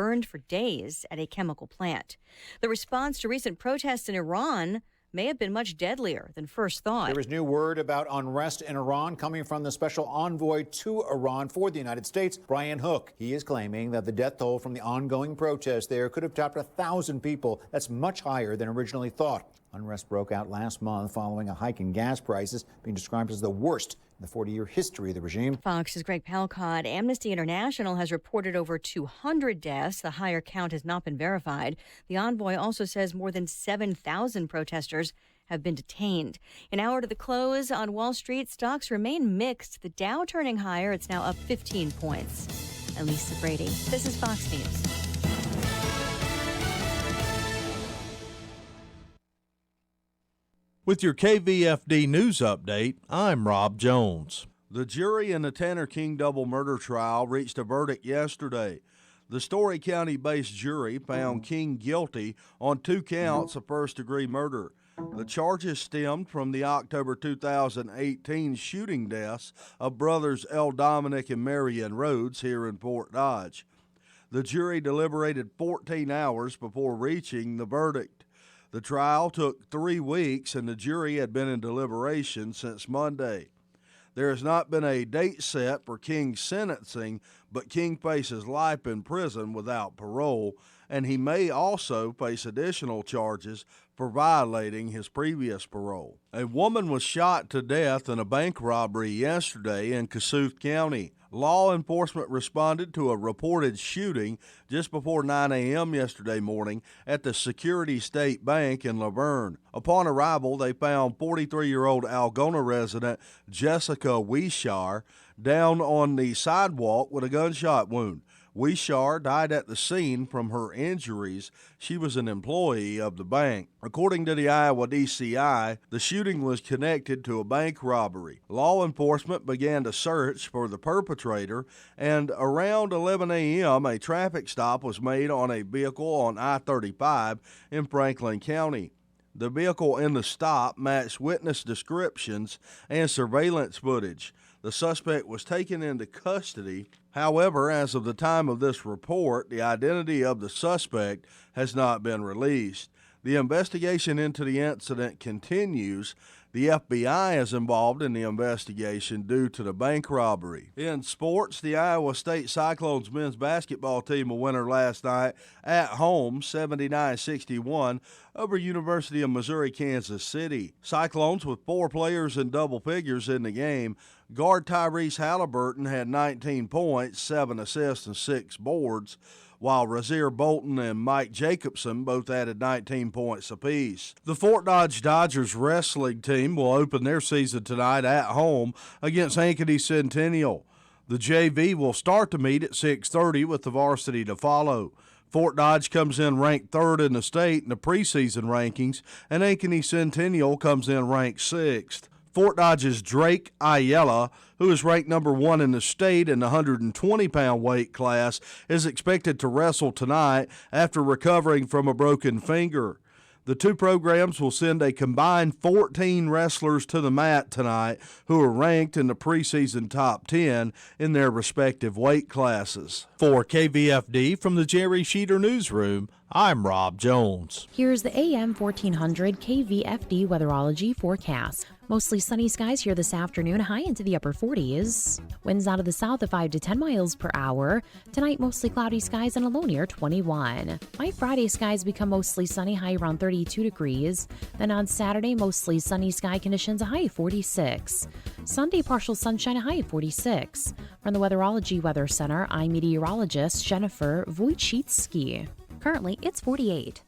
burned for days at a chemical plant. The response to recent protests in Iran may have been much deadlier than first thought. There is new word about unrest in Iran coming from the special envoy to Iran for the United States, Brian Hook. He is claiming that the death toll from the ongoing protests there could have topped 1,000 people. That's much higher than originally thought. Unrest broke out last month following a hike in gas prices, being described as the worst in the 40-year history of the regime. Fox's Greg Palcott. Amnesty International has reported over 200 deaths. The higher count has not been verified. The envoy also says more than 7,000 protesters have been detained. An hour to the close on Wall Street, stocks remain mixed. The Dow turning higher. It's now up 15 points. Elisa Brady. This is Fox News. With your KVFD news update, I'm Rob Jones. The jury in the Tanner King double murder trial reached a verdict yesterday. The Story County-based jury found King guilty on 2 counts of first-degree murder. The charges stemmed from the October 2018 shooting deaths of brothers L. Dominic and Marion Rhodes here in Fort Dodge. The jury deliberated 14 hours before reaching the verdict. The trial took 3 weeks, and the jury had been in deliberation since Monday. There has not been a date set for King's sentencing, but King faces life in prison without parole, and he may also face additional charges for violating his previous parole. A woman was shot to death in a bank robbery yesterday in Kossuth County. Law enforcement responded to a reported shooting just before 9 a.m. yesterday morning at the Security State Bank in Laverne. Upon arrival, they found 43-year-old Algona resident Jessica Wishar down on the sidewalk with a gunshot wound. Wishar died at the scene from her injuries. She was an employee of the bank. According to the Iowa DCI, the shooting was connected to a bank robbery. Law enforcement began to search for the perpetrator, and around 11 a.m., a traffic stop was made on a vehicle on I-35 in Franklin County. The vehicle in the stop matched witness descriptions and surveillance footage. The suspect was taken into custody. However, as of the time of this report, the identity of the suspect has not been released. The investigation into the incident continues. The FBI is involved in the investigation due to the bank robbery. In sports, the Iowa State Cyclones men's basketball team a winner last night at home, 79-61, over University of Missouri-Kansas City. Cyclones with 4 players in double figures in the game. Guard Tyrese Halliburton had 19 points, 7 assists, and 6 boards, while Razir Bolton and Mike Jacobson both added 19 points apiece. The Fort Dodge Dodgers wrestling team will open their season tonight at home against Ankeny Centennial. The JV will start the meet at 6:30 with the varsity to follow. Fort Dodge comes in ranked 3rd in the state in the preseason rankings, and Ankeny Centennial comes in ranked 6th. Fort Dodge's Drake Ayala, who is ranked number 1 in the state in the 120-pound weight class, is expected to wrestle tonight after recovering from a broken finger. The 2 programs will send a combined 14 wrestlers to the mat tonight who are ranked in the preseason top 10 in their respective weight classes. For KVFD from the Jerry Sheeter Newsroom, I'm Rob Jones. Here's the AM 1400 KVFD weatherology forecast. Mostly sunny skies here this afternoon, high into the upper 40s. Winds out of the south of 5 to 10 miles per hour. Tonight, mostly cloudy skies and a low near 21. By Friday, skies become mostly sunny, high around 32 degrees. Then on Saturday, mostly sunny sky conditions, a high of 46. Sunday, partial sunshine, a high of 46. From the Weatherology Weather Center, I'm meteorologist Jennifer Wojcicki. Currently, it's 48.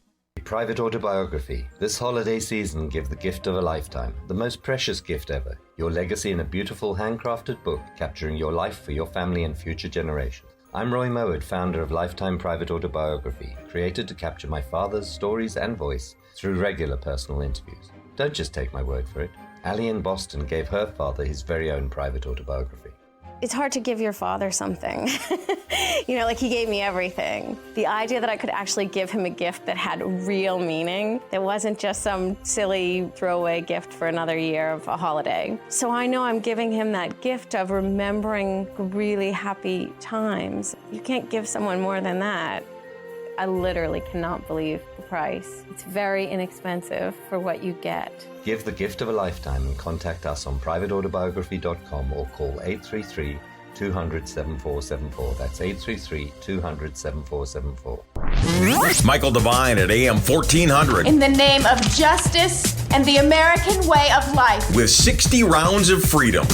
Private autobiography. This holiday season, give the gift of a lifetime, the most precious gift ever. Your legacy in a beautiful handcrafted book capturing your life for your family and future generations. I'm Roy Mowat, founder of Lifetime Private Autobiography, created to capture my father's stories and voice through regular personal interviews. Don't just take my word for it. Allie in Boston gave her father his very own private autobiography. It's hard to give your father something. Like he gave me everything. The idea that I could actually give him a gift that had real meaning, that wasn't just some silly throwaway gift for another year of a holiday. So I know I'm giving him that gift of remembering really happy times. You can't give someone more than that. I literally cannot believe the price. It's very inexpensive for what you get. Give the gift of a lifetime and contact us on privateautobiography.com or call 833-200-7474. That's 833-200-7474. Michael Devine at AM 1400. In the name of justice and the American way of life. With 60 rounds of freedom.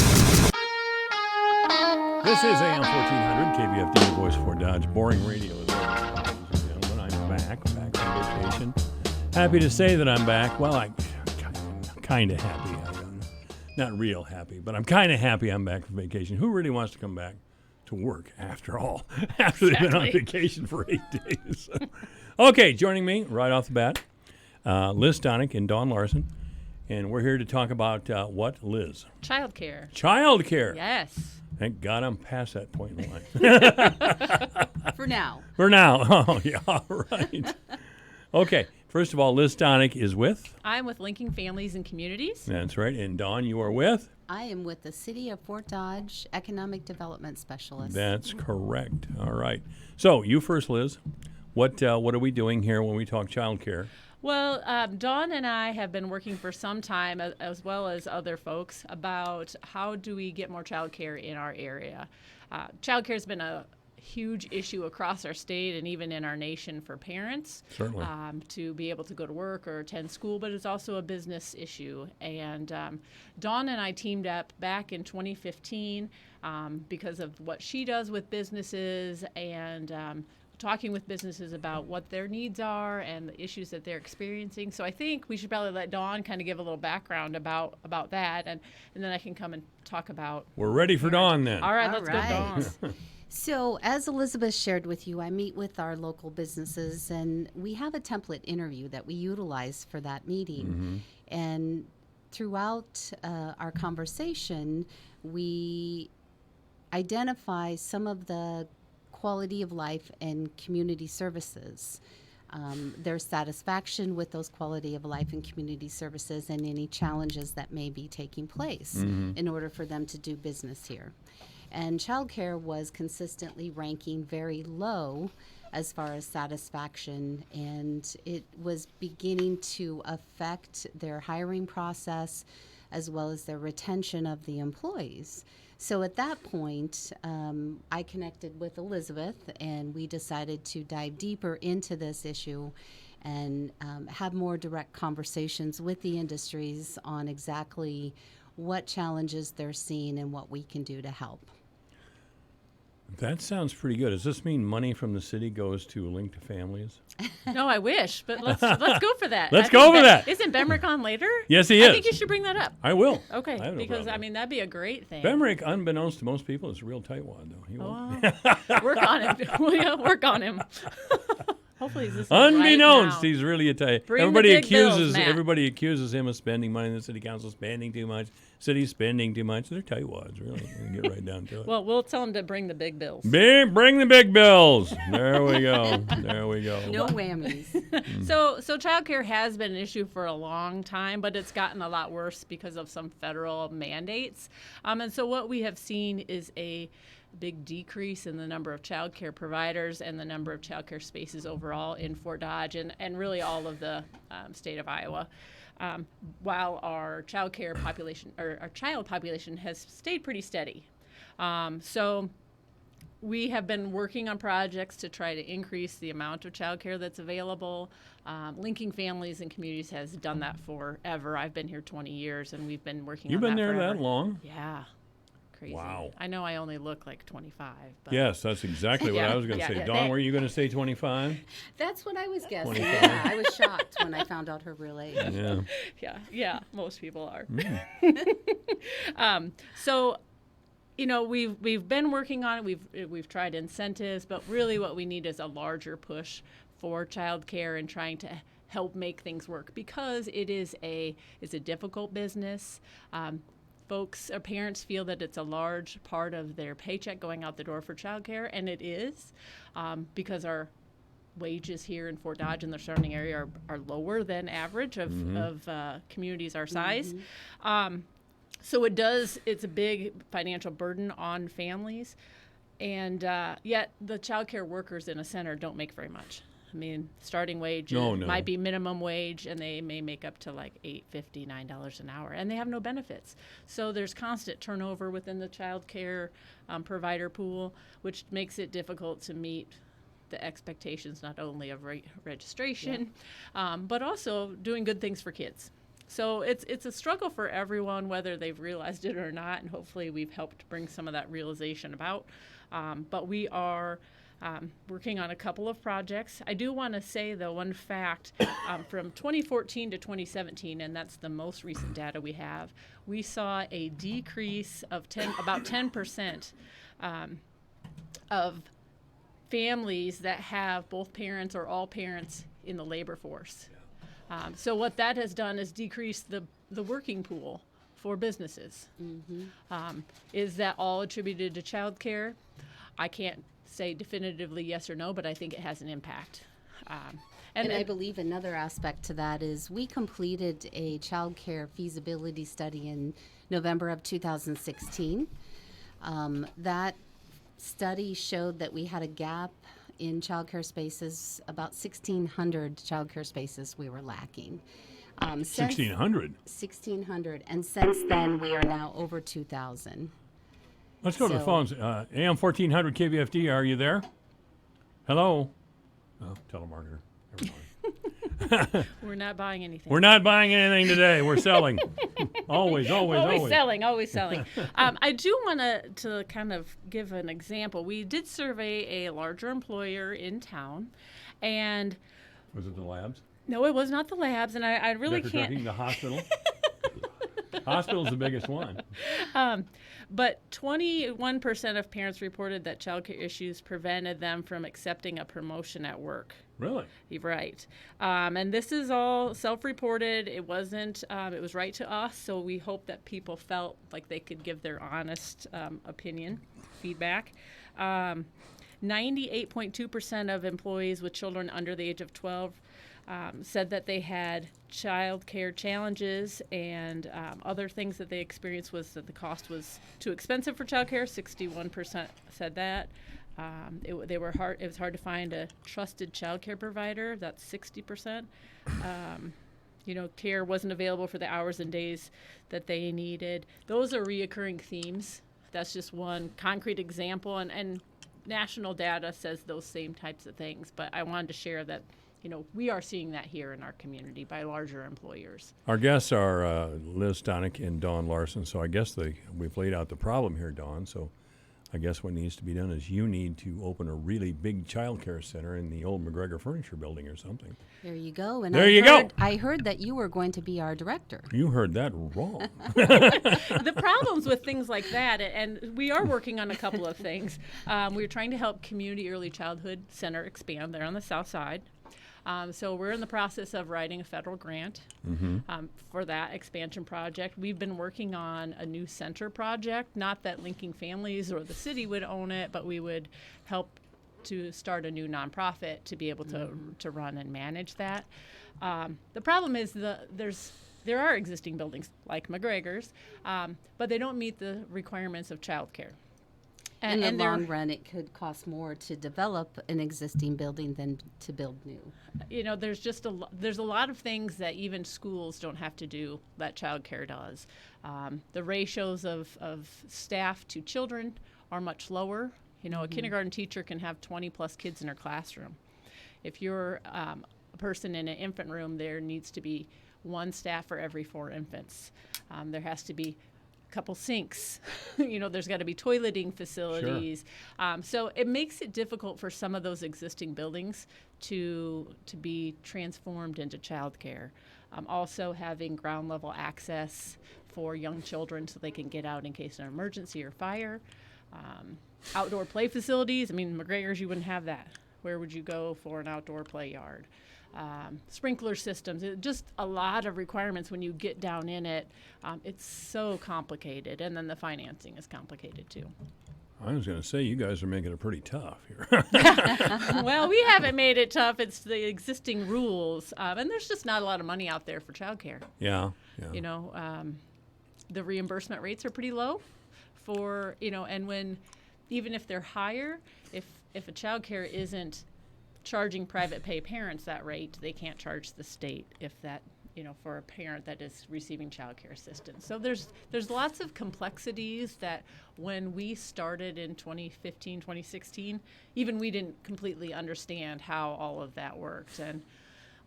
This is AM 1400, KVFD, the voice for Dodge. Boring radio is over. Ladies and gentlemen, I'm back from vacation. Happy to say that I'm back. Well, I'm kind of happy. Not real happy, but I'm kind of happy I'm back from vacation. Who really wants to come back to work after all? After they've been on vacation for 8 days. Okay, joining me right off the bat, Liz Stonick and Dawn Larson. And we're here to talk about what, Liz? Childcare. Childcare. Yes. Thank God I'm past that point in life. For now. For now. Oh, yeah, all right. Okay. First of all, Liz Stonick is with? I'm with Linking Families and Communities. That's right. And Dawn, you are with? I am with the City of Fort Dodge Economic Development Specialist. That's correct. All right. So, you first, Liz. What are we doing here when we talk child care? Well, Dawn and I have been working for some time, as well as other folks, about how do we get more child care in our area. Child care has been a huge issue across our state and even in our nation for parents. Certainly. To be able to go to work or attend school, but it's also a business issue. And Dawn and I teamed up back in 2015 because of what she does with businesses and talking with businesses about what their needs are and the issues that they're experiencing. So I think we should probably let Dawn kind of give a little background about that, and then I can come and talk about. We're ready for Dawn then. All right, let's go, Dawn. So, as Elizabeth shared with you, I meet with our local businesses, and we have a template interview that we utilize for that meeting. Mm-hmm. And throughout our conversation, we identify some of the quality of life and community services, their satisfaction with those quality of life and community services, and any challenges that may be taking place in order for them to do business here. And childcare was consistently ranking very low as far as satisfaction, and it was beginning to affect their hiring process as well as their retention of the employees. So at that point, I connected with Elizabeth, and we decided to dive deeper into this issue and have more direct conversations with the industries on exactly what challenges they're seeing and what we can do to help. That sounds pretty good. Does this mean money from the city goes to Link to Families? No, I wish, but let's go for that. Let's go for that. Isn't Bemrick on later? Yes, he is. I think you should bring that up. I will. Okay, I have no because problem. that'd be a great thing. Bemrick, unbeknownst to most people, is a real tightwad, though. He won't. Work on him. We'll work on him. Hopefully, this is Unbeknownst, right now. he's really a tight. Bring Everybody the big bills, accuses Matt. everybody accuses him of spending money. The city council spending too much. City's spending too much. They're tightwads, really. You get right down to it. Well, we'll tell him to bring the big bills. Bring the big bills. There we go. There we go. No whammies. So childcare has been an issue for a long time, but it's gotten a lot worse because of some federal mandates. And so what we have seen is a big decrease in the number of child care providers and the number of child care spaces overall in Fort Dodge and really all of the state of Iowa. While our child care population, or our child population, has stayed pretty steady. So we have been working on projects to try to increase the amount of child care that's available. Linking Families and Communities has done that forever. I've been here 20 years, and we've been working You've on been that there forever. that long? Yeah. Crazy. Wow. I know I only look like 25. But Yes, that's exactly what Yeah, I was going to yeah, say. yeah. Dawn, were you going to say 25? That's what I was guessing. 25. Yeah, I was shocked when I found out her real age. Yeah. yeah, most people are. So, we've been working on it. We've tried incentives, but really what we need is a larger push for childcare and trying to help make things work because it's a difficult business. Folks or parents feel that it's a large part of their paycheck going out the door for childcare, and it is because our wages here in Fort Dodge and the surrounding area are lower than average of communities our size. So it's a big financial burden on families, and yet the child care workers in a center don't make very much. I mean, starting wage might be minimum wage, and they may make up to like $8.50, $9 an hour, and they have no benefits. So there's constant turnover within the child care provider pool, which makes it difficult to meet the expectations not only of registration, but also doing good things for kids. So it's a struggle for everyone, whether they've realized it or not, and hopefully we've helped bring some of that realization about. But we are working on a couple of projects. I do want to say, though, one fact, from 2014 to 2017, and that's the most recent data we have, we saw a decrease of about 10% of families that have both parents or all parents in the labor force. So what that has done is decrease the working pool for businesses. Is that all attributed to child care? I can't say definitively yes or no, but I think it has an impact. And I believe another aspect to that is we completed a child care feasibility study in November of 2016. That study showed that we had a gap in child care spaces, about 1,600 child care spaces we were lacking. 1,600? 1,600. And since then, we are now over 2,000. Let's go to the phones. AM 1400 KVFD, are you there? Hello? Oh, telemarketer. Never mind. We're not buying anything. We're not buying anything today. We're selling. always. Always selling. I do want to kind of give an example. We did survey a larger employer in town, and... Was it the labs? No, it was not the labs, and I really Dr. can't... Trucking, the hospital? Hospital's the biggest one. But 21% of parents reported that childcare issues prevented them from accepting a promotion at work. Really? You're right. And this is all self-reported. It wasn't, it was right to us, so we hope that people felt like they could give their honest opinion, feedback. 98.2% of employees with children under the age of 12 said that they had child care challenges, and other things that they experienced was that the cost was too expensive for child care. 61% said that. It was hard to find a trusted child care provider. That's 60%. Care wasn't available for the hours and days that they needed. Those are reoccurring themes. That's just one concrete example, and national data says those same types of things. But I wanted to share that we are seeing that here in our community by larger employers. Our guests are Liz Stonick and Dawn Larson, so I guess we've laid out the problem here, Dawn. So I guess what needs to be done is you need to open a really big child care center in the old McGregor Furniture Building or something. There you go. And go. I heard that you were going to be our director. You heard that wrong. The problems with things like that, and we are working on a couple of things. We're trying to help Community Early Childhood Center expand there on the south side. So we're in the process of writing a federal grant for that expansion project. We've been working on a new center project, not that Linking Families or the city would own it, but we would help to start a new nonprofit to be able to run and manage that. The problem is there are existing buildings like McGregor's, but they don't meet the requirements of child care. In the long run, it could cost more to develop an existing building than to build new. There's a lot of things that even schools don't have to do that child care does. The ratios of staff to children are much lower. A kindergarten teacher can have 20 plus kids in her classroom. If you're a person in an infant room, there needs to be one staff for every 4 infants. There has to be couple sinks. There's got to be toileting facilities. Sure. So it makes it difficult for some of those existing buildings to be transformed into childcare. Also having ground level access for young children so they can get out in case of an emergency or fire. Outdoor play facilities. McGregor's, you wouldn't have that. Where would you go for an outdoor play yard? Sprinkler systems, just a lot of requirements when you get down in it. It's so complicated, and then the financing is complicated too. I was going to say, you guys are making it pretty tough here. Well, we haven't made it tough. It's the existing rules, and there's just not a lot of money out there for childcare. Yeah. The reimbursement rates are pretty low and even if they're higher, if a childcare isn't charging private pay parents that rate, they can't charge the state if that, for a parent that is receiving child care assistance. So there's lots of complexities that when we started in 2015, 2016, even we didn't completely understand how all of that worked. And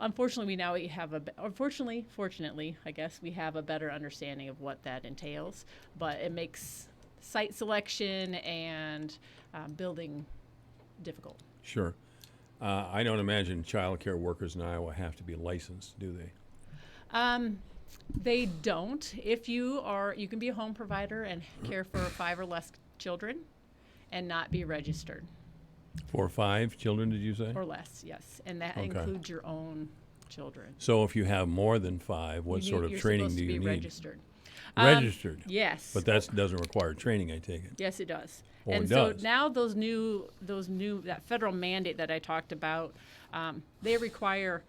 unfortunately, fortunately, I guess, we have a better understanding of what that entails, but it makes site selection and building difficult. Sure. I don't imagine child care workers in Iowa have to be licensed, do they? They don't. If you can be a home provider and care for 5 or less children and not be registered. 4 or 5 children, did you say? Or less, yes. And that includes your own children. So if you have more than 5, what sort of training do you need? Registered. Registered? Yes. But that doesn't require training, I take it. Yes, it does. Oh, and it so does. now that federal mandate that I talked about, they require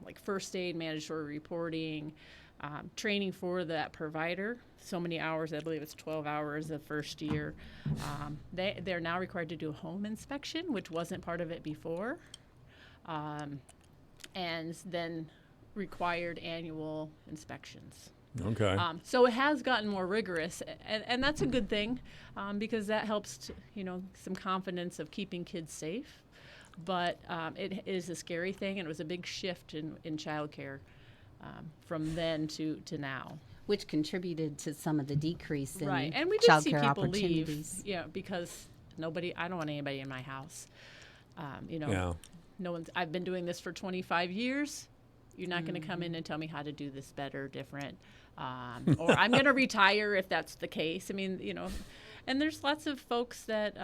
like first aid, mandatory reporting, training for that provider. So many hours, I believe it's 12 hours the first year. They're now required to do a home inspection, which wasn't part of it before, and then required annual inspections. Okay. So it has gotten more rigorous, and that's a good thing because that helps, some confidence of keeping kids safe. But it is a scary thing, and it was a big shift in childcare from then to now. Which contributed to some of the decrease in right, and we did see childcare people opportunities. leave, because I don't want anybody in my house. Yeah. No one's. I've been doing this for 25 years. You're not going to come in and tell me how to do this better, different, or I'm going to retire if that's the case. I mean, and there's lots of folks that,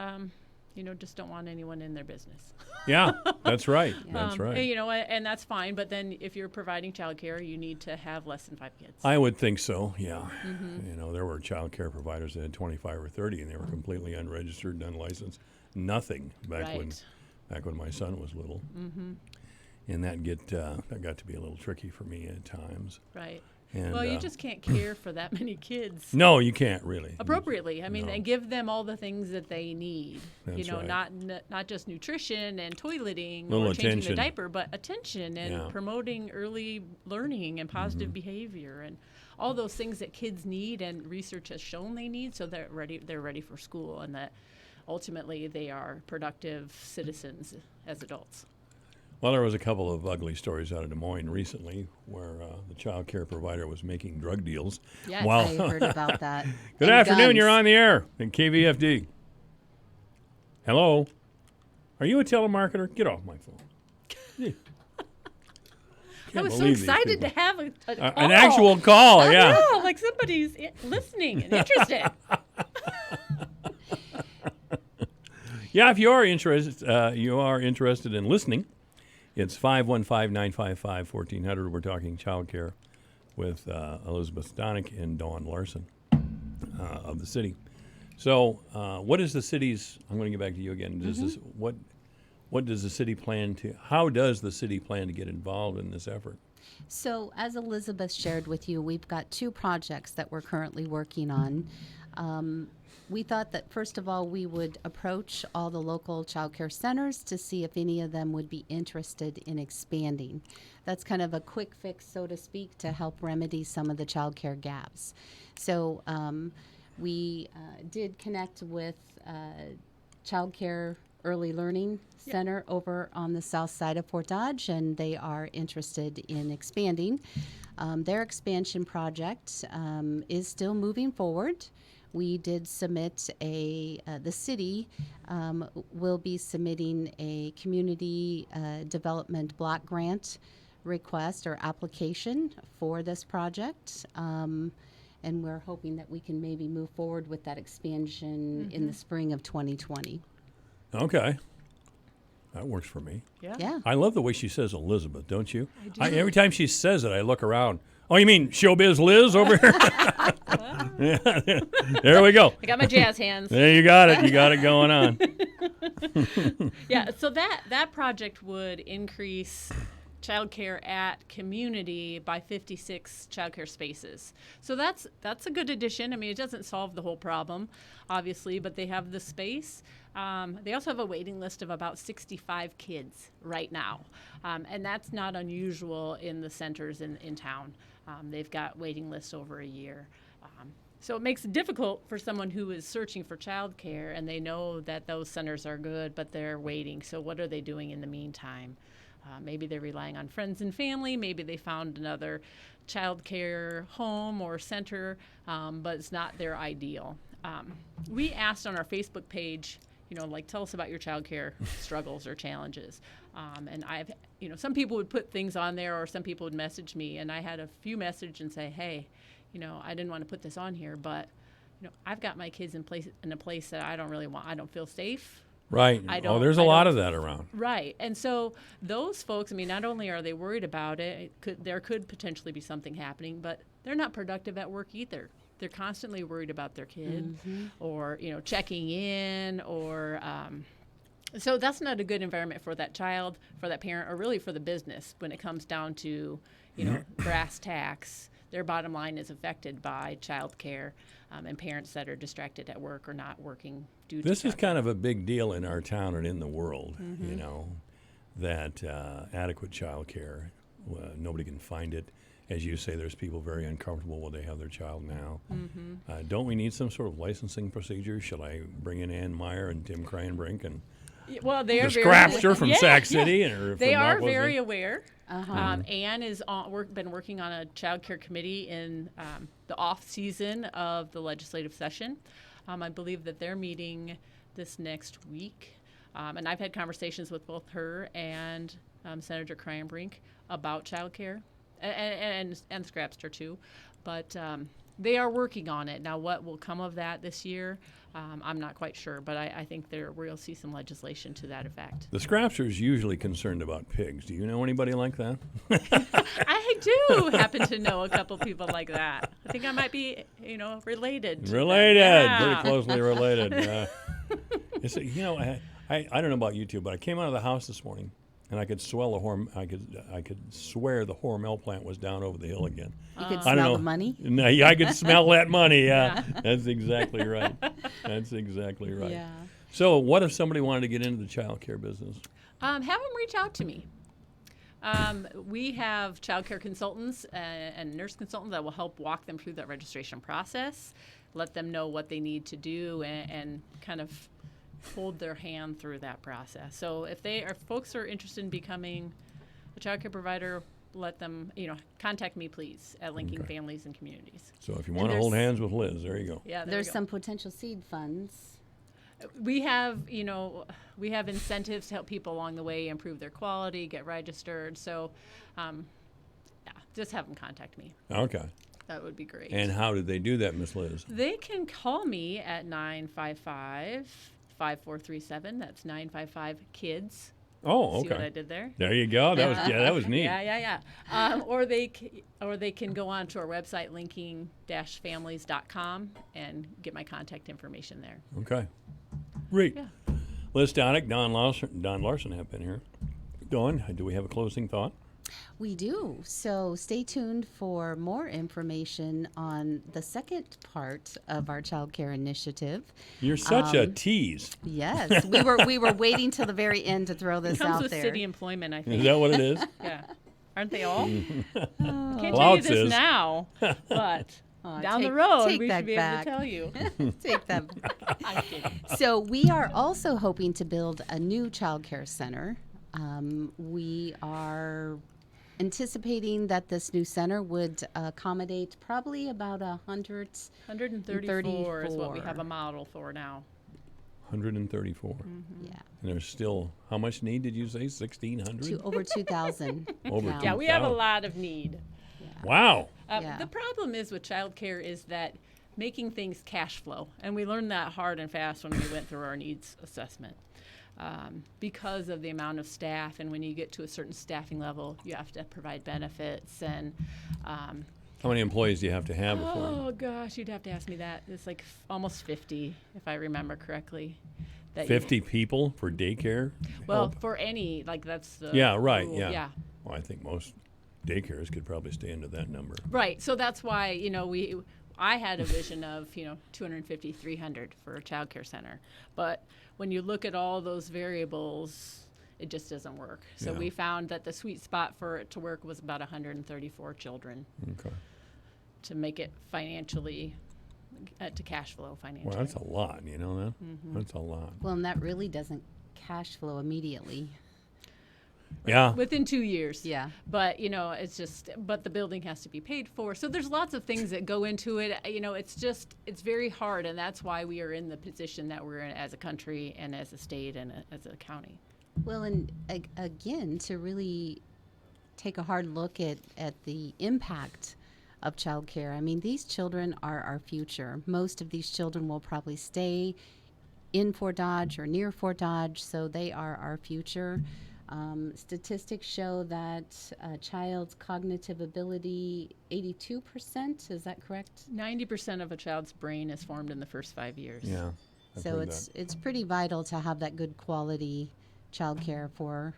just don't want anyone in their business. Yeah, that's right. That's right. And that's fine. But then if you're providing child care, you need to have less than 5 kids. I would think so, yeah. Mm-hmm. There were child care providers that had 25 or 30, and they were completely unregistered, unlicensed, nothing back when my son was little. Mm-hmm. And that got to be a little tricky for me at times. Right. And, well, you just can't care for that many kids. No, you can't really. Appropriately. I mean, No. and give them all the things that they need. That's right. Not just nutrition and toileting Little or changing attention. the diaper, but attention and promoting early learning and positive behavior and all those things that kids need and research has shown they need, so they're ready for school, and that ultimately they are productive citizens as adults. Well, there was a couple of ugly stories out of Des Moines recently where the child care provider was making drug deals. Yes, I heard about that. Good And afternoon. guns. You're on the air in KVFD. Hello. Are you a telemarketer? Get off my phone. I was so excited to have a call. An actual call, yeah. I know, like somebody's listening and interested. Yeah, if you are interested in listening, it's 515-955-1400. We're talking child care with Elizabeth Stonick and Dawn Larson of the city. So what is the city's, I'm going to get back to you again. What does the city plan to, how does the city plan to get involved in this effort? So as Elizabeth shared with you, we've got 2 projects that we're currently working on. We thought that, first of all, we would approach all the local child care centers to see if any of them would be interested in expanding. That's kind of a quick fix, so to speak, to help remedy some of the child care gaps. So we did connect with Child Care Early Learning Center over on the south side of Fort Dodge, and they are interested in expanding. Their expansion project is still moving forward. We did submit the city will be submitting a community development block grant request or application for this project. And we're hoping that we can maybe move forward with that expansion in the spring of 2020. Okay. That works for me. Yeah. I love the way she says Elizabeth, don't you? I do. Every time she says it, I look around. Oh, you mean Showbiz Liz over here? Yeah, there we go. I got my jazz hands. There you got it. You got it going on. Yeah, so that project would increase childcare at community by 56 childcare spaces. So that's a good addition. I mean, it doesn't solve the whole problem, obviously, but they have the space. They also have a waiting list of about 65 kids right now, and that's not unusual in the centers in town. They've got waiting lists over a year. So it makes it difficult for someone who is searching for childcare, and they know that those centers are good, but they're waiting. So what are they doing in the meantime? Maybe they're relying on friends and family. Maybe they found another childcare home or center, but it's not their ideal. We asked on our Facebook page, tell us about your childcare struggles or challenges. And some people would put things on there, or some people would message me, and I had a few message and say, hey, I didn't want to put this on here, but I've got my kids in a place that I don't really want. I don't feel safe. Right. There's a lot of that around. Right. And so those folks, not only are they worried about it, there could potentially be something happening, but they're not productive at work either. They're constantly worried about their kid, or, checking in, or so that's not a good environment for that child, for that parent, or really for the business when it comes down to, brass tacks. Their bottom line is affected by child care, and parents that are distracted at work or not working due to This is kind of a big deal in our town and in the world, that adequate child care, nobody can find it. As you say, there's people very uncomfortable when they have their child now. Don't we need some sort of licensing procedure? Shall I bring in Ann Meyer and Tim Cranbrink and they are the Scrapster from Sac City? Or they from are Northwest very aware. Ann is been working on a child care committee in the off season of the legislative session. I believe that they're meeting this next week. And I've had conversations with both her and Senator Cranbrink about child care, and Scrapster too. But they are working on it. Now, what will come of that this year, I'm not quite sure, but I think we'll see some legislation to that effect. The Scrapster is usually concerned about pigs. Do you know anybody like that? I do happen to know a couple people like that. I think I might be, related. Pretty closely related. I don't know about you two, but I came out of the house this morning, and I could swell I could swear the Hormel plant was down over the hill again. You could smell the money? No, I could smell that money, yeah. That's exactly right. That's exactly right. Yeah. So what if somebody wanted to get into the child care business? Have them reach out to me. We have child care consultants and nurse consultants that will help walk them through that registration process, let them know what they need to do, and kind of hold their hand through that process. So if folks are interested in becoming a child care provider, let them, contact me, please, at Linking Families and Communities. So if you want to hold hands with Liz, there you go. Yeah, there's some potential seed funds. We have, incentives to help people along the way improve their quality, get registered. So, just have them contact me. Okay. That would be great. And how did they do that, Miss Liz? They can call me at 955-5437. That's 955-KIDS. Oh, okay. See what I did there? There you go. That was neat. Yeah. Or they can go on to our website, linking-families.com, and get my contact information there. Okay. Great. Yeah. Liz Stonick, Don Larson have been here. Dawn, do we have a closing thought? We do. So stay tuned for more information on the second part of our child care initiative. You're such a tease. Yes. We were waiting till the very end to throw this it comes out with there. City employment, I think. Is that what it is? Yeah. Aren't they all? Can't Well, tell you this now, but down the road we should be able to tell you. Take that back. I'm kidding. So we are also hoping to build a new child care center. We are anticipating that this new center would accommodate probably about 134 is what we have a model for now. 134. Yeah. And there's still, how much need did you say? 1,600? Over 2,000. Over now. Yeah, we have a lot of need. Yeah. Wow. The problem is with childcare is that making things cash flow, and we learned that hard and fast when we went through our needs assessment. Because of the amount of staff, and when you get to a certain staffing level, you have to provide benefits. And how many employees do you have to have before? oh gosh, you'd have to ask me that. It's like almost 50, if I remember correctly. 50 people for daycare? Well, for any, that's the yeah, right, rule. yeah. Well, I think most daycares could probably stay into that number. Right. So that's why, I had a vision of, 250, 300 for a child care center. But when you look at all those variables, it just doesn't work. So we found that the sweet spot for it to work was about 134 children. Okay. To make it financially, to cash flow financially. Well, that's a lot, you know that? Mm-hmm. That's a lot. Well, and that really doesn't cash flow immediately. Yeah. Within 2 years. Yeah. But, but the building has to be paid for. So there's lots of things that go into it. It's very hard. And that's why we are in the position that we're in as a country and as a state and as a county. Well, and again, to really take a hard look at the impact of childcare. I mean, these children are our future. Most of these children will probably stay in Fort Dodge or near Fort Dodge, so they are our future. Statistics show that a child's cognitive ability, 82%, is that correct? 90% of a child's brain is formed in the first 5 years. Yeah. So it's pretty vital to have that good quality childcare for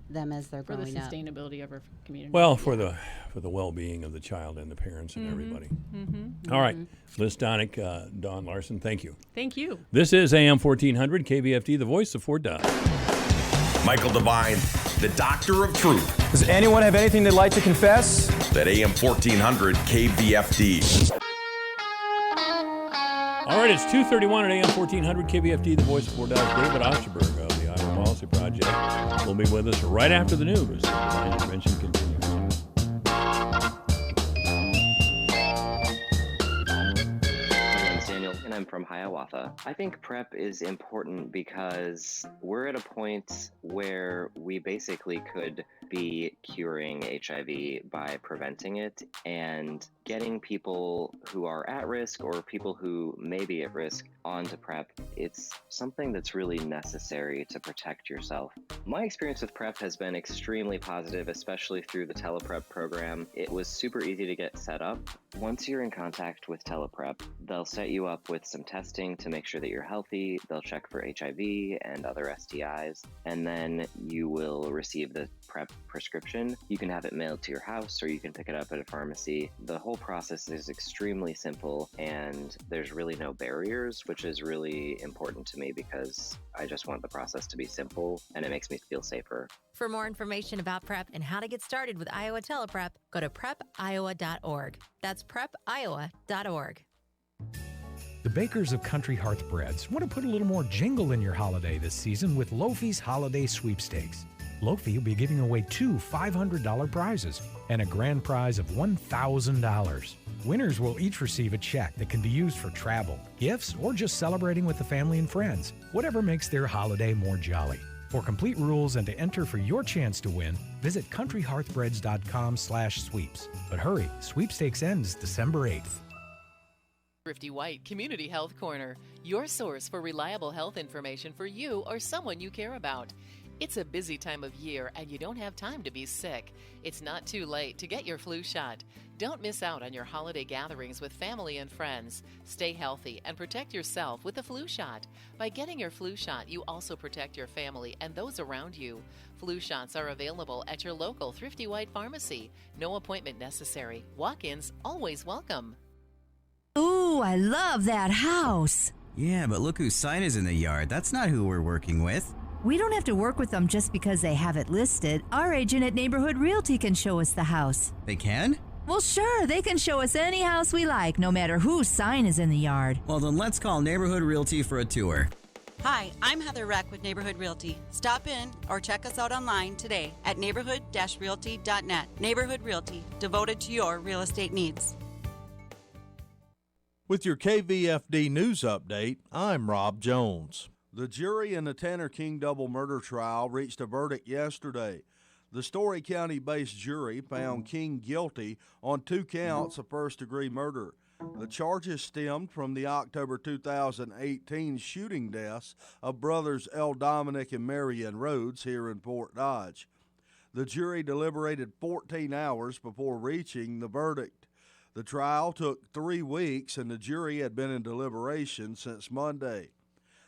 them as they're growing up. For the sustainability of our community. Well, for the well-being of the child and the parents and everybody. Mm-hmm. All right. Liz Donick, Don Larson, thank you. Thank you. This is AM 1400 KVFD, the voice of Fort Dodge. Michael Devine, the Doctor of Truth. Does anyone have anything they'd like to confess? At AM 1400 KVFD. All right, it's 2:31 at AM 1400 KVFD, the voice of Fort Dodge. David Osterberg of the Iowa Policy Project will be with us right after the news. The intervention continues. And I'm from Hiawatha. I think PrEP is important because we're at a point where we basically could be curing HIV by preventing it and getting people who are at risk or people who may be at risk onto PrEP. It's something that's really necessary to protect yourself. My experience with PrEP has been extremely positive, especially through the TelePrep program. It was super easy to get set up. Once you're in contact with TelePrep, they'll set you up with some testing to make sure that you're healthy. They'll check for HIV and other STIs, and then you will receive the PrEP prescription. You can have it mailed to your house or you can pick it up at a pharmacy. The whole process is extremely simple and there's really no barriers, which is really important to me because I just want the process to be simple and it makes me feel safer. For more information about PrEP and how to get started with Iowa TelePrep, go to prepiowa.org. That's prepiowa.org. The bakers of Country Hearth Breads want to put a little more jingle in your holiday this season with Lofi's Holiday Sweepstakes. Lofi will be giving away 2 $500 prizes and a grand prize of $1,000. Winners will each receive a check that can be used for travel, gifts, or just celebrating with the family and friends, whatever makes their holiday more jolly. For complete rules and to enter for your chance to win, visit countryhearthbreads.com/sweeps. But hurry, sweepstakes ends December 8th. Thrifty White Community Health Corner, your source for reliable health information for you or someone you care about. It's a busy time of year and you don't have time to be sick. It's not too late to get your flu shot. Don't miss out on your holiday gatherings with family and friends. Stay healthy and protect yourself with the flu shot. By getting your flu shot, you also protect your family and those around you. Flu shots are available at your local Thrifty White pharmacy. No appointment necessary. Walk-ins always welcome. Ooh, I love that house. Yeah, but look whose sign is in the yard. That's not who we're working with. We don't have to work with them just because they have it listed. Our agent at Neighborhood Realty can show us the house. They can? Well, sure. They can show us any house we like, no matter whose sign is in the yard. Well, then let's call Neighborhood Realty for a tour. Hi, I'm Heather Reck with Neighborhood Realty. Stop in or check us out online today at neighborhood-realty.net. Neighborhood Realty, devoted to your real estate needs. With your KVFD news update, I'm Rob Jones. The jury in the Tanner King double murder trial reached a verdict yesterday. The Story County-based jury found King guilty on 2 counts of first-degree murder. The charges stemmed from the October 2018 shooting deaths of brothers L. Dominic and Marion Rhodes here in Fort Dodge. The jury deliberated 14 hours before reaching the verdict. The trial took 3 weeks, and the jury had been in deliberation since Monday.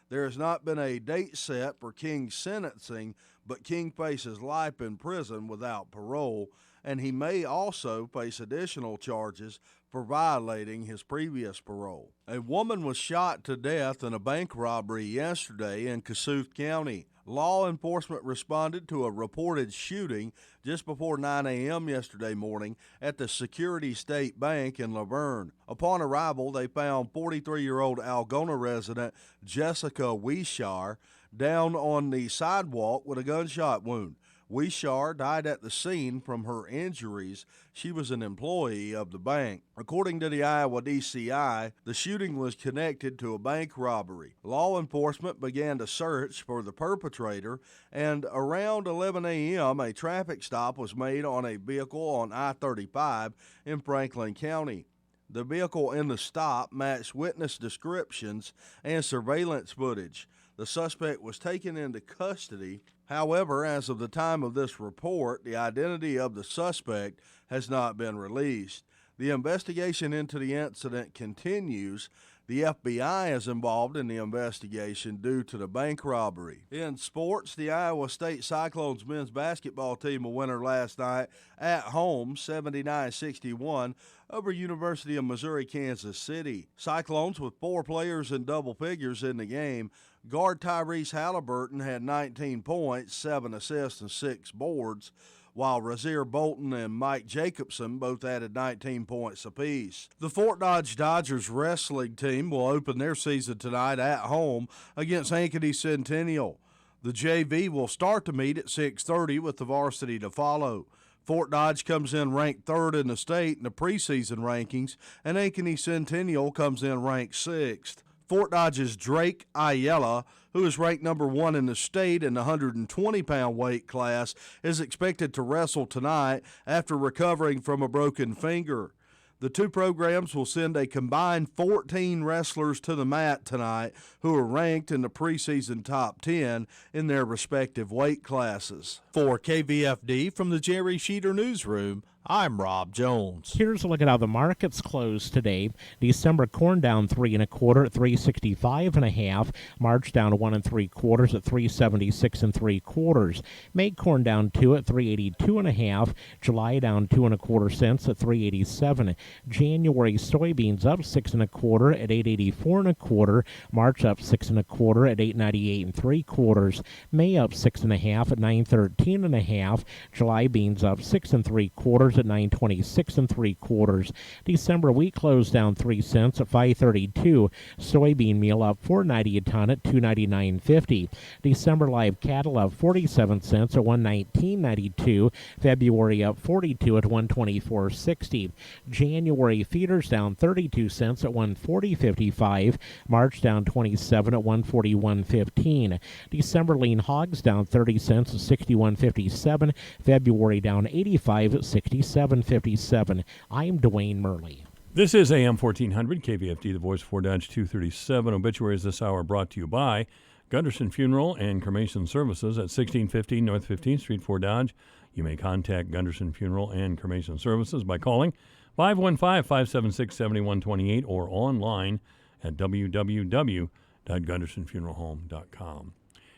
There has not been a date set for King's sentencing, but King faces life in prison without parole, and he may also face additional charges for violating his previous parole. A woman was shot to death in a bank robbery yesterday in Kossuth County. Law enforcement responded to a reported shooting just before 9 a.m. yesterday morning at the Security State Bank in Laverne. Upon arrival, they found 43-year-old Algona resident Jessica Wishar down on the sidewalk with a gunshot wound. Wishar died at the scene from her injuries. She was an employee of the bank. According to the Iowa DCI, the shooting was connected to a bank robbery. Law enforcement began to search for the perpetrator, and around 11 a.m., a traffic stop was made on a vehicle on I-35 in Franklin County. The vehicle in the stop matched witness descriptions and surveillance footage. The suspect was taken into custody. However, as of the time of this report, the identity of the suspect has not been released. The investigation into the incident continues. The FBI is involved in the investigation due to the bank robbery. In sports, the Iowa State Cyclones men's basketball team a winner last night at home, 79-61, over University of Missouri, Kansas City. Cyclones with 4 players in double figures in the game. Guard Tyrese Halliburton had 19 points, 7 assists, and 6 boards, while Razir Bolton and Mike Jacobson both added 19 points apiece. The Fort Dodge Dodgers wrestling team will open their season tonight at home against Ankeny Centennial. The JV will start to meet at 6:30 with the varsity to follow. Fort Dodge comes in ranked 3rd in the state in the preseason rankings, and Ankeny Centennial comes in ranked 6th. Fort Dodge's Drake Ayala, who is ranked number 1 in the state in the 120-pound weight class, is expected to wrestle tonight after recovering from a broken finger. The two programs will send a combined 14 wrestlers to the mat tonight who are ranked in the preseason top 10 in their respective weight classes. For KVFD from the Jerry Sheeter Newsroom, I'm Rob Jones. Here's a look at how the markets closed today. December corn down 3 1/4 at 365 1/2. March down 1 3/4 at 376 3/4. May corn down 2 at 382 1/2. July down 2 1/4 cents at 387. January soybeans up 6 1/4 at 884 1/4. March up 6 1/4 at 898 3/4. May up 6 1/2 at 913 1/2. July beans up 6 3/4 at 926 3/4. December wheat closed down 3 cents at 532. Soybean meal up $4.90 a ton at $299.50. December live cattle up 47 cents at $119.92. February up 42 at $124.60. January feeders down 32 cents at $140.55. March down 27 at $141.15. December lean hogs down 30 cents at $61.57. February down 85 at $67.57. I'm Dwayne Murley. This is AM 1400, KVFD, the voice for Dodge 237. Obituaries this hour brought to you by Gunderson Funeral and Cremation Services at 1615 North 15th Street, Fort Dodge. You may contact Gunderson Funeral and Cremation Services by calling 515-576-7128 or online at www.gundersonfuneralhome.com.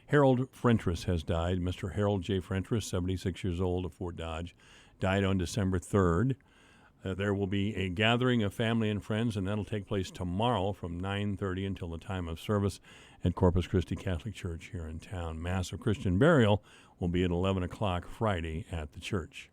Harold Frentress has died. Mr. Harold J. Frentress, 76 years old, of Fort Dodge, died on December 3rd. There will be a gathering of family and friends, and that'll take place tomorrow from 9:30 until the time of service at Corpus Christi Catholic Church here in town. Mass of Christian burial will be at 11 o'clock Friday at the church.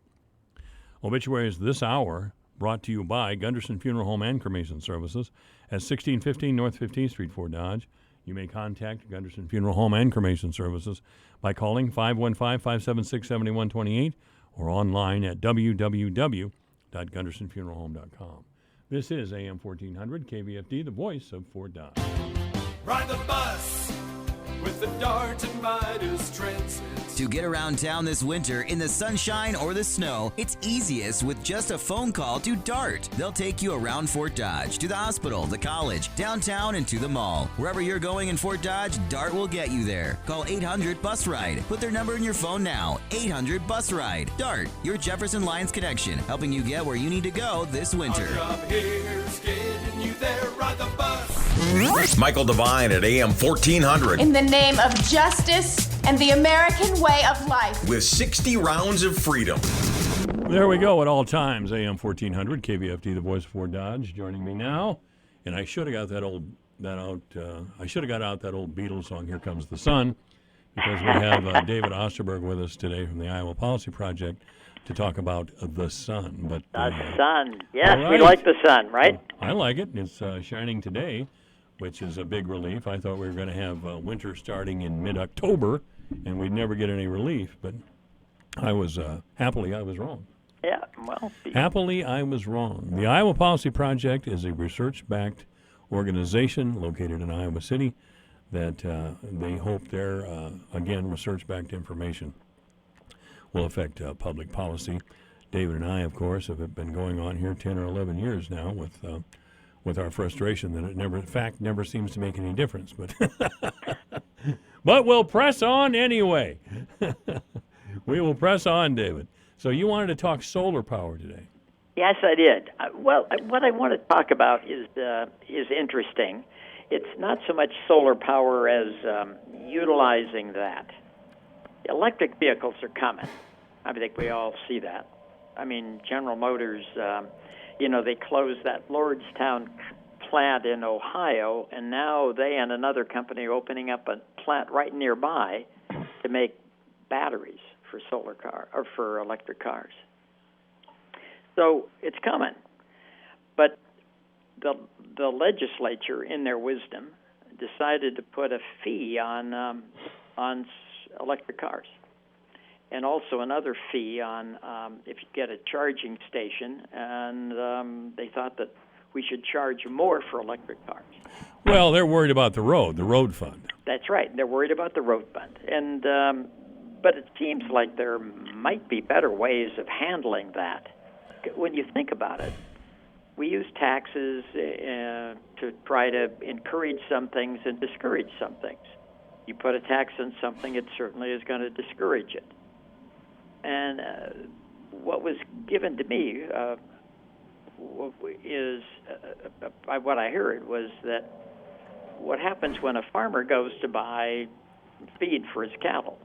Obituaries this hour brought to you by Gunderson Funeral Home and Cremation Services at 1615 North 15th Street, Fort Dodge. You may contact Gunderson Funeral Home and Cremation Services by calling 515-576-7128 or online at www.gundersonfuneralhome.com. This is AM 1400 KVFD, the voice of Fort Dodge. Ride the bus with the Dart and Midas Transit. To get around town this winter in the sunshine or the snow, it's easiest with just a phone call to DART. They'll take you around Fort Dodge, to the hospital, the college, downtown, and to the mall. Wherever you're going in Fort Dodge, DART will get you there. Call 800-BUS-RIDE. Put their number in your phone now. 800-BUS-RIDE. DART, your Jefferson Lines connection, helping you get where you need to go this winter. Our job here's getting you there. Ride the bus. Michael Devine at AM 1400 In the name of justice and the American way of life. with 60 rounds of freedom. There we go at all times. AM 1400, KVFD, the voice of Fort Dodge, joining me now. And I should have got I should have got out that old Beatles song, "Here Comes the Sun," because we have David Osterberg with us today from the Iowa Policy Project to talk about the sun. But the sun, yes, right. we like the sun, right? I like it. It's shining today, which is a big relief. I thought we were going to have winter starting in mid-October, and we'd never get any relief. But happily, I was wrong. Yeah, well. Happily, I was wrong. The Iowa Policy Project is a research-backed organization located in Iowa City that they hope their, again, research-backed information will affect public policy. David and I, of course, have been going on here 10 or 11 years now with our frustration that it never seems to make any difference. But we'll press on anyway. We will press on, David. So you wanted to talk solar power today. Yes, I did. Well, what I want to talk about is interesting. It's not so much solar power as utilizing that. Electric vehicles are coming. I think we all see that. I mean, General Motors, they closed that Lordstown plant in Ohio, and now they and another company are opening up a plant right nearby to make batteries for solar car or for electric cars. So it's coming. But the legislature, in their wisdom, decided to put a fee on electric cars, and also another fee on if you get a charging station, and they thought that we should charge more for electric cars. Well, they're worried about the road fund. That's right. They're worried about the road fund. And but it seems like there might be better ways of handling that. When you think about it, we use taxes to try to encourage some things and discourage some things. You put a tax on something, it certainly is going to discourage it. And what was given to me is what I heard was that what happens when a farmer goes to buy feed for his cattle,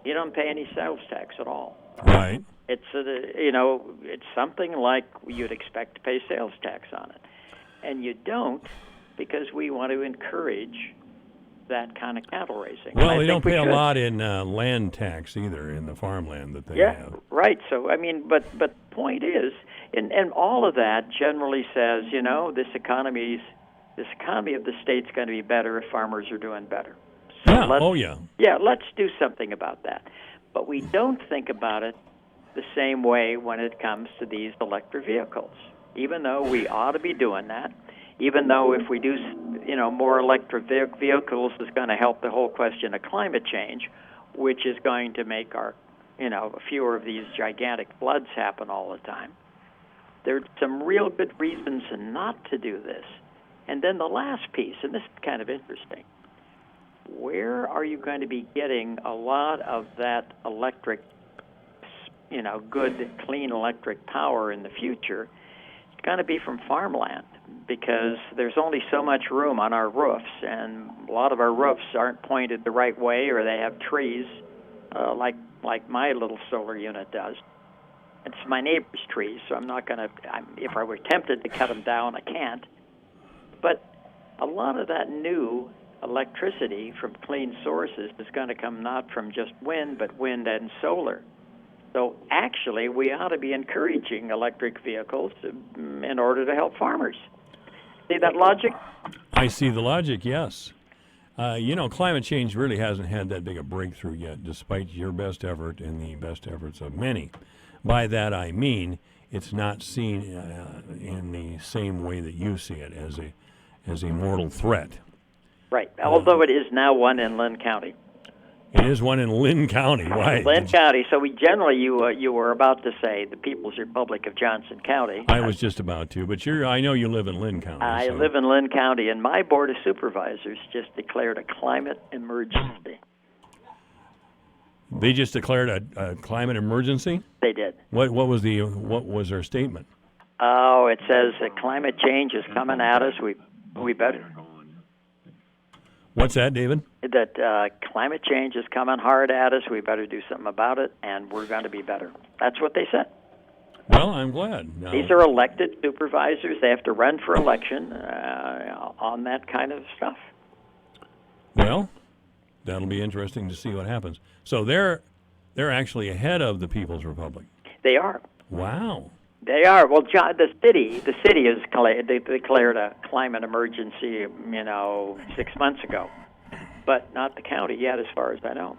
you don't pay any sales tax at all. Right. It's it's something like you'd expect to pay sales tax on it, and you don't because we want to encourage that kind of cattle raising. Well, they don't pay a lot in land tax either in the farmland that they have. Yeah, right. So I mean, but the point is, and all of that generally says, this economy of the state's going to be better if farmers are doing better. So Yeah, let's do something about that. But we don't think about it the same way when it comes to these electric vehicles, even though we ought to be doing that, even though if we do, more electric vehicles is going to help the whole question of climate change, which is going to make our, fewer of these gigantic floods happen all the time. There's some real good reasons not to do this. And then the last piece, and this is kind of interesting, where are you going to be getting a lot of that electric, good, clean electric power in the future? It's going to be from farmland because there's only so much room on our roofs, and a lot of our roofs aren't pointed the right way, or they have trees like my little solar unit does. It's my neighbor's trees, so I'm not going to, if I were tempted to cut them down, I can't. But a lot of that new electricity from clean sources is going to come not from just wind, but wind and solar. So actually, we ought to be encouraging electric vehicles in order to help farmers. See that logic? I see the logic, yes. Climate change really hasn't had that big a breakthrough yet, despite your best effort and the best efforts of many. By that I mean it's not seen in the same way that you see it as a mortal threat. Right, although it is now one in Lynn County. It is one in Lynn County, right? Lynn County. So we generally, you were about to say the People's Republic of Johnson County. I was just about to, but I know you live in Lynn County. I live in Lynn County, and my Board of Supervisors just declared a climate emergency. They just declared a climate emergency? They did. What was their statement? Oh, it says that climate change is coming at us. We better. What's that, David? That climate change is coming hard at us. We better do something about it, and we're going to be better. That's what they said. Well, I'm glad. No. These are elected supervisors. They have to run for election on that kind of stuff. Well, that'll be interesting to see what happens. So they're actually ahead of the People's Republic. They are. Wow. They are. Well, the city has declared a climate emergency, 6 months ago, but not the county yet, as far as I know.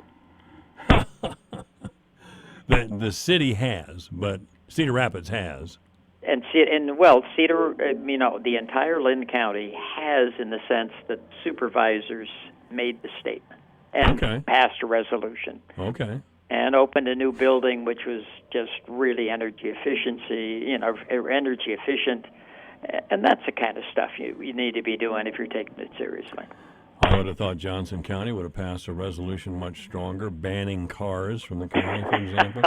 The city has, but Cedar Rapids has. And Cedar, the entire Lynn County has, in the sense that supervisors made the statement and passed a resolution. Okay. And opened a new building, which was just really energy efficient, and that's the kind of stuff you need to be doing if you're taking it seriously. I would have thought Johnson County would have passed a resolution much stronger, banning cars from the county, for example,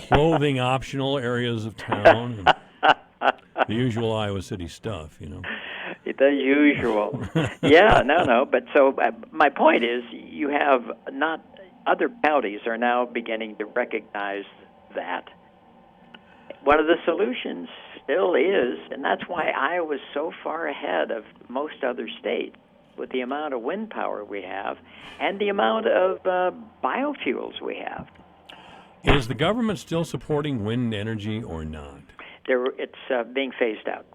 clothing optional areas of town, and the usual Iowa City stuff, The usual. Yeah, no. But so my point is, you have other counties are now beginning to recognize that. One of the solutions still is, and that's why Iowa's so far ahead of most other states with the amount of wind power we have and the amount of biofuels we have. Is the government still supporting wind energy or not? It's being phased out.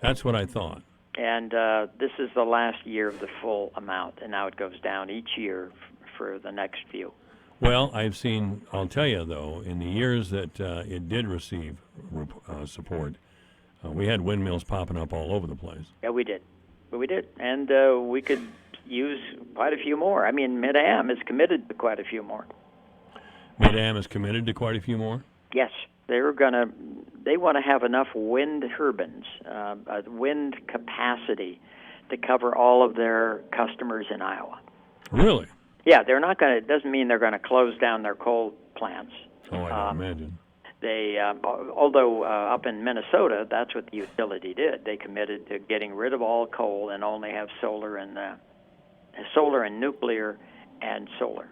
That's what I thought. And this is the last year of the full amount, and now it goes down each year for the next few. Well, I'll tell you, though, in the years that it did receive support, we had windmills popping up all over the place. Yeah, we did. And we could use quite a few more. I mean, Mid-Am is committed to quite a few more. Mid-Am is committed to quite a few more? Yes. They want to have enough wind turbines, wind capacity to cover all of their customers in Iowa. Really? Yeah, they're not going to. It doesn't mean they're going to close down their coal plants. Oh, I don't imagine. They, although up in Minnesota, that's what the utility did. They committed to getting rid of all coal and only have solar and nuclear and solar.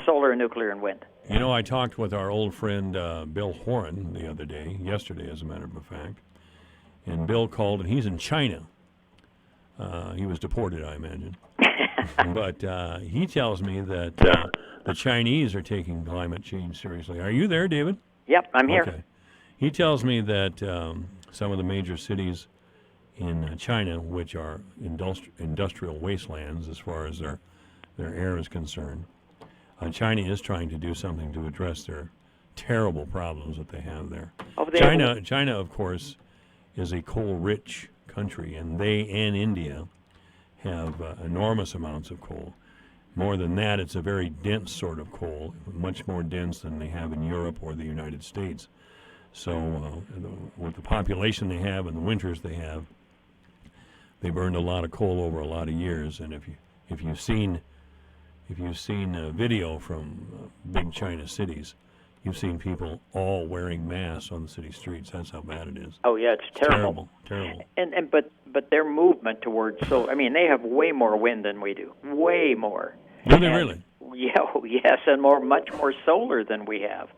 Solar and nuclear and wind. I talked with our old friend Bill Horan yesterday, as a matter of fact, and Bill called, and he's in China. He was deported, I imagine. But he tells me that the Chinese are taking climate change seriously. Are you there, David? Yep, I'm here. Okay. He tells me that some of the major cities in China, which are industrial wastelands as far as their air is concerned, China is trying to do something to address their terrible problems that they have there. China, of course, is a coal-rich country, and they and India have enormous amounts of coal. More than that, it's a very dense sort of coal, much more dense than they have in Europe or the United States. So with the population they have and the winters they have, they burned a lot of coal over a lot of years. And if you've seen a video from big China cities, you've seen people all wearing masks on the city streets. That's how bad it is. Oh yeah, it's terrible. Terrible. And but their movement towards they have way more wind than we do. Way more. Do they really? Yeah, yes, and much more solar than we have.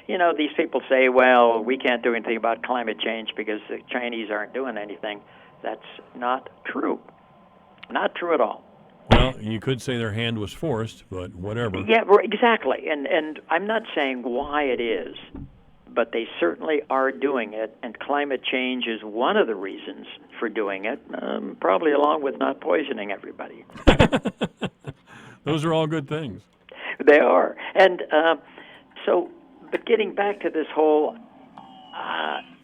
These people say, well, we can't do anything about climate change because the Chinese aren't doing anything. That's not true. Not true at all. Well, you could say their hand was forced, but whatever. Yeah, exactly. And I'm not saying why it is, but they certainly are doing it, and climate change is one of the reasons for doing it, probably along with not poisoning everybody. Those are all good things. They are. And but getting back to this whole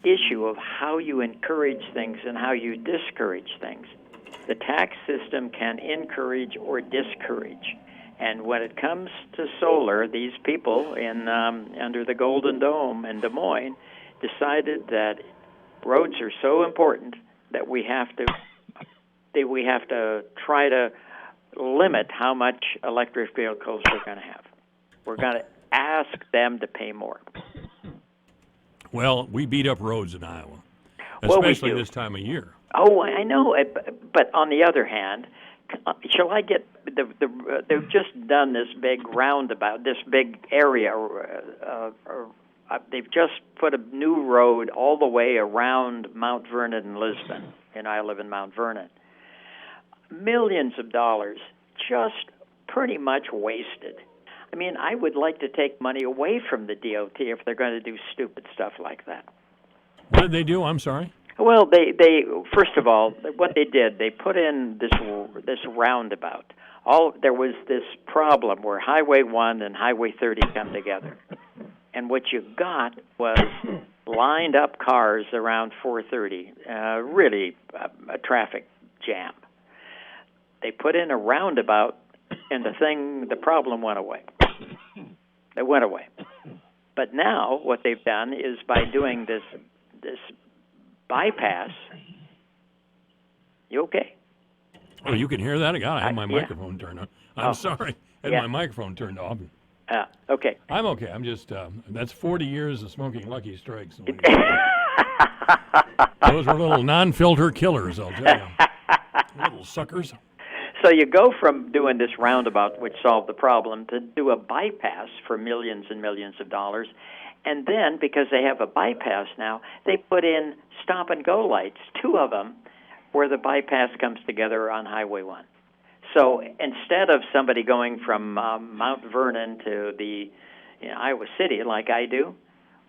issue of how you encourage things and how you discourage things, the tax system can encourage or discourage. And when it comes to solar, these people under the Golden Dome in Des Moines decided that roads are so important that we have to try to limit how much electric vehicles we're going to have. We're going to ask them to pay more. Well, we beat up roads in Iowa, especially this time of year. Oh, I know. But on the other hand, shall I get they've just done this big roundabout, this big area. They've just put a new road all the way around Mount Vernon and Lisbon, and I live in Mount Vernon. Millions of dollars just pretty much wasted. I mean, I would like to take money away from the DOT if they're going to do stupid stuff like that. What did they do? I'm sorry. Well, they first of all, what they did, they put in this roundabout. There was this problem where Highway 1 and Highway 30 come together, and what you got was lined up cars around 4:30, really a traffic jam. They put in a roundabout, and the problem went away. It went away. But now what they've done is by doing this bypass. You okay? Oh, you can hear that? God, I had my microphone turned on. I'm sorry. I had my microphone turned off. Okay. I'm okay. I'm just, that's 40 years of smoking Lucky Strikes. Those were little non-filter killers, I'll tell you. Little suckers. So you go from doing this roundabout, which solved the problem, to do a bypass for millions and millions of dollars. And then, because they have a bypass now, they put in stop-and-go lights, 2 of them, where the bypass comes together on Highway 1. So instead of somebody going from Mount Vernon to the Iowa City, like I do,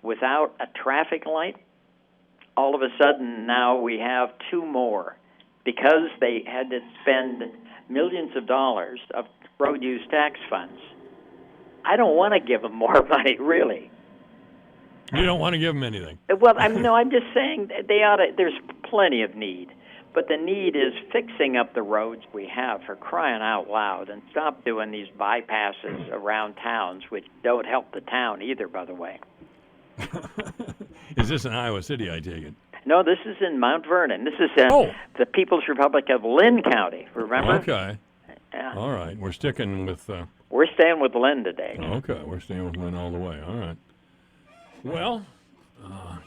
without a traffic light, all of a sudden now we have 2 more. Because they had to spend millions of dollars of road use tax funds, I don't want to give them more money, really. You don't want to give them anything. Well, I'm just saying they ought to. There's plenty of need, but the need is fixing up the roads we have, for crying out loud, and stop doing these bypasses around towns, which don't help the town either, by the way. Is this in Iowa City, I take it? No, this is in Mount Vernon. This is the People's Republic of Lynn County, remember? Okay. Yeah. All right. We're sticking with... We're staying with Lynn today. Okay. We're staying with Lynn all the way. All right. Well,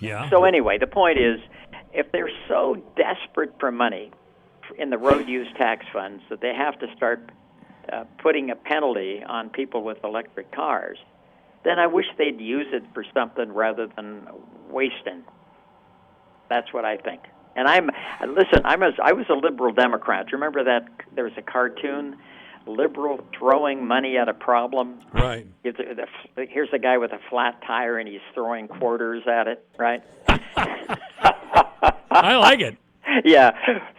yeah. So anyway, the point is, if they're so desperate for money in the road use tax funds that they have to start putting a penalty on people with electric cars, then I wish they'd use it for something rather than wasting. That's what I think. And I was a liberal Democrat. Do you remember that there was a cartoon, liberal throwing money at a problem? Right. Here's a guy with a flat tire, and he's throwing quarters at it, right? I like it. Yeah.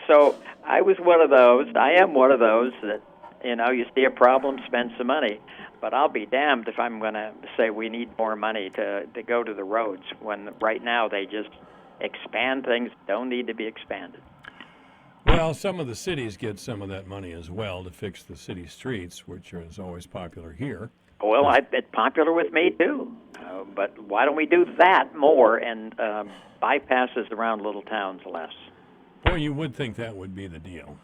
So I was one of those. I am one of those that, you see a problem, spend some money. But I'll be damned if I'm going to say we need more money to go to the roads when right now they just expand things that don't need to be expanded. Well, some of the cities get some of that money as well to fix the city streets, which is always popular here. Well, it's popular with me, too. But why don't we do that more and bypasses around little towns less? Well, you would think that would be the deal.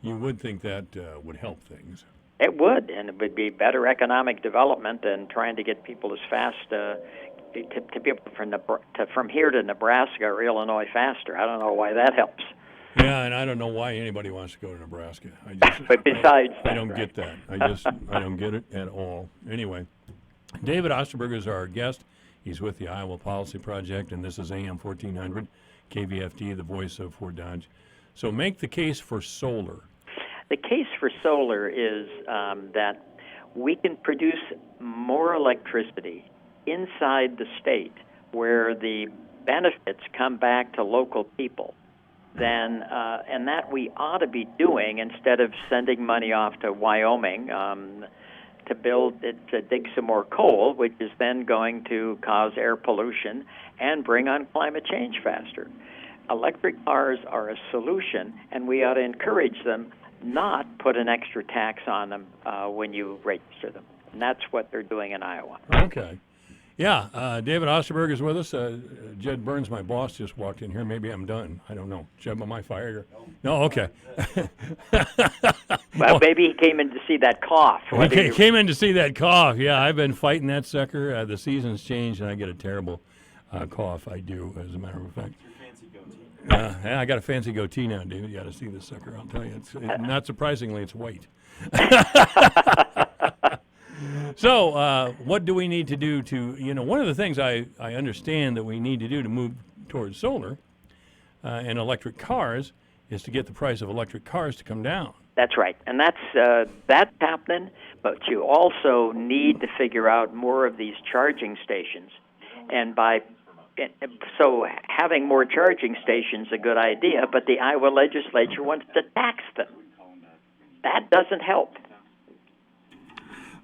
You would think that would help things. It would, and it would be better economic development than trying to get people as fast to people from here to Nebraska or Illinois faster. I don't know why that helps. Yeah, and I don't know why anybody wants to go to Nebraska. But besides I don't get that. I don't get it at all. Anyway, David Osterberg is our guest. He's with the Iowa Policy Project, and this is AM 1400, KVFD, the voice of Fort Dodge. So make the case for solar. The case for solar is that we can produce more electricity inside the state where the benefits come back to local people, and that we ought to be doing instead of sending money off to Wyoming to dig some more coal, which is then going to cause air pollution and bring on climate change faster. Electric cars are a solution, and we ought to encourage them, not put an extra tax on them when you register them. And that's what they're doing in Iowa. Okay. Yeah, David Osterberg is with us. Jed Burns, my boss, just walked in here. Maybe I'm done. I don't know. Jed, am I fired? No, okay. Well, maybe he came in to see that cough. Okay, came in to see that cough. Yeah, I've been fighting that sucker. The season's changed, and I get a terrible cough. I do, as a matter of fact. I got a fancy goatee now, David. You got to see this sucker. I'll tell you. Not surprisingly, it's white. So, what do we need to do to, one of the things I understand that we need to do to move towards solar and electric cars is to get the price of electric cars to come down. That's right, and that's happening. But you also need to figure out more of these charging stations, and so having more charging stations is a good idea. But the Iowa legislature wants to tax them. That doesn't help.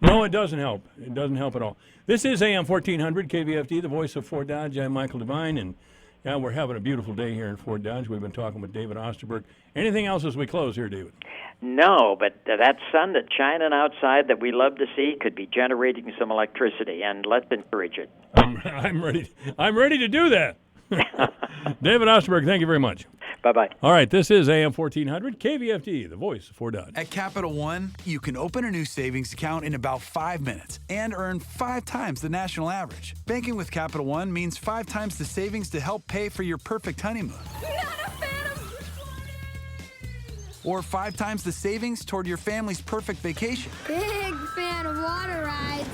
No, it doesn't help. It doesn't help at all. This is AM 1400 KVFD, the voice of Fort Dodge. I'm Michael Devine, and we're having a beautiful day here in Fort Dodge. We've been talking with David Osterberg. Anything else as we close here, David? No, but that sun that's shining outside that we love to see could be generating some electricity, and let's encourage it. I'm ready. I'm ready to do that. David Osterberg, thank you very much. Bye-bye. All right, this is AM 1400 KVFD, the voice of Fort Dodge. At Capital One, you can open a new savings account in about 5 minutes and earn 5 times the national average. Banking with Capital One means 5 times the savings to help pay for your perfect honeymoon. Or 5 times the savings toward your family's perfect vacation. Big fan of water rides.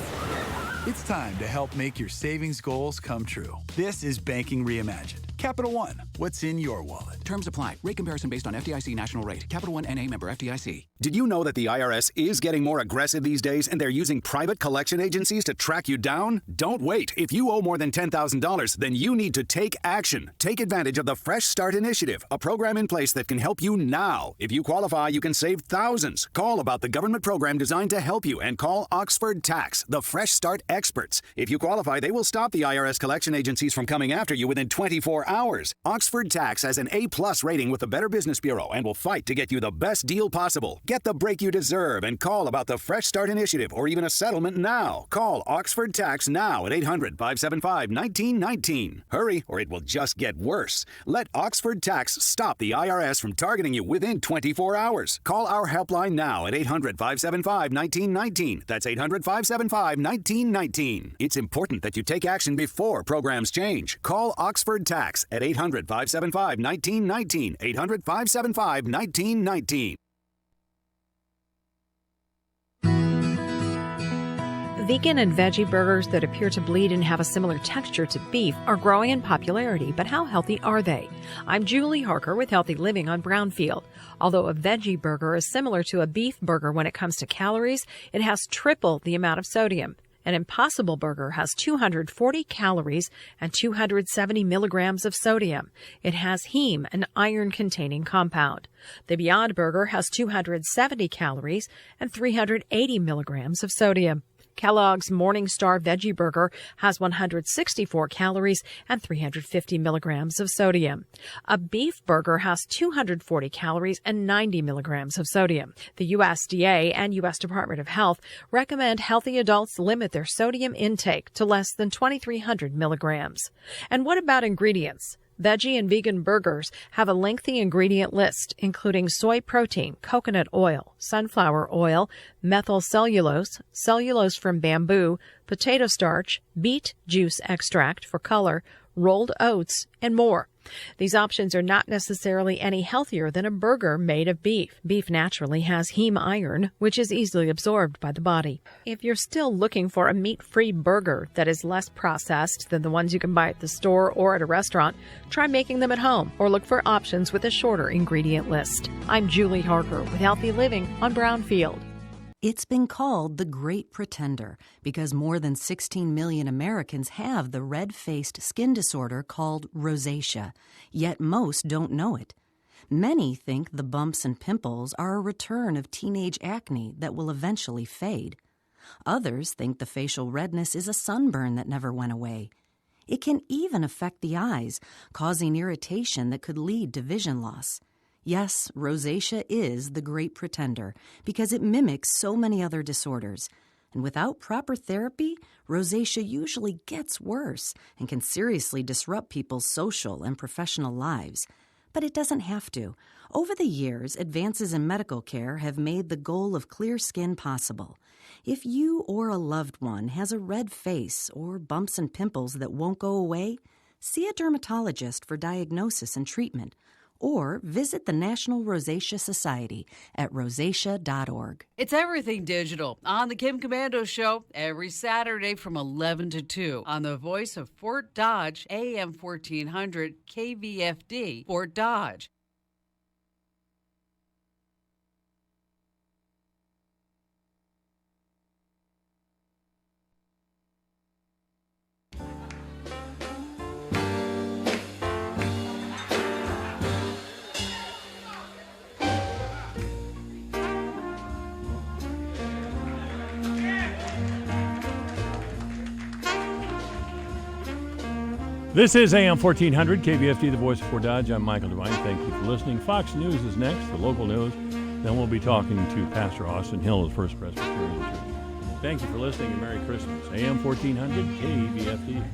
It's time to help make your savings goals come true. This is Banking Reimagined. Capital One, what's in your wallet? Terms apply. Rate comparison based on FDIC national rate. Capital One NA member FDIC. Did you know that the IRS is getting more aggressive these days and they're using private collection agencies to track you down? Don't wait. If you owe more than $10,000, then you need to take action. Take advantage of the Fresh Start Initiative, a program in place that can help you now. If you qualify, you can save thousands. Call about the government program designed to help you and call Oxford Tax, the Fresh Start experts. If you qualify, they will stop the IRS collection agencies from coming after you within 24 hours. Oxford Tax has an A+ rating with the Better Business Bureau and will fight to get you the best deal possible. Get the break you deserve and call about the Fresh Start Initiative or even a settlement now. Call Oxford Tax now at 800-575-1919. Hurry, or it will just get worse. Let Oxford Tax stop the IRS from targeting you within 24 hours. Call our helpline now at 800-575-1919. That's 800-575-1919. It's important that you take action before programs change. Call Oxford Tax at 800-575-1919. 800-575-1919. Vegan and veggie burgers that appear to bleed and have a similar texture to beef are growing in popularity, but how healthy are they? I'm Julie Harker with Healthy Living on Brownfield. Although a veggie burger is similar to a beef burger when it comes to calories, it has triple the amount of sodium. An Impossible Burger has 240 calories and 270 milligrams of sodium. It has heme, an iron-containing compound. The Beyond Burger has 270 calories and 380 milligrams of sodium. Kellogg's Morning Star Veggie Burger has 164 calories and 350 milligrams of sodium. A beef burger has 240 calories and 90 milligrams of sodium. The USDA and U.S. Department of Health recommend healthy adults limit their sodium intake to less than 2,300 milligrams. And what about ingredients? Veggie and vegan burgers have a lengthy ingredient list, including soy protein, coconut oil, sunflower oil, methyl cellulose, cellulose from bamboo, potato starch, beet juice extract for color, rolled oats, and more. These options are not necessarily any healthier than a burger made of beef. Beef naturally has heme iron, which is easily absorbed by the body. If you're still looking for a meat-free burger that is less processed than the ones you can buy at the store or at a restaurant, try making them at home or look for options with a shorter ingredient list. I'm Julie Harker with Healthy Living on Brownfield. It's been called the Great Pretender because more than 16 million Americans have the red-faced skin disorder called rosacea, yet most don't know it. Many think the bumps and pimples are a return of teenage acne that will eventually fade. Others think the facial redness is a sunburn that never went away. It can even affect the eyes, causing irritation that could lead to vision loss. Yes, rosacea is the great pretender because it mimics so many other disorders. And without proper therapy, rosacea usually gets worse and can seriously disrupt people's social and professional lives. But it doesn't have to. Over the years, advances in medical care have made the goal of clear skin possible. If you or a loved one has a red face or bumps and pimples that won't go away, see a dermatologist for diagnosis and treatment, or visit the National Rosacea Society at rosacea.org. It's everything digital on the Kim Commando Show every Saturday from 11 to 2 on the voice of Fort Dodge, AM 1400 KVFD, Fort Dodge. This is AM 1400, KVFD, the voice of Fort Dodge. I'm Michael Devine. Thank you for listening. Fox News is next, the local news. Then we'll be talking to Pastor Austin Hill of First Presbyterian Church. Thank you for listening and Merry Christmas. AM 1400, KVFD.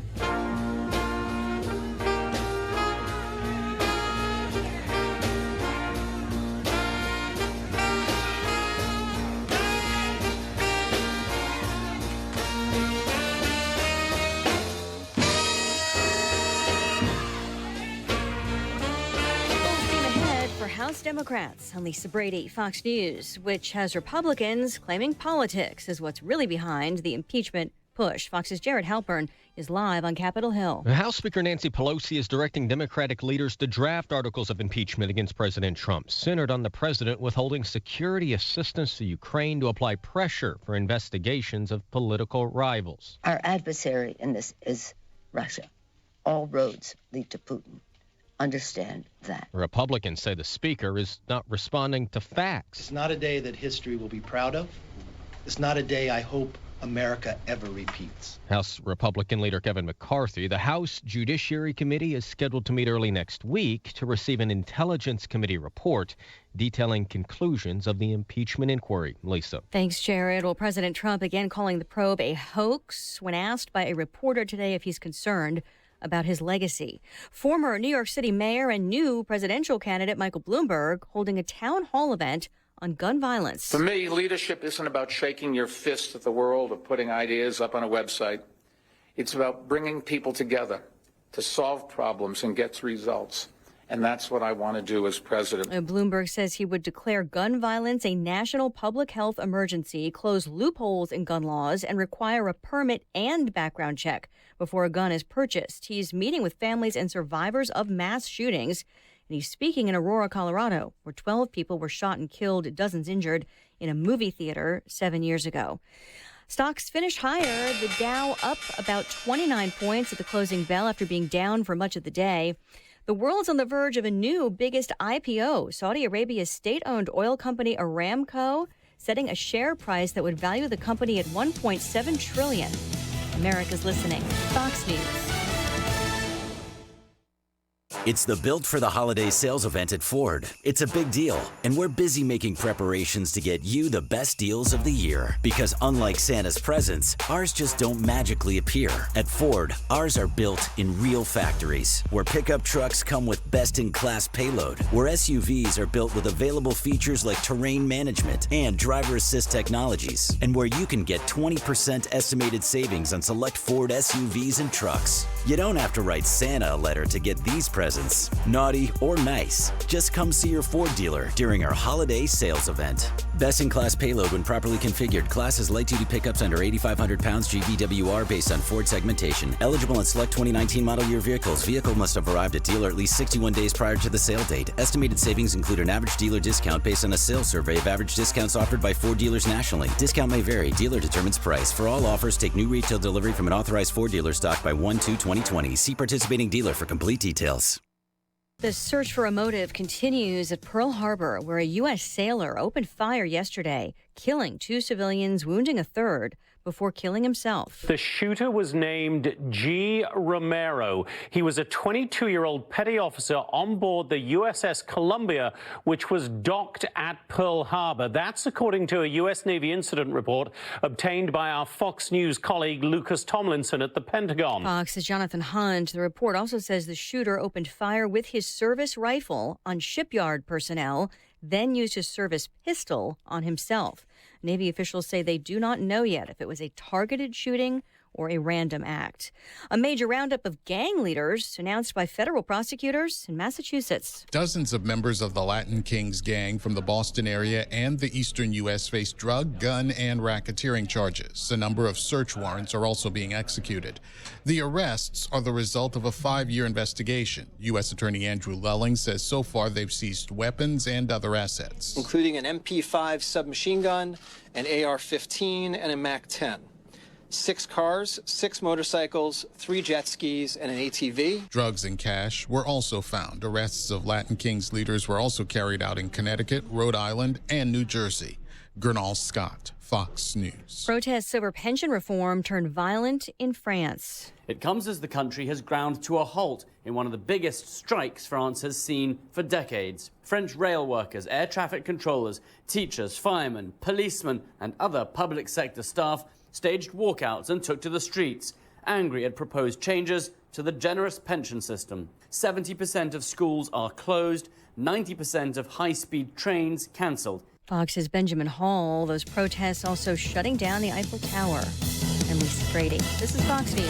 House Democrats. I'm Lisa Brady, Fox News, which has Republicans claiming politics is what's really behind the impeachment push. Fox's Jared Halpern is live on Capitol Hill. House Speaker Nancy Pelosi is directing Democratic leaders to draft articles of impeachment against President Trump, centered on the president withholding security assistance to Ukraine to apply pressure for investigations of political rivals. Our adversary in this is Russia. All roads lead to Putin. Understand that. Republicans say the speaker is not responding to facts. It's not a day that history will be proud of. It's not a day I hope America ever repeats. House Republican leader Kevin McCarthy, the House Judiciary Committee is scheduled to meet early next week to receive an Intelligence Committee report detailing conclusions of the impeachment inquiry. Lisa. Thanks, Jared. Well, President Trump again calling the probe a hoax when asked by a reporter today if he's concerned about his legacy. Former New York City mayor and new presidential candidate Michael Bloomberg holding a town hall event on gun violence. For me, leadership isn't about shaking your fist at the world or putting ideas up on a website. It's about bringing people together to solve problems and get results. And that's what I want to do as president. Bloomberg says he would declare gun violence a national public health emergency, close loopholes in gun laws, and require a permit and background check before a gun is purchased. He's meeting with families and survivors of mass shootings, and he's speaking in Aurora, Colorado, where 12 people were shot and killed, dozens injured in a movie theater 7 years ago. Stocks finished higher, the Dow up about 29 points at the closing bell after being down for much of the day. The world's on the verge of a new biggest IPO. Saudi Arabia's state-owned oil company Aramco setting a share price that would value the company at $1.7 trillion. America's listening. Fox News. It's the Built for the Holiday sales event at Ford. It's a big deal, and we're busy making preparations to get you the best deals of the year. Because unlike Santa's presents, ours just don't magically appear. At Ford, ours are built in real factories, where pickup trucks come with best-in-class payload, where SUVs are built with available features like terrain management and driver assist technologies, and where you can get 20% estimated savings on select Ford SUVs and trucks. You don't have to write Santa a letter to get these presents, naughty or nice. Just come see your Ford dealer during our holiday sales event. Best-in-class payload when properly configured. Class is light-duty pickups under 8,500 pounds GVWR based on Ford segmentation. Eligible on select 2019 model year vehicles. Vehicle must have arrived at dealer at least 61 days prior to the sale date. Estimated savings include an average dealer discount based on a sales survey of average discounts offered by Ford dealers nationally. Discount may vary. Dealer determines price. For all offers, take new retail delivery from an authorized Ford dealer stock by 1/2/2020. See participating dealer for complete details. The search for a motive continues at Pearl Harbor, where a U.S. sailor opened fire yesterday, killing 2 civilians, wounding a third, before killing himself. The shooter was named G. Romero. He was a 22-year-old petty officer on board the USS Columbia, which was docked at Pearl Harbor. That's according to a U.S. Navy incident report obtained by our Fox News colleague Lucas Tomlinson at the Pentagon. Fox's Jonathan Hunt. The report also says the shooter opened fire with his service rifle on shipyard personnel, then used his service pistol on himself. Navy officials say they do not know yet if it was a targeted shooting or a random act. A major roundup of gang leaders announced by federal prosecutors in Massachusetts. Dozens of members of the Latin Kings gang from the Boston area and the eastern U.S. face drug, gun, and racketeering charges. A number of search warrants are also being executed. The arrests are the result of a 5-year investigation. U.S. Attorney Andrew Lelling says so far they've seized weapons and other assets, including an MP5 submachine gun, an AR-15, and a MAC-10. 6 cars, 6 motorcycles, 3 jet skis, and an ATV. Drugs and cash were also found. Arrests of Latin Kings leaders were also carried out in Connecticut, Rhode Island, and New Jersey. Gernal Scott, Fox News. Protests over pension reform turned violent in France. It comes as the country has ground to a halt in one of the biggest strikes France has seen for decades. French rail workers, air traffic controllers, teachers, firemen, policemen, and other public sector staff staged walkouts and took to the streets, angry at proposed changes to the generous pension system. 70% of schools are closed, 90% of high-speed trains cancelled. Fox's Benjamin Hall. Those protests also shutting down the Eiffel Tower. I'm Lisa Brady. This is Fox News.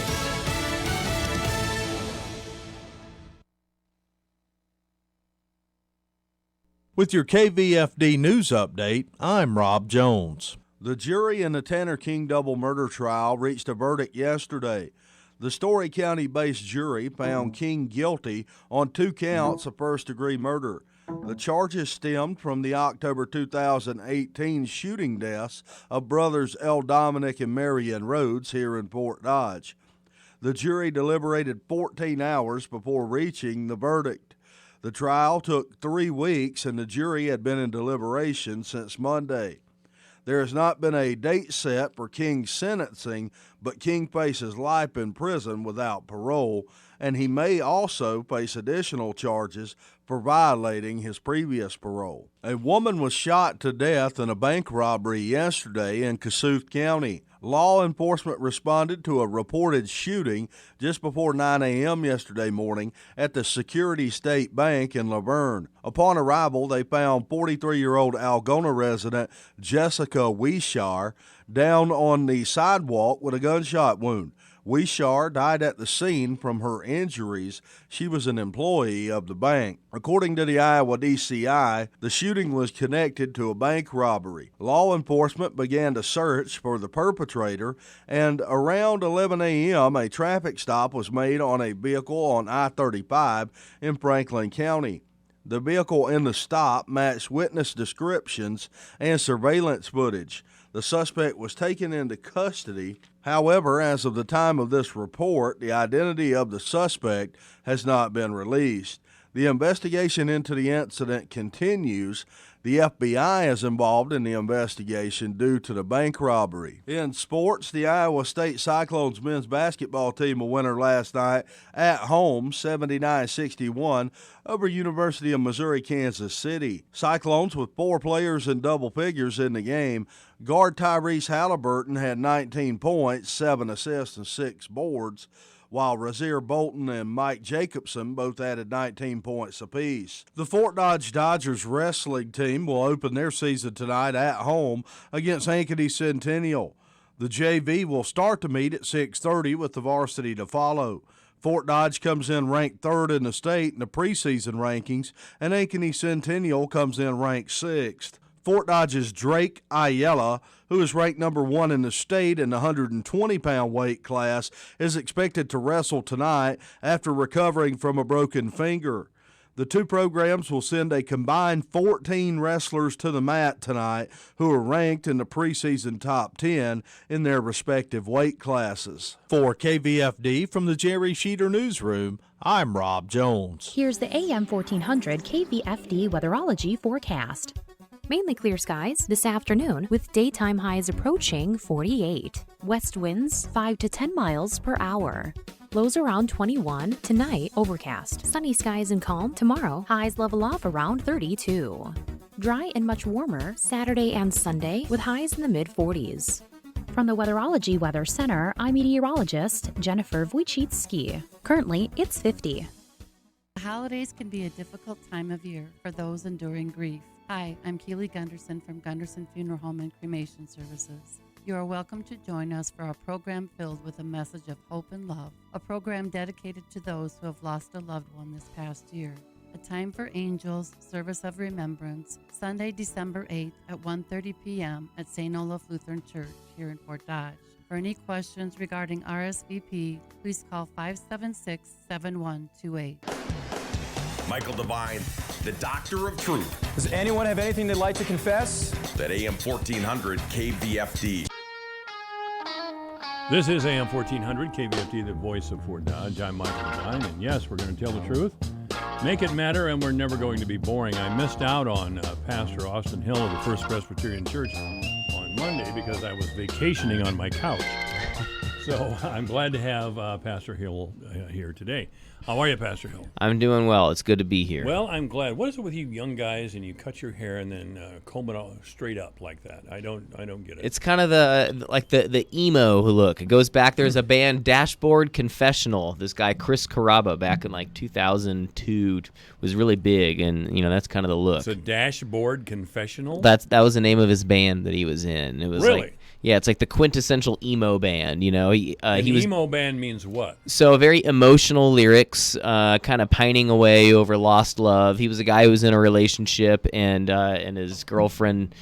With your KVFD News Update, I'm Rob Jones. The jury in the Tanner King double murder trial reached a verdict yesterday. The Story County-based jury found King guilty on 2 counts of first-degree murder. The charges stemmed from the October 2018 shooting deaths of brothers L. Dominic and Marion Rhodes here in Fort Dodge. The jury deliberated 14 hours before reaching the verdict. The trial took 3 weeks, and the jury had been in deliberation since Monday. There has not been a date set for King's sentencing, but King faces life in prison without parole, and he may also face additional charges for violating his previous parole. A woman was shot to death in a bank robbery yesterday in Kossuth County. Law enforcement responded to a reported shooting just before 9 a.m. yesterday morning at the Security State Bank in Laverne. Upon arrival, they found 43-year-old Algona resident Jessica Wishar down on the sidewalk with a gunshot wound. Wishar died at the scene from her injuries. She was an employee of the bank. According to the Iowa DCI, the shooting was connected to a bank robbery. Law enforcement began to search for the perpetrator, and around 11 a.m., a traffic stop was made on a vehicle on I-35 in Franklin County. The vehicle in the stop matched witness descriptions and surveillance footage. The suspect was taken into custody. However, as of the time of this report, the identity of the suspect has not been released. The investigation into the incident continues. The FBI is involved in the investigation due to the bank robbery. In sports, the Iowa State Cyclones men's basketball team a winner last night at home, 79-61, over University of Missouri-Kansas City. Cyclones with 4 players in double figures in the game. Guard Tyrese Halliburton had 19 points, 7 assists, and 6 boards, while Razir Bolton and Mike Jacobson both added 19 points apiece. The Fort Dodge Dodgers wrestling team will open their season tonight at home against Ankeny Centennial. The JV will start the meet at 6:30 with the varsity to follow. Fort Dodge comes in ranked 3rd in the state in the preseason rankings, and Ankeny Centennial comes in ranked 6th. Fort Dodge's Drake Ayala, who is ranked number 1 in the state in the 120-pound weight class, is expected to wrestle tonight after recovering from a broken finger. The 2 programs will send a combined 14 wrestlers to the mat tonight who are ranked in the preseason top 10 in their respective weight classes. For KVFD from the Jerry Sheeter Newsroom, I'm Rob Jones. Here's the AM 1400 KVFD weatherology forecast. Mainly clear skies this afternoon with daytime highs approaching 48. West winds 5 to 10 miles per hour. Lows around 21. Tonight, overcast. Sunny skies and calm. Tomorrow, highs level off around 32. Dry and much warmer Saturday and Sunday with highs in the mid-40s. From the Weatherology Weather Center, I'm meteorologist Jennifer Wojcicki. Currently, it's 50. The holidays can be a difficult time of year for those enduring grief. Hi, I'm Keely Gunderson from Gunderson Funeral Home and Cremation Services. You are welcome to join us for a program filled with a message of hope and love, a program dedicated to those who have lost a loved one this past year. A Time for Angels, Service of Remembrance, Sunday, December 8th at 1:30 p.m. at St. Olaf Lutheran Church here in Fort Dodge. For any questions regarding RSVP, please call 576-7128. Michael Devine, the Doctor of Truth. Does anyone have anything they'd like to confess? At AM 1400 KVFD. This is AM 1400 KVFD, the voice of Fort Dodge. I'm Michael Devine, and yes, we're going to tell the truth, make it matter, and we're never going to be boring. I missed out on Pastor Austin Hill of the First Presbyterian Church on Monday because I was vacationing on my couch. So I'm glad to have Pastor Hill here today. How are you, Pastor Hill? I'm doing well. It's good to be here. Well, I'm glad. What is it with you young guys and you cut your hair and then comb it all straight up like that? I don't get it. It's kind of the emo look. It goes back. There's a band, Dashboard Confessional. This guy Chris Carrabba back in like 2002 was really big, and that's kind of the look. It's a Dashboard Confessional. That was the name of his band that he was in. It was really. Like, yeah, it's like the quintessential emo band, he was. Emo band means what? So very emotional lyrics, kind of pining away over lost love. He was a guy who was in a relationship, and his girlfriend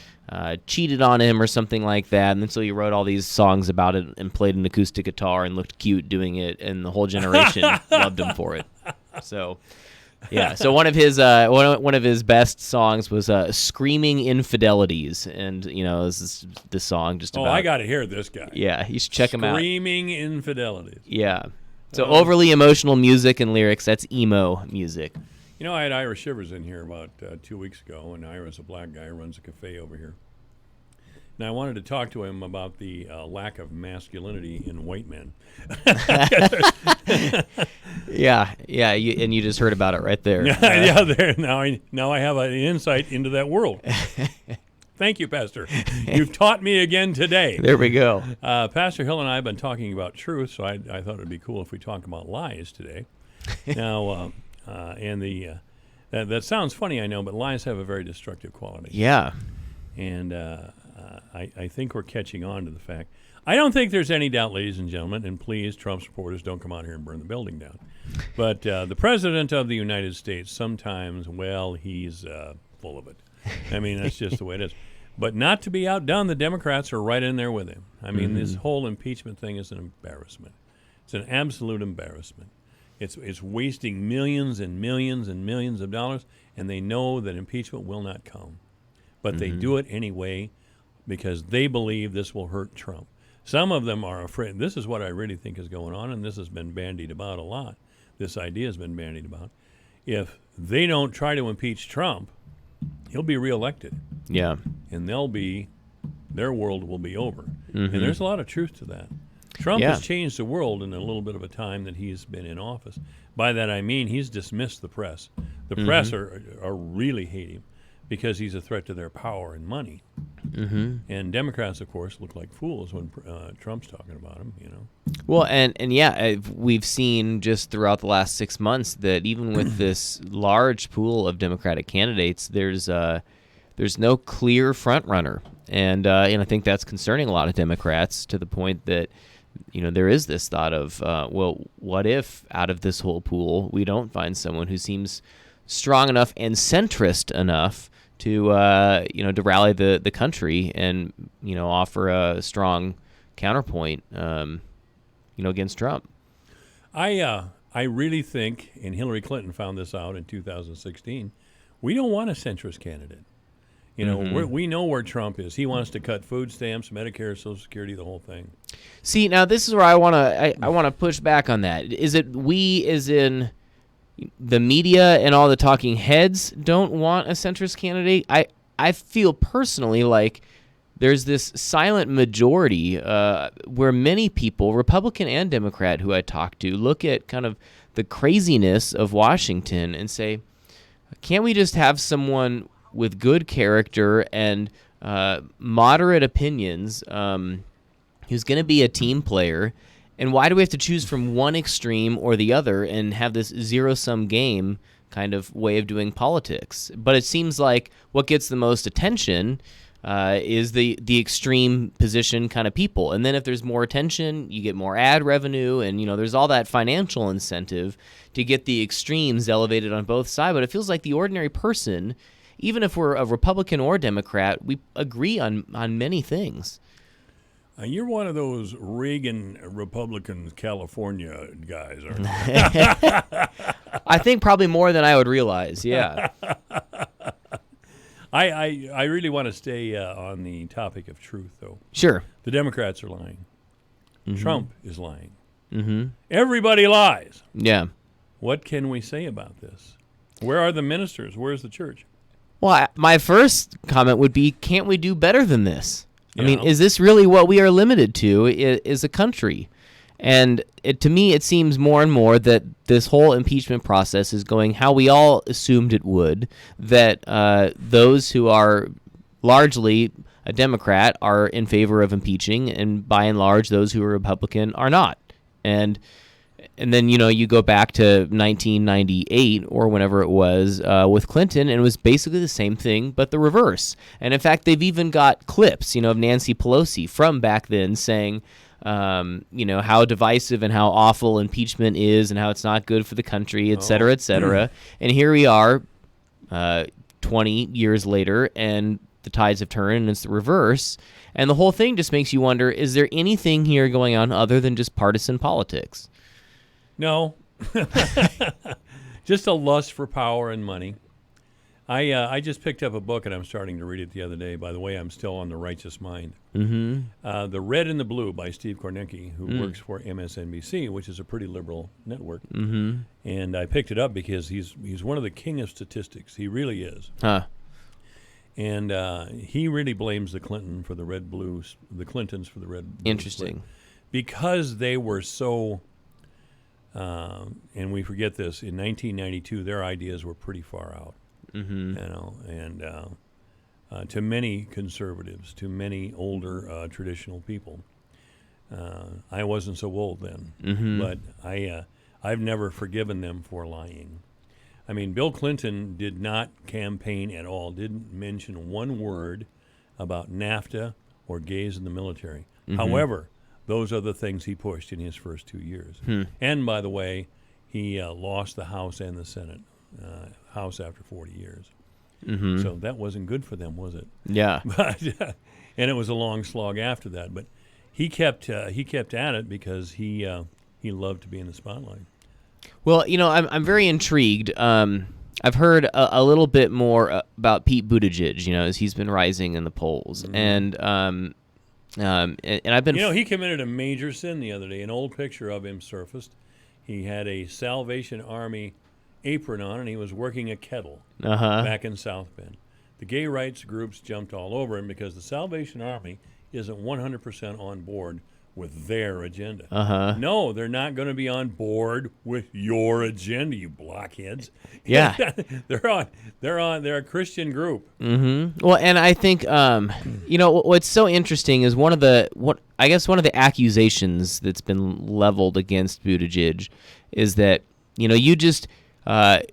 cheated on him or something like that, and then so he wrote all these songs about it and played an acoustic guitar and looked cute doing it, and the whole generation loved him for it. So. Yeah, so one of his best songs was "Screaming Infidelities," and this song just about. Oh, I got to hear this guy. Yeah, you should check him out. Screaming Infidelities. Yeah, so overly emotional music and lyrics. That's emo music. I had Ira Shivers in here about 2 weeks ago, and Ira's a black guy who runs a cafe over here. And I wanted to talk to him about the lack of masculinity in white men. Yeah, and you just heard about it right there. There. Now I have an insight into that world. Thank you, Pastor. You've taught me again today. There we go. Pastor Hill and I have been talking about truth, so I thought it would be cool if we talk about lies today. Now, that sounds funny, I know, but lies have a very destructive quality. Yeah. And I think we're catching on to the fact. I don't think there's any doubt, ladies and gentlemen, and please, Trump supporters, don't come out here and burn the building down. But the President of the United States, sometimes, he's full of it. I mean, that's just the way it is. But not to be outdone, the Democrats are right in there with him. I mean, this whole impeachment thing is an embarrassment. It's an absolute embarrassment. It's wasting millions and millions and millions of dollars, and they know that impeachment will not come. But they do it anyway because they believe this will hurt Trump. Some of them are afraid. This is what I really think is going on, and this has been bandied about a lot. This idea has been bandied about. If they don't try to impeach Trump, he'll be reelected. Yeah. And their world will be over. And there's a lot of truth to that. Trump has changed the world in a little bit of a time that he's been in office. By that I mean he's dismissed the press. The press are really hate him because he's a threat to their power and money. And Democrats, of course, look like fools when Trump's talking about them, Well, and we've seen just throughout the last 6 months that even with this large pool of Democratic candidates, there's no clear front runner, and I think that's concerning a lot of Democrats to the point that there is this thought of what if out of this whole pool we don't find someone who seems strong enough and centrist enough to to rally the country and offer a strong counterpoint against Trump. I really think, and Hillary Clinton found this out in 2016, we don't want a centrist candidate. We know where Trump is. He wants to cut food stamps, Medicare, Social Security, the whole thing. See, now this is where I want to push back on that. Is it we as in the media and all the talking heads don't want a centrist candidate? I feel personally like there's this silent majority where many people, Republican and Democrat, who I talk to, look at kind of the craziness of Washington and say, can't we just have someone with good character and moderate opinions who's going to be a team player? And why do we have to choose from one extreme or the other and have this zero-sum game kind of way of doing politics? But it seems like what gets the most attention is the extreme position kind of people. And then if there's more attention, you get more ad revenue, and there's all that financial incentive to get the extremes elevated on both sides. But it feels like the ordinary person, even if we're a Republican or Democrat, we agree on many things. You're one of those Reagan Republican California guys, aren't you? I think probably more than I would realize, yeah. I really want to stay on the topic of truth, though. Sure. The Democrats are lying. Mm-hmm. Trump is lying. Mm-hmm. Everybody lies. Yeah. What can we say about this? Where are the ministers? Where's the church? Well, my first comment would be, can't we do better than this? Yeah. I mean, is this really what we are limited to as a country? And to me, it seems more and more that this whole impeachment process is going how we all assumed it would, that those who are largely a Democrat are in favor of impeaching, and by and large, those who are Republican are not. And then, you go back to 1998 or whenever it was with Clinton, and it was basically the same thing, but the reverse. And in fact, they've even got clips, of Nancy Pelosi from back then saying, how divisive and how awful impeachment is and how it's not good for the country, et cetera, et cetera. And here we are 20 years later, and the tides have turned, and it's the reverse. And the whole thing just makes you wonder, is there anything here going on other than just partisan politics? No. Just a lust for power and money. I just picked up a book, and I'm starting to read it the other day. By the way, I'm still on The Righteous Mind. Mm-hmm. The Red and the Blue by Steve Kornacki, who works for MSNBC, which is a pretty liberal network. Mm-hmm. And I picked it up because he's one of the king of statistics. He really is. Huh. And he really blames the Clintons for the red blue Interesting. split, because they were so, and we forget this, in 1992, their ideas were pretty far out. Mm-hmm. And to many conservatives, to many older traditional people. I wasn't so old then, but I've never forgiven them for lying. I mean, Bill Clinton did not campaign at all, didn't mention one word about NAFTA or gays in the military. Mm-hmm. However, those are the things he pushed in his first 2 years. And by the way, he lost the House and the Senate, House after 40 years. Mm-hmm. So that wasn't good for them, was it? Yeah. But and it was a long slog after that. But he kept at it because he loved to be in the spotlight. Well, I'm very intrigued. I've heard a little bit more about Pete Buttigieg, as he's been rising in the polls, and I've been. He committed a major sin the other day. An old picture of him surfaced. He had a Salvation Army apron on, and he was working a kettle back in South Bend. The gay rights groups jumped all over him because the Salvation Army isn't 100% on board with their agenda. No, they're not going to be on board with your agenda, you blockheads. Yeah. They're a Christian group. Mm-hmm. Well, and I think what's so interesting is one of the accusations that's been leveled against Buttigieg is that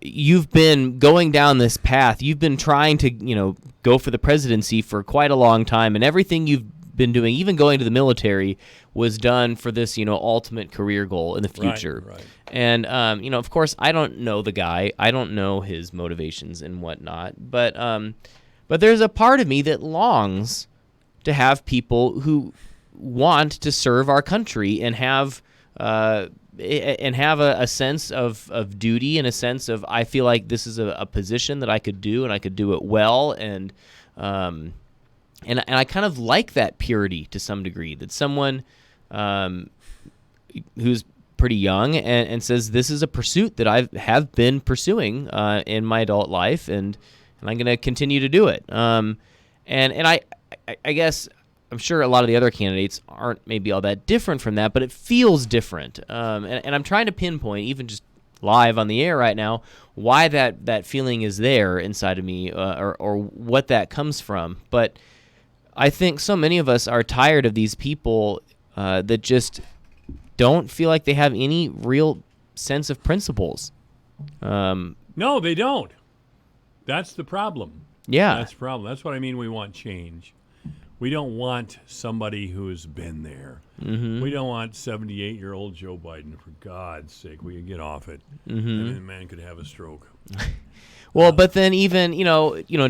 you've been going down this path. You've been trying to go for the presidency for quite a long time, and everything you've been doing, even going to the military, was done for this, ultimate career goal in the future. Right. And, of course, I don't know the guy. I don't know his motivations and whatnot. But there's a part of me that longs to have people who want to serve our country and have a sense of duty and a sense of, I feel like this is a position that I could do and I could do it well. And I kind of like that purity to some degree, that someone who's pretty young and says, this is a pursuit that I have been pursuing in my adult life, and I'm going to continue to do it. And I guess I'm sure a lot of the other candidates aren't maybe all that different from that, but it feels different. And I'm trying to pinpoint, even just live on the air right now, why that feeling is there inside of me, or what that comes from. But I think so many of us are tired of these people that just don't feel like they have any real sense of principles. No, they don't. That's the problem. Yeah. That's the problem. That's what I mean. We want change. We don't want somebody who's been there. Mm-hmm. We don't want 78-year-old Joe Biden. For God's sake, will you get off it? Mm-hmm. I mean, the man could have a stroke. Well, but then even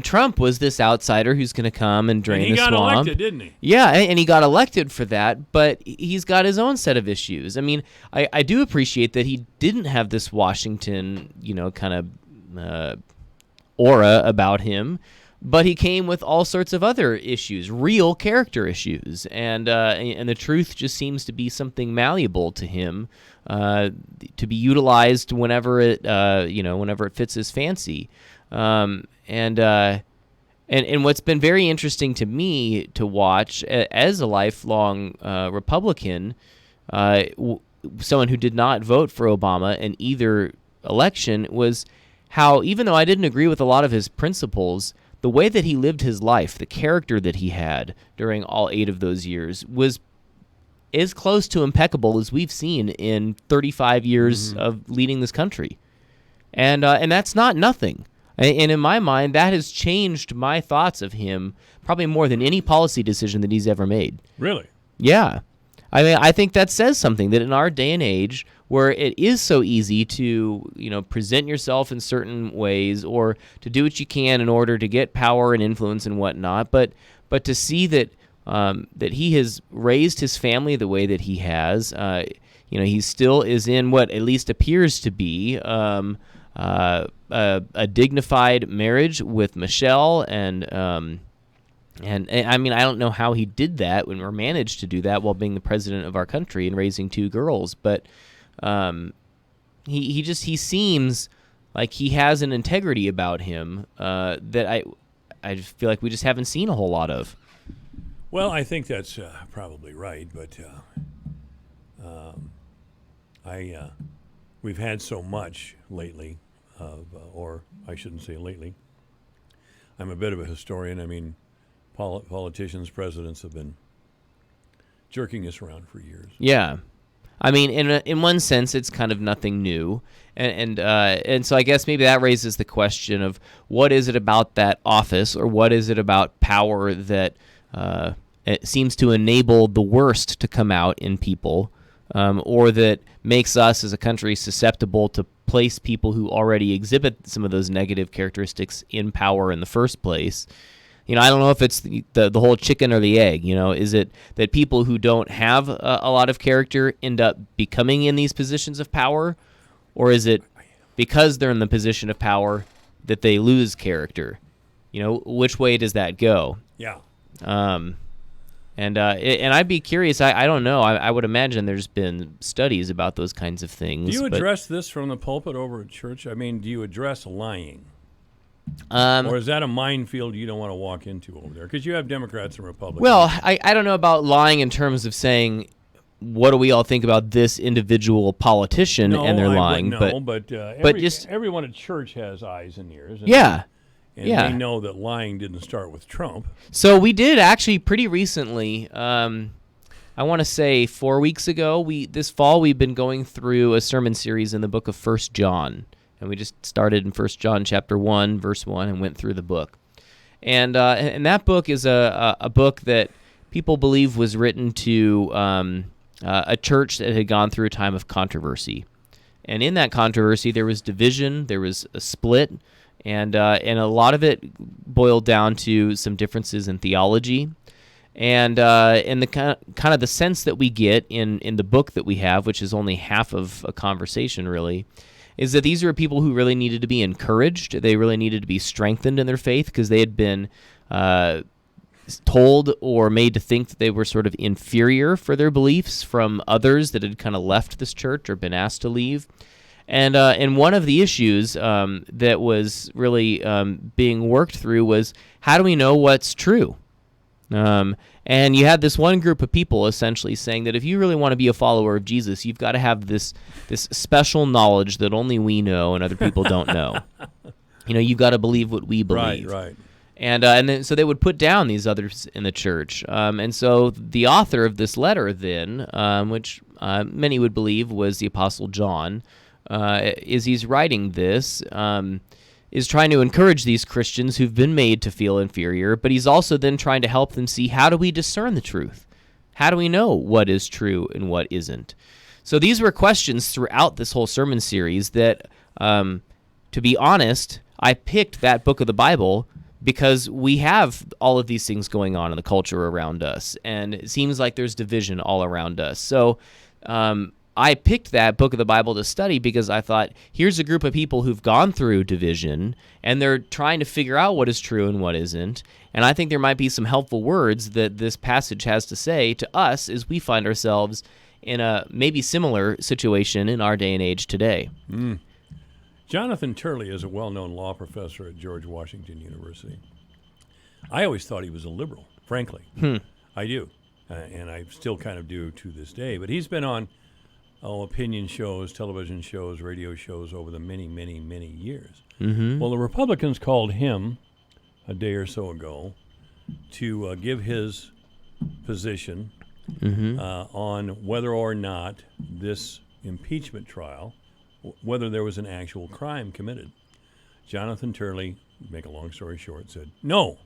Trump was this outsider who's going to come and drain the swamp. And he got elected, didn't he? Yeah, and he got elected for that, but he's got his own set of issues. I mean, I do appreciate that he didn't have this Washington, kind of aura about him, but he came with all sorts of other issues, real character issues, and the truth just seems to be something malleable to him, to be utilized whenever it fits his fancy, and what's been very interesting to me to watch as a lifelong Republican, someone who did not vote for Obama in either election, was how, even though I didn't agree with a lot of his principles, the way that he lived his life, the character that he had during all 8 of those years, was as close to impeccable as we've seen in 35 years of leading this country. And that's not nothing. And in my mind, that has changed my thoughts of him probably more than any policy decision that he's ever made. Really? Yeah. I mean, I think that says something, that in our day and age, where it is so easy to, present yourself in certain ways or to do what you can in order to get power and influence and whatnot, but to see that that he has raised his family the way that he has, he still is in what at least appears to be a dignified marriage with Michelle, and I mean, I don't know how he did that or managed to do that while being the president of our country and raising 2 girls, but he seems like he has an integrity about him that I just feel like we just haven't seen a whole lot of. Well, I think that's probably right, but we've had so much lately or I shouldn't say lately. I'm a bit of a historian. I mean, politicians, presidents have been jerking us around for years. Yeah. I mean, in one sense, it's kind of nothing new, and so I guess maybe that raises the question of what is it about that office, or what is it about power that it seems to enable the worst to come out in people, or that makes us as a country susceptible to place people who already exhibit some of those negative characteristics in power in the first place. I don't know if it's the whole chicken or the egg. Is it that people who don't have a lot of character end up becoming in these positions of power? Or is it because they're in the position of power that they lose character? Which way does that go? Yeah. And I'd be curious. I don't know. I would imagine there's been studies about those kinds of things. Do you address this from the pulpit over at church? I mean, do you address lying? Or is that a minefield you don't want to walk into over there? Because you have Democrats and Republicans. Well, I don't know about lying in terms of saying, what do we all think about this individual politician and their lying? But everyone at church has eyes and ears. And they know that lying didn't start with Trump. So we did actually pretty recently. I want to say 4 weeks ago. This fall we've been going through a sermon series in the book of 1 John. And we just started in 1 John chapter 1, verse 1, and went through the book. And that book is a book that people believe was written to a church that had gone through a time of controversy. And in that controversy, there was division, there was a split, and a lot of it boiled down to some differences in theology. And the kind of the sense that we get in the book that we have, which is only half of a conversation really, is that these are people who really needed to be encouraged. They really needed to be strengthened in their faith because they had been told or made to think that they were sort of inferior for their beliefs from others that had kind of left this church or been asked to leave. And one of the issues that was really being worked through was, how do we know what's true? And you had this one group of people essentially saying that if you really want to be a follower of Jesus, you've got to have this special knowledge that only we know and other people don't know. You've got to believe what we believe. Right. And then so they would put down these others in the church. And so the author of this letter then, which many would believe was the Apostle John, is he's writing this. is trying to encourage these Christians who've been made to feel inferior, but he's also then trying to help them see, how do we discern the truth? How do we know what is true and what isn't? So these were questions throughout this whole sermon series that, to be honest, I picked that book of the Bible because we have all of these things going on in the culture around us, and it seems like there's division all around us. So I picked that book of the Bible to study because I thought, here's a group of people who've gone through division, and they're trying to figure out what is true and what isn't. And I think there might be some helpful words that this passage has to say to us as we find ourselves in a maybe similar situation in our day and age today. Jonathan Turley is a well-known law professor at George Washington University. I always thought he was a liberal, frankly. I do. And I still kind of do to this day. But he's been on opinion shows, television shows, radio shows over the many, many, many years. Well, the Republicans called him a day or so ago to give his position on whether or not this impeachment trial, whether there was an actual crime committed. Jonathan Turley, make a long story short, said, no,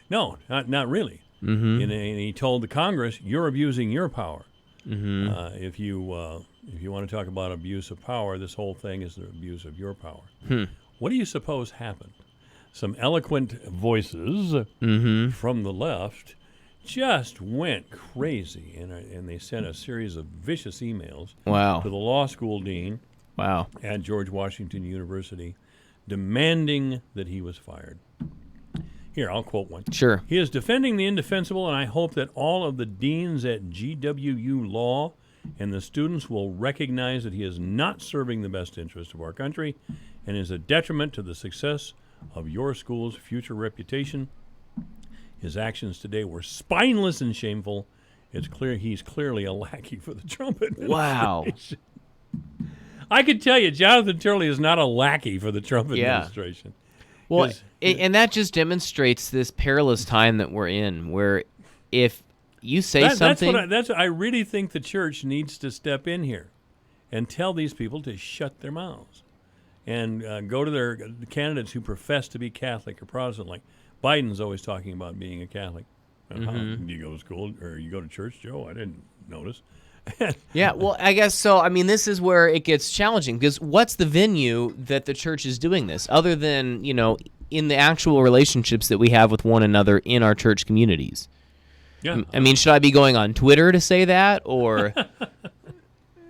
not really. And he told the Congress, you're abusing your power. If you want to talk about abuse of power, this whole thing is the abuse of your power. What do you suppose happened? Some eloquent voices from the left just went crazy, and they sent a series of vicious emails to the law school dean at George Washington University demanding that he was fired. Here, I'll quote one. Sure. He is defending the indefensible, and I hope that all of the deans at GWU Law and the students will recognize that he is not serving the best interest of our country and is a detriment to the success of your school's future reputation. His actions today were spineless and shameful. It's clear he's clearly a lackey for the Trump administration. Wow. I could tell you, Jonathan Turley is not a lackey for the Trump administration. Well, and that just demonstrates this perilous time that we're in, where if you say something... I really think the church needs to step in here and tell these people to shut their mouths and go to their candidates who profess to be Catholic or Protestant. Like Biden's always talking about being a Catholic. Do you go to school or you go to church, Joe? I didn't notice. Yeah, well, I guess so. I mean, this is where it gets challenging, because what's the venue that the church is doing this, other than, in the actual relationships that we have with one another in our church communities? Yeah. I mean, should I be going on Twitter to say that, or...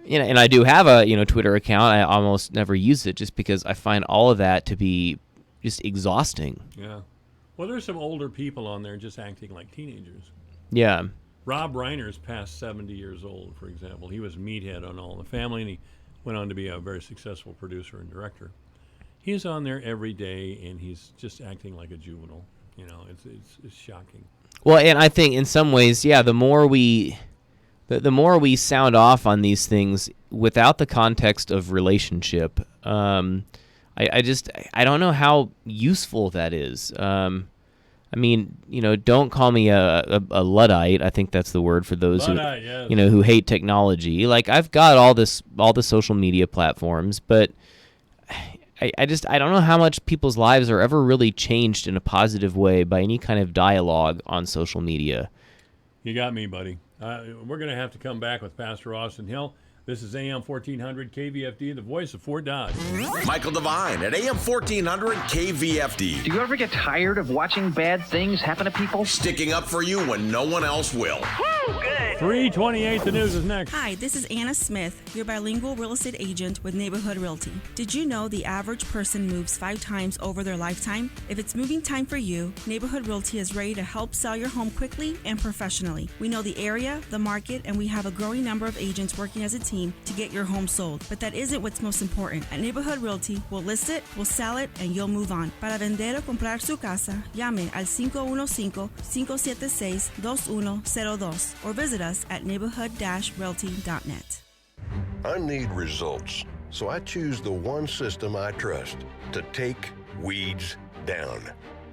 and I do have a Twitter account. I almost never use it just because I find all of that to be just exhausting. Yeah. Well, there's some older people on there just acting like teenagers. Yeah. Rob Reiner's past 70 years old, for example. He was meathead on All in the Family, and he went on to be a very successful producer and director. He's on there every day, and he's just acting like a juvenile. It's shocking. Well, and I think in some ways, the more we sound off on these things without the context of relationship, I don't know how useful that is. I mean, don't call me a Luddite. I think that's the word for those who hate technology. Like, I've got all the social media platforms, but I don't know how much people's lives are ever really changed in a positive way by any kind of dialogue on social media. You got me, buddy. We're going to have to come back with Pastor Austin Hill. This is AM 1400 KVFD, the voice of Fort Dodge. Michael Devine at AM 1400 KVFD. Do you ever get tired of watching bad things happen to people? Sticking up for you when no one else will. Woo, good. 328, the news is next. Hi, this is Anna Smith, your bilingual real estate agent with Neighborhood Realty. Did you know the average person moves 5 times over their lifetime? If it's moving time for you, Neighborhood Realty is ready to help sell your home quickly and professionally. We know the area, the market, and we have a growing number of agents working as a team to get your home sold. But that isn't what's most important. At Neighborhood Realty, we'll list it, we'll sell it, and you'll move on. Para vender o comprar su casa, llame al 515-576-2102 or visit us at neighborhood-realty.net. I need results, so I choose the one system I trust to take weeds down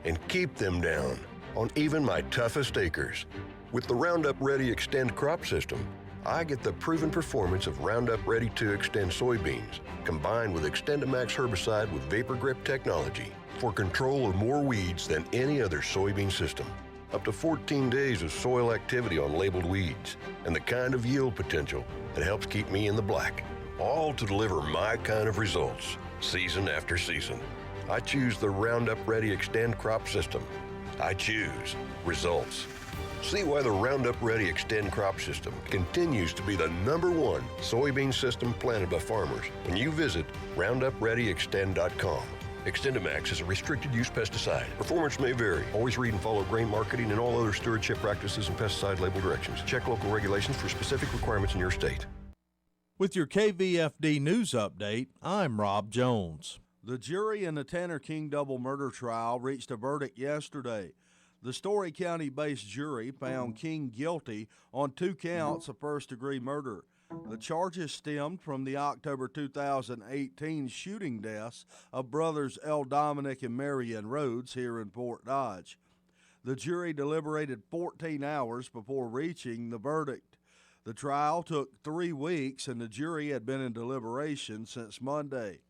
and keep them down on even my toughest acres. With the Roundup Ready Extend crop system, I get the proven performance of Roundup Ready 2 Xtend soybeans, combined with XtendiMax herbicide with Vapor Grip technology for control of more weeds than any other soybean system. Up to 14 days of soil activity on labeled weeds, and the kind of yield potential that helps keep me in the black. All to deliver my kind of results, season after season. I choose the Roundup Ready Xtend crop system. I choose results. See why the Roundup Ready Xtend crop system continues to be the #1 soybean system planted by farmers when you visit RoundupReadyXtend.com. XtendiMax is a restricted use pesticide. Performance may vary. Always read and follow grain marketing and all other stewardship practices and pesticide label directions. Check local regulations for specific requirements in your state. With your KVFD news update, I'm Rob Jones. The jury in the Tanner King double murder trial reached a verdict yesterday. The Story County-based jury found King guilty on 2 counts of first-degree murder. The charges stemmed from the October 2018 shooting deaths of brothers L. Dominic and Marion Rhodes here in Fort Dodge. The jury deliberated 14 hours before reaching the verdict. The trial took 3 weeks, and the jury had been in deliberation since Monday.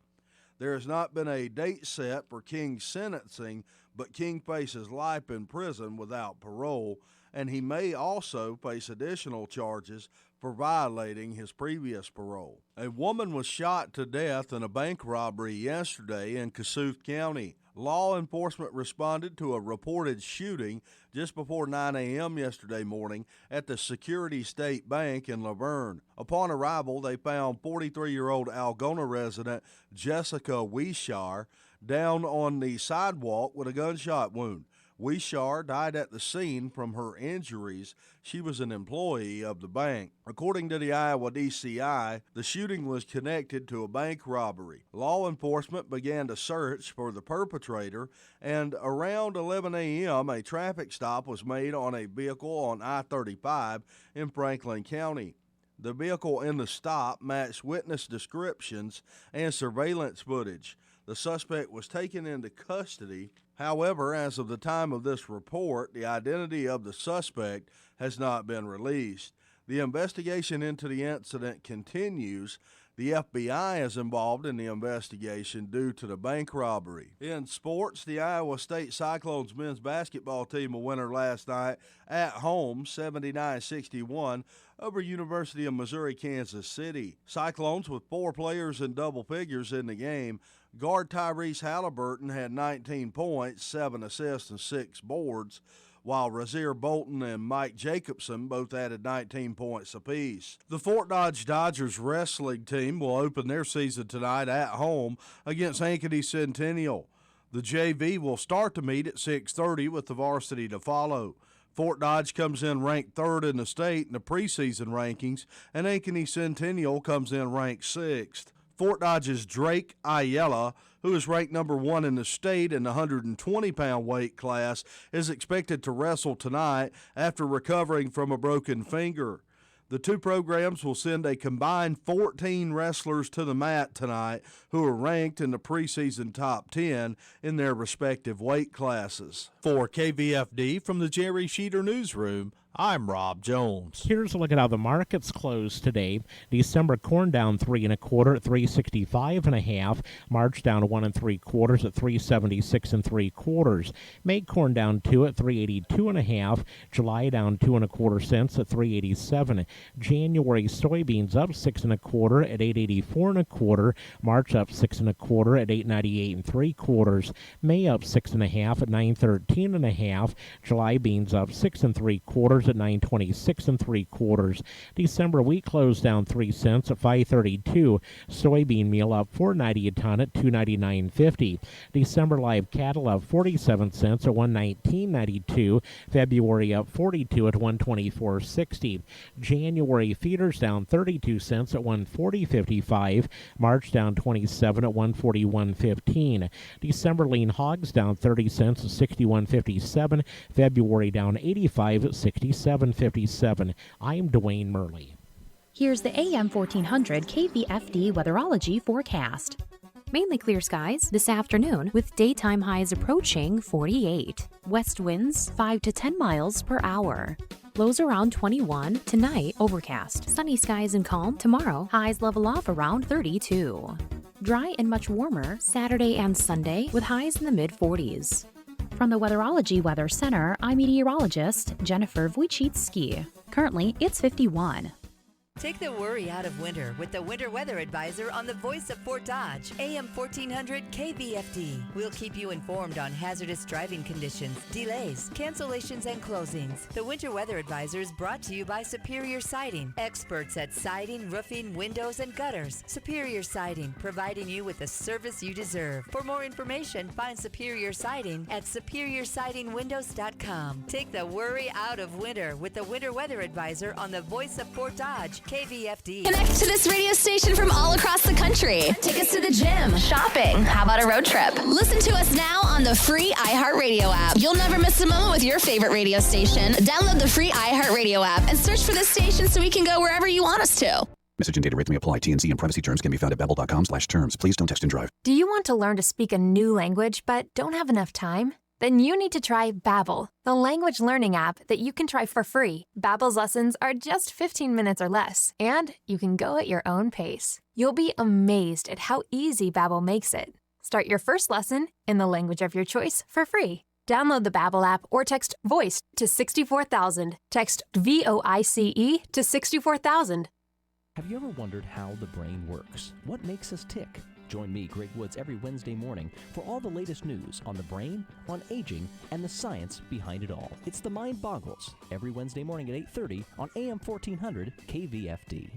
There has not been a date set for King's sentencing, but King faces life in prison without parole, and he may also face additional charges for violating his previous parole. A woman was shot to death in a bank robbery yesterday in Kossuth County. Law enforcement responded to a reported shooting just before 9 a.m. yesterday morning at the Security State Bank in Laverne. Upon arrival, they found 43-year-old Algona resident Jessica Wishar down on the sidewalk with a gunshot wound. Wishar died at the scene from her injuries. She was an employee of the bank. According to the Iowa DCI, the shooting was connected to a bank robbery. Law enforcement began to search for the perpetrator, and around 11 a.m., a traffic stop was made on a vehicle on I-35 in Franklin County. The vehicle in the stop matched witness descriptions and surveillance footage. The suspect was taken into custody. However, as of the time of this report, the identity of the suspect has not been released. The investigation into the incident continues. The FBI is involved in the investigation due to the bank robbery. In sports, the Iowa State Cyclones men's basketball team a winner last night at home, 79-61, over University of Missouri, Kansas City. Cyclones with 4 players in double figures in the game. Guard Tyrese Halliburton had 19 points, 7 assists, and 6 boards, while Razir Bolton and Mike Jacobson both added 19 points apiece. The Fort Dodge Dodgers wrestling team will open their season tonight at home against Ankeny Centennial. The JV will start the meet at 6:30 with the varsity to follow. Fort Dodge comes in ranked 3rd in the state in the preseason rankings, and Ankeny Centennial comes in ranked 6th. Fort Dodge's Drake Ayala, who is ranked number 1 in the state in the 120-pound weight class, is expected to wrestle tonight after recovering from a broken finger. The two programs will send a combined 14 wrestlers to the mat tonight who are ranked in the preseason top 10 in their respective weight classes. For KVFD from the Jerry Sheeter Newsroom, I'm Rob Jones. Here's a look at how the markets closed today. December corn down 3 1/4 at 365 1/2. March down 1 3/4 at 376 3/4. May corn down 2 at 382 1/2. July down 2 1/4 cents at 387. January soybeans up 6 1/4 at 884 1/4. March up 6 1/4 at 898 3/4. May up 6 1/2 at 913 1/2. July beans up 6 3/4 at 926 3/4. December wheat closed down 3 cents at 532. Soybean meal up 4.90 a ton at 299.50. December live cattle up 47 cents at 119.92. February up 42 at 124.60. January feeders down 32 cents at 140.55. March down 27 at 141.15. December lean hogs down 30 cents at 61.57. February down 85 at 67.57. I'm Dwayne Murley. Here's the AM 1400 KVFD weatherology forecast. Mainly clear skies this afternoon with daytime highs approaching 48. West winds 5 to 10 miles per hour. Lows around 21. Tonight, overcast. Sunny skies and calm. Tomorrow, highs level off around 32. Dry and much warmer Saturday and Sunday with highs in the mid-40s. From the Weatherology Weather Center, I'm meteorologist Jennifer Wojcicki. Currently, it's 51. Take the worry out of winter with the Winter Weather Advisor on the Voice of Fort Dodge, AM 1400 KVFD. We'll keep you informed on hazardous driving conditions, delays, cancellations, and closings. The Winter Weather Advisor is brought to you by Superior Siding, experts at siding, roofing, windows, and gutters. Superior Siding, providing you with the service you deserve. For more information, find Superior Siding at superiorsidingwindows.com. Take the worry out of winter with the Winter Weather Advisor on the Voice of Fort Dodge, KVFD. Connect to this radio station from all across the country. Take us to the gym, shopping. How about a road trip? Listen to us now on the free iHeartRadio app. You'll never miss a moment with your favorite radio station. Download the free iHeartRadio app and search for this station so we can go wherever you want us to. Message and data rates may apply. T&C and privacy terms can be found at babbel.com/terms. Please don't text and drive. Do you want to learn to speak a new language but don't have enough time? Then you need to try Babbel, the language learning app that you can try for free. Babbel's lessons are just 15 minutes or less, and you can go at your own pace. You'll be amazed at how easy Babbel makes it. Start your first lesson in the language of your choice for free. Download the Babbel app or text VOICE to 64,000. Text VOICE to 64,000. Have you ever wondered how the brain works? What makes us tick? Join me, Greg Woods, every Wednesday morning for all the latest news on the brain, on aging, and the science behind it all. It's The Mind Boggles, every Wednesday morning at 8:30 on AM 1400 KVFD.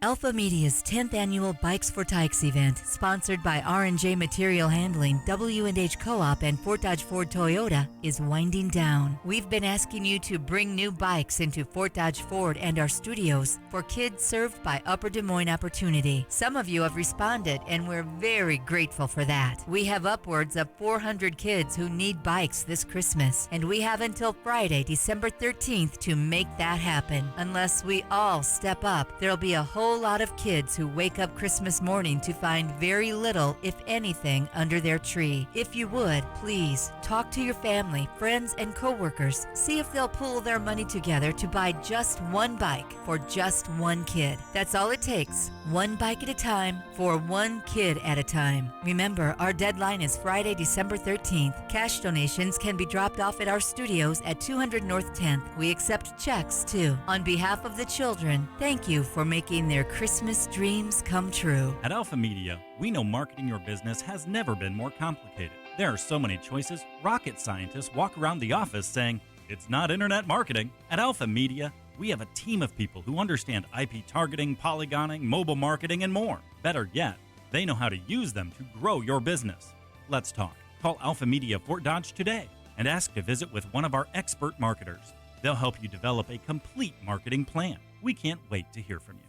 Alpha Media's 10th annual Bikes for Tykes event, sponsored by R&J Material Handling, W&H Co-op, and Fort Dodge Ford Toyota, is winding down. We've been asking you to bring new bikes into Fort Dodge Ford and our studios for kids served by Upper Des Moines Opportunity. Some of you have responded, and we're very grateful for that. We have upwards of 400 kids who need bikes this Christmas, and we have until Friday, December 13th to make that happen. Unless we all step up, there'll be a whole lot of kids who wake up Christmas morning to find very little, if anything, under their tree. If you would, please talk to your family, friends, and coworkers. See if they'll pool their money together to buy just one bike for just one kid. That's all it takes. One bike at a time for one kid at a time. Remember, our deadline is Friday, December 13th. Cash donations can be dropped off at our studios at 200 North 10th. We accept checks, too. On behalf of the children, thank you for making their Christmas dreams come true. At Alpha Media, we know marketing your business has never been more complicated. There are so many choices, rocket scientists walk around the office saying, it's not internet marketing. At Alpha Media, we have a team of people who understand IP targeting, polygoning, mobile marketing, and more. Better yet, they know how to use them to grow your business. Let's talk. Call Alpha Media Fort Dodge today and ask to visit with one of our expert marketers. They'll help you develop a complete marketing plan. We can't wait to hear from you.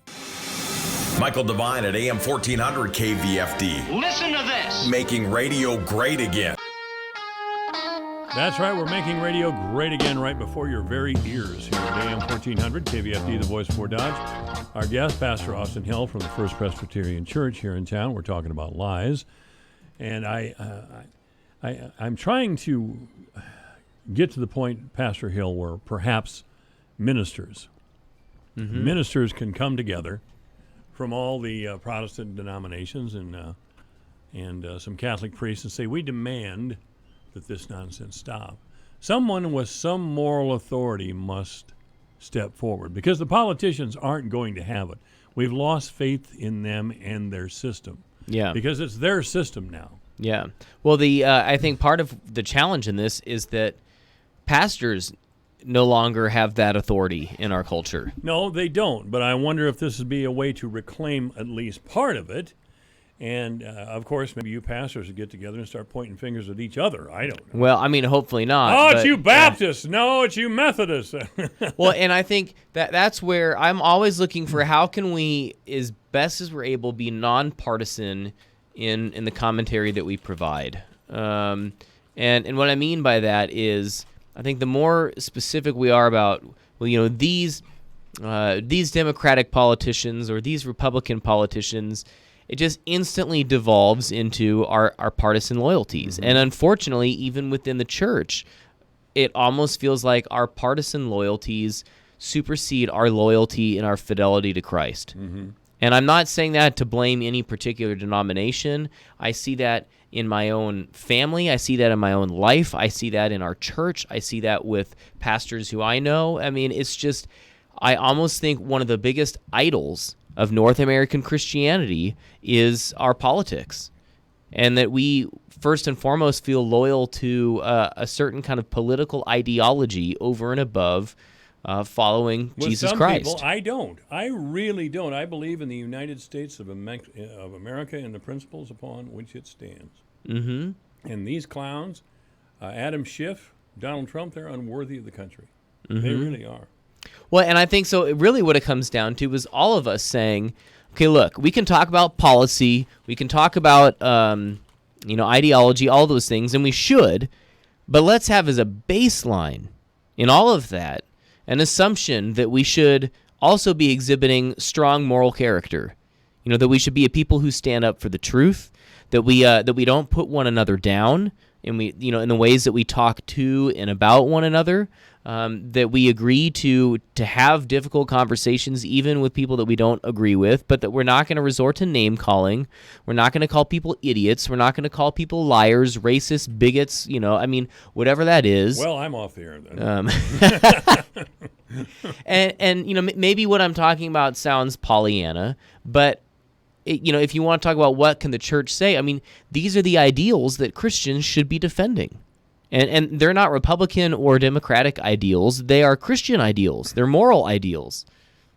Michael Devine at AM 1400 KVFD. Listen to this. Making radio great again. That's right, we're making radio great again right before your very ears here at AM 1400 KVFD, the voice for Dodge. Our guest, Pastor Austin Hill from the First Presbyterian Church here in town. We're talking about lies. And I'm trying to get to the point, Pastor Hill, where perhaps ministers can come together from all the Protestant denominations and some Catholic priests and say, we demand that this nonsense stop. Someone with some moral authority must step forward because the politicians aren't going to have it. We've lost faith in them and their system. Yeah. Because it's their system now. Yeah. Well, I think part of the challenge in this is that pastors no longer have that authority in our culture. No, they don't. But I wonder if this would be a way to reclaim at least part of it. And, of course, maybe you pastors would get together and start pointing fingers at each other. I don't know. Well, I mean, hopefully not. Oh, it's you Baptists. No, it's you Methodists. Well, and I think that's where I'm always looking for how can we, as best as we're able, be nonpartisan in the commentary that we provide. And what I mean by that is I think the more specific we are about, these Democratic politicians or these Republican politicians, it just instantly devolves into our partisan loyalties. Mm-hmm. And unfortunately, even within the church, it almost feels like our partisan loyalties supersede our loyalty and our fidelity to Christ. Mm-hmm. And I'm not saying that to blame any particular denomination. I see that in my own family. I see that in my own life. I see that in our church. I see that with pastors who I know. I mean, it's just, I almost think one of the biggest idols of North American Christianity is our politics. And that we, first and foremost, feel loyal to a certain kind of political ideology over and above following With Jesus some Christ. people, I don't. I really don't. I believe in the United States of America and the principles upon which it stands. Mm-hmm. And these clowns, Adam Schiff, Donald Trump, they're unworthy of the country. Mm-hmm. They really are. Well, and I think so. Really, what it comes down to is all of us saying, "Okay, look, we can talk about policy, we can talk about, ideology, all those things, and we should, but let's have as a baseline in all of that an assumption that we should also be exhibiting strong moral character. You know, that we should be a people who stand up for the truth, that we don't put one another down, and we, in the ways that we talk to and about one another." That we agree to have difficult conversations even with people that we don't agree with, but that we're not going to resort to name calling. We're not going to call people idiots. We're not going to call people liars, racists, bigots, whatever that is. Well, I'm off the air then. And maybe what I'm talking about sounds Pollyanna, but if you want to talk about what can the church say, I mean, these are the ideals that Christians should be defending. And they're not Republican or Democratic ideals. They are Christian ideals. They're moral ideals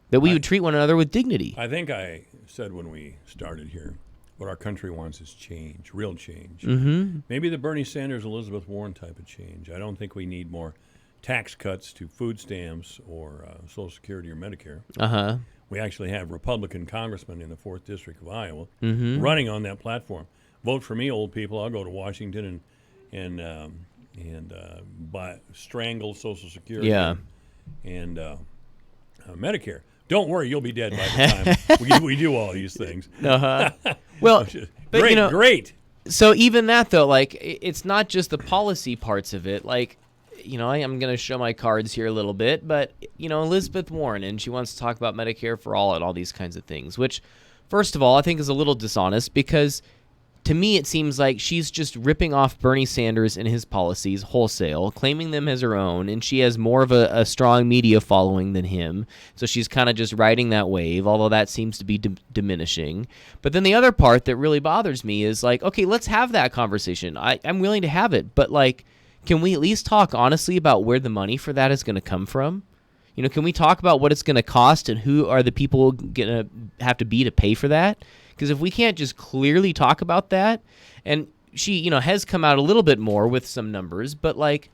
that we would treat one another with dignity. I think I said when we started here, what our country wants is change, real change. Mm-hmm. Maybe the Bernie Sanders, Elizabeth Warren type of change. I don't think we need more tax cuts to food stamps or Social Security or Medicare. Uh-huh. We actually have Republican congressmen in the 4th District of Iowa Mm-hmm. running on that platform. Vote for me, old people. I'll go to Washington and strangle Social Security and Medicare. Don't worry, you'll be dead by the time we do all these things. Uh-huh. Well, but, great. So even that, though, like, it's not just the policy parts of it. Like, I'm going to show my cards here a little bit, but, Elizabeth Warren, and she wants to talk about Medicare for all and all these kinds of things, which, first of all, I think is a little dishonest because to me, it seems like she's just ripping off Bernie Sanders and his policies wholesale, claiming them as her own, and she has more of a strong media following than him, so she's kind of just riding that wave, although that seems to be diminishing. But then the other part that really bothers me is like, okay, let's have that conversation. I'm willing to have it, but like, can we at least talk honestly about where the money for that is going to come from? Can we talk about what it's going to cost and who are the people going to have to be to pay for that? Because if we can't just clearly talk about that, and she, has come out a little bit more with some numbers, but like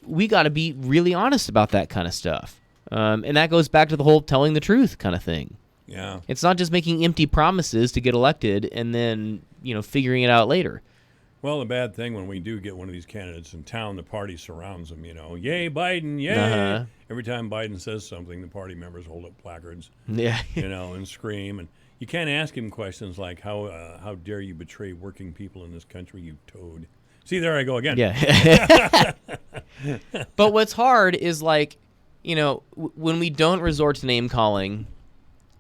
we got to be really honest about that kind of stuff. And that goes back to the whole telling the truth kind of thing. Yeah. It's not just making empty promises to get elected and then, figuring it out later. Well, the bad thing when we do get one of these candidates in town, the party surrounds them, yay, Biden, yay. Uh-huh. Every time Biden says something, the party members hold up placards, yeah, and scream. And you can't ask him questions like, how dare you betray working people in this country, you toad. See, there I go again. Yeah. But what's hard is like, when we don't resort to name calling,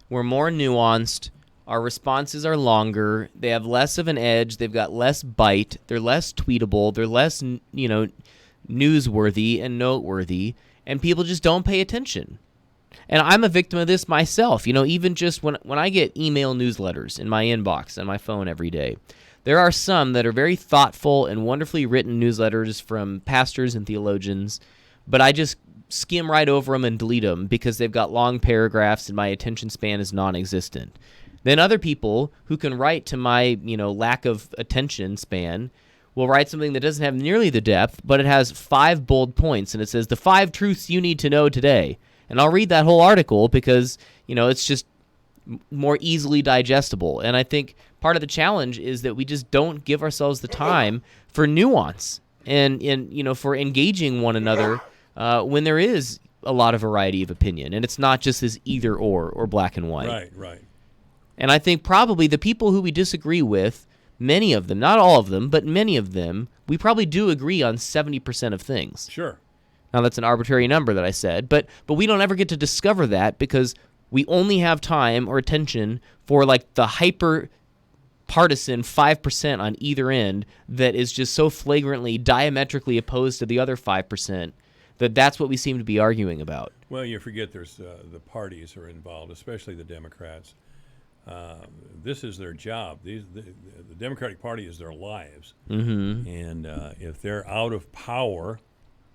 we're more nuanced. Our responses are longer. They have less of an edge. They've got less bite. They're less tweetable. They're less, newsworthy and noteworthy. And people just don't pay attention. And I'm a victim of this myself. Even just when I get email newsletters in my inbox on my phone every day, there are some that are very thoughtful and wonderfully written newsletters from pastors and theologians, but I just skim right over them and delete them because they've got long paragraphs and my attention span is non-existent. Then other people who can write to my, lack of attention span will write something that doesn't have nearly the depth, but it has 5 bold points, and it says, the 5 truths you need to know today. And I'll read that whole article because, it's just more easily digestible. And I think part of the challenge is that we just don't give ourselves the time for nuance and for engaging one another when there is a lot of variety of opinion. And it's not just this either or black and white. Right. And I think probably the people who we disagree with, many of them, not all of them, but many of them, we probably do agree on 70% of things. Sure. Now, that's an arbitrary number that I said, but we don't ever get to discover that because we only have time or attention for like the hyper partisan 5% on either end that is just so flagrantly diametrically opposed to the other 5% that's what we seem to be arguing about. Well, you forget there's the parties are involved, especially the Democrats. This is their job. The Democratic Party is their lives. Mm-hmm. And if they're out of power,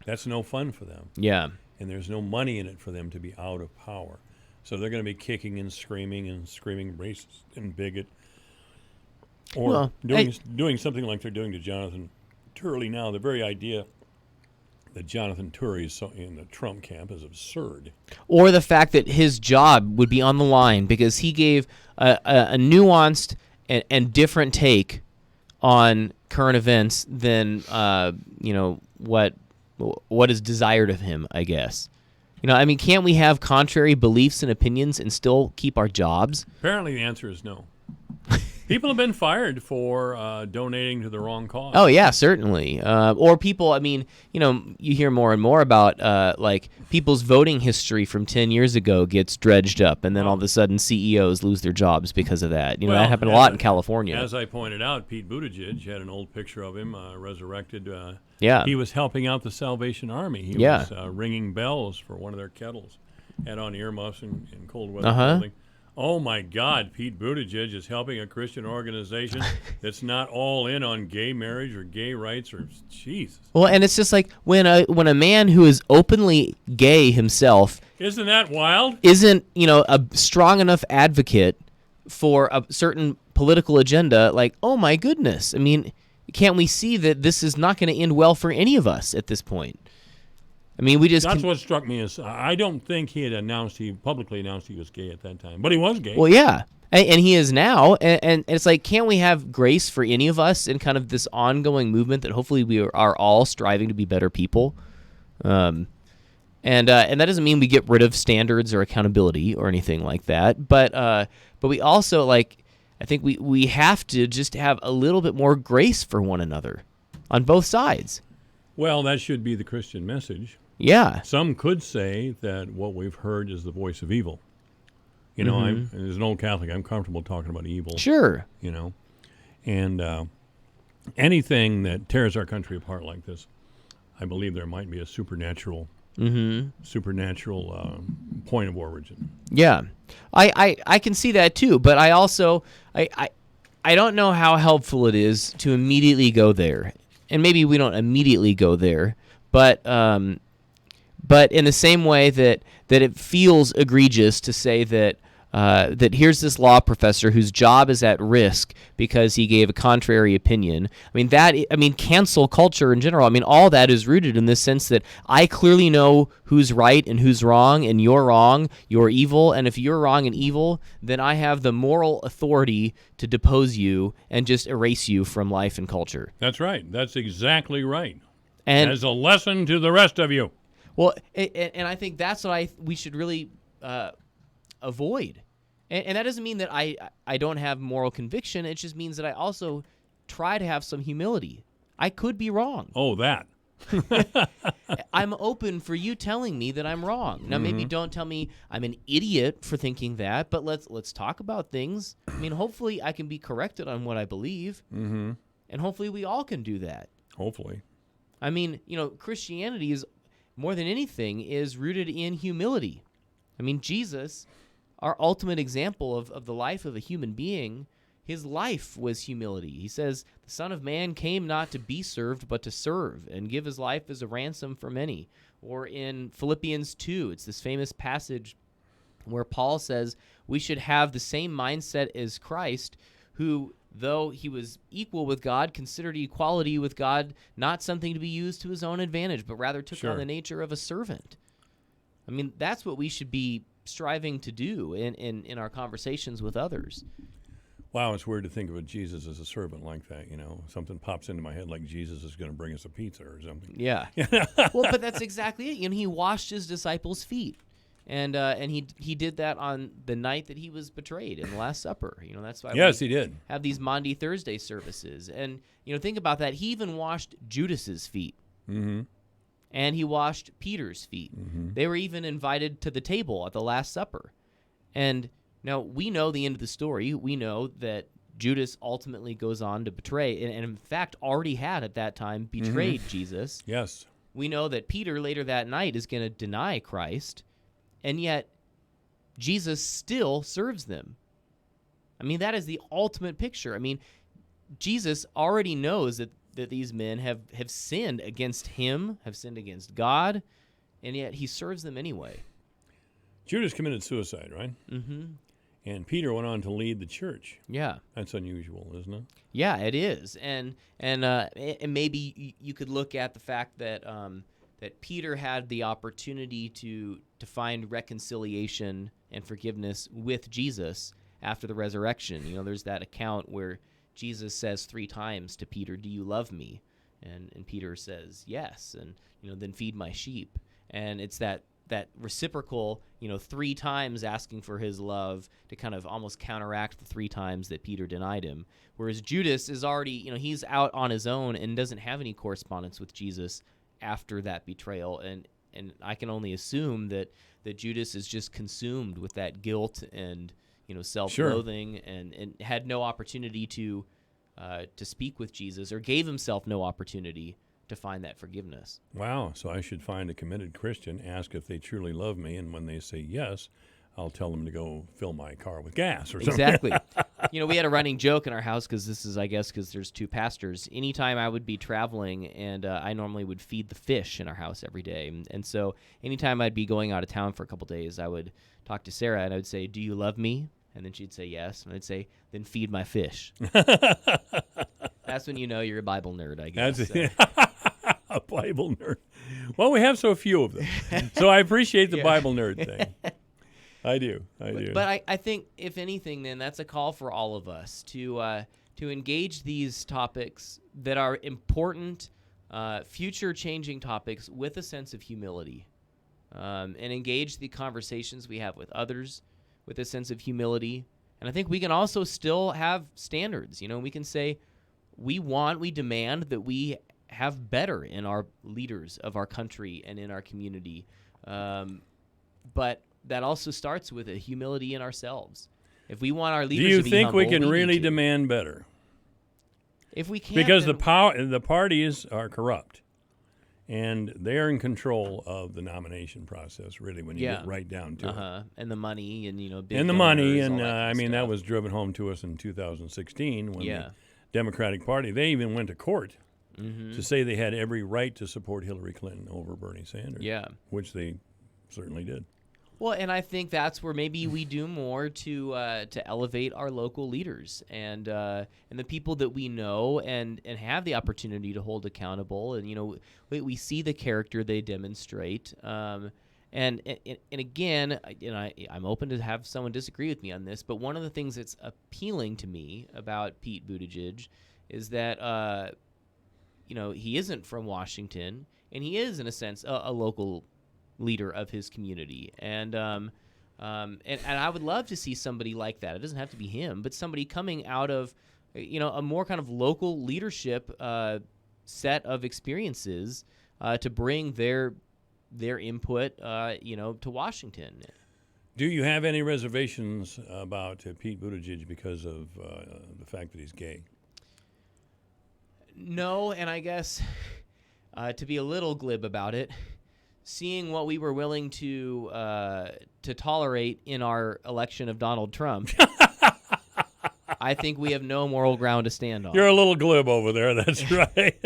that's no fun for them. Yeah. And there's no money in it for them to be out of power. So they're going to be kicking and screaming racist and bigot. Or doing something like they're doing to Jonathan Turley now. The very idea that Jonathan Turley is in the Trump camp is absurd. Or the fact that his job would be on the line because he gave a nuanced and different take on current events than what is desired of him, I guess. Can't we have contrary beliefs and opinions and still keep our jobs? Apparently the answer is no. People have been fired for donating to the wrong cause. Oh, yeah, certainly. Or people, you hear more and more about, people's voting history from 10 years ago gets dredged up, and then all of a sudden CEOs lose their jobs because of that. That happened a lot in California. As I pointed out, Pete Buttigieg had an old picture of him resurrected. Yeah. He was helping out the Salvation Army. He was ringing bells for one of their kettles, had on earmuffs in cold weather clothing. Oh, my God, Pete Buttigieg is helping a Christian organization that's not all in on gay marriage or gay rights or Jesus. Well, and it's just like when a man who is openly gay himself isn't that wild? Isn't, a strong enough advocate for a certain political agenda, like, oh, my goodness. Can't we see that this is not going to end well for any of us at this point? That's what struck me as I don't think he publicly announced he was gay at that time, but he was gay. Well, yeah, and he is now, and it's like, can't we have grace for any of us in kind of this ongoing movement that hopefully we are all striving to be better people, and that doesn't mean we get rid of standards or accountability or anything like that, but we also I think we have to just have a little bit more grace for one another on both sides. Well, that should be the Christian message. Yeah. Some could say that what we've heard is the voice of evil. As an old Catholic, I'm comfortable talking about evil. Sure. And anything that tears our country apart like this, I believe there might be a supernatural point of origin. Yeah. I can see that too, but I also I don't know how helpful it is to immediately go there. And maybe we don't immediately go there, but in the same way that it feels egregious to say that here's this law professor whose job is at risk because he gave a contrary opinion. Cancel culture in general. All that is rooted in this sense that I clearly know who's right and who's wrong, and you're evil, and if you're wrong and evil, then I have the moral authority to depose you and just erase you from life and culture. That's right. That's exactly right. And as a lesson to the rest of you. Well, and I think that's what we should really avoid. And that doesn't mean that I don't have moral conviction. It just means that I also try to have some humility. I could be wrong. Oh, that. I'm open for you telling me that I'm wrong. Now, maybe don't tell me I'm an idiot for thinking that, but let's talk about things. Hopefully I can be corrected on what I believe. Mm-hmm. And hopefully we all can do that. Hopefully. Christianity is, more than anything, is rooted in humility. Jesus, our ultimate example of the life of a human being, his life was humility. He says, the Son of Man came not to be served, but to serve and give his life as a ransom for many. Or in Philippians 2, it's this famous passage where Paul says we should have the same mindset as Christ, who, though he was equal with God, considered equality with God not something to be used to his own advantage, but rather took on the nature of a servant. That's what we should be striving to do in our conversations with others. Wow, it's weird to think of Jesus as a servant like that, Something pops into my head like Jesus is going to bring us a pizza or something. Yeah. Well, but that's exactly it. He washed his disciples' feet. And he did that on the night that he was betrayed in the Last Supper. That's why he did have these Maundy Thursday services. And think about that. He even washed Judas's feet. Mm-hmm. and he washed Peter's feet. They were even invited to the table at the Last Supper. And now we know the end of the story. We know that Judas ultimately goes on to betray, and in fact already had at that time betrayed Jesus. Yes. We know that Peter later that night is going to deny Christ, and yet Jesus still serves them. I mean, that is the ultimate picture. I mean, Jesus already knows that these men have sinned against him, have sinned against God, and yet he serves them anyway. Judas committed suicide, right? Mm-hmm. And Peter went on to lead the church. Yeah. That's unusual, isn't it? Yeah, it is. And maybe you could look at the fact that that Peter had the opportunity to find reconciliation and forgiveness with Jesus after the resurrection. You know, there's that account where Jesus says 3 times to Peter, "Do you love me?" And Peter says, "Yes." And, then feed my sheep. And it's that reciprocal, 3 times asking for his love to kind of almost counteract the 3 times that Peter denied him. Whereas Judas is already, he's out on his own and doesn't have any correspondence with Jesus after that betrayal. And I can only assume that Judas is just consumed with that guilt and, self-loathing, and had no opportunity to speak with Jesus, or gave himself no opportunity to find that forgiveness. Wow. So I should find a committed Christian, ask if they truly love me, and when they say yes, I'll tell them to go fill my car with gas or something. Exactly. We had a running joke in our house, because there's 2 pastors. Anytime I would be traveling, and I normally would feed the fish in our house every day. And so anytime I'd be going out of town for a couple days, I would talk to Sarah, and I would say, "Do you love me?" And then she'd say yes. And I'd say, "Then feed my fish." That's when you know you're a Bible nerd, I guess. A Bible nerd. Well, we have so few of them. So I appreciate the Bible nerd thing. I do. But I think, if anything, then that's a call for all of us to engage these topics that are important, future-changing topics with a sense of humility, and engage the conversations we have with others with a sense of humility. And I think we can also still have standards. We can say we demand that we have better in our leaders of our country and in our community. But that also starts with a humility in ourselves. If we want our leaders to be humble, do you think we can really demand better? If we can, because the parties are corrupt, and they're in control of the nomination process. Really, when you get right down to it, and the money, and big and the money, donors, and all that that was driven home to us in 2016 when the Democratic Party, they even went to court to say they had every right to support Hillary Clinton over Bernie Sanders. Yeah. Which they certainly did. Well, and I think that's where maybe we do more to elevate our local leaders and the people that we know and have the opportunity to hold accountable. And we see the character they demonstrate. And again, I'm open to have someone disagree with me on this, but one of the things that's appealing to me about Pete Buttigieg is that he isn't from Washington, and he is, in a sense, a local leader of his community. And I would love to see somebody like that. It doesn't have to be him, but somebody coming out of a more kind of local leadership set of experiences to bring their input to Washington. Do you have any reservations about Pete Buttigieg because of the fact that he's gay? No, and I guess to be a little glib about it, seeing what we were willing to tolerate in our election of Donald Trump, I think we have no moral ground to stand on. You're a little glib over there. That's right.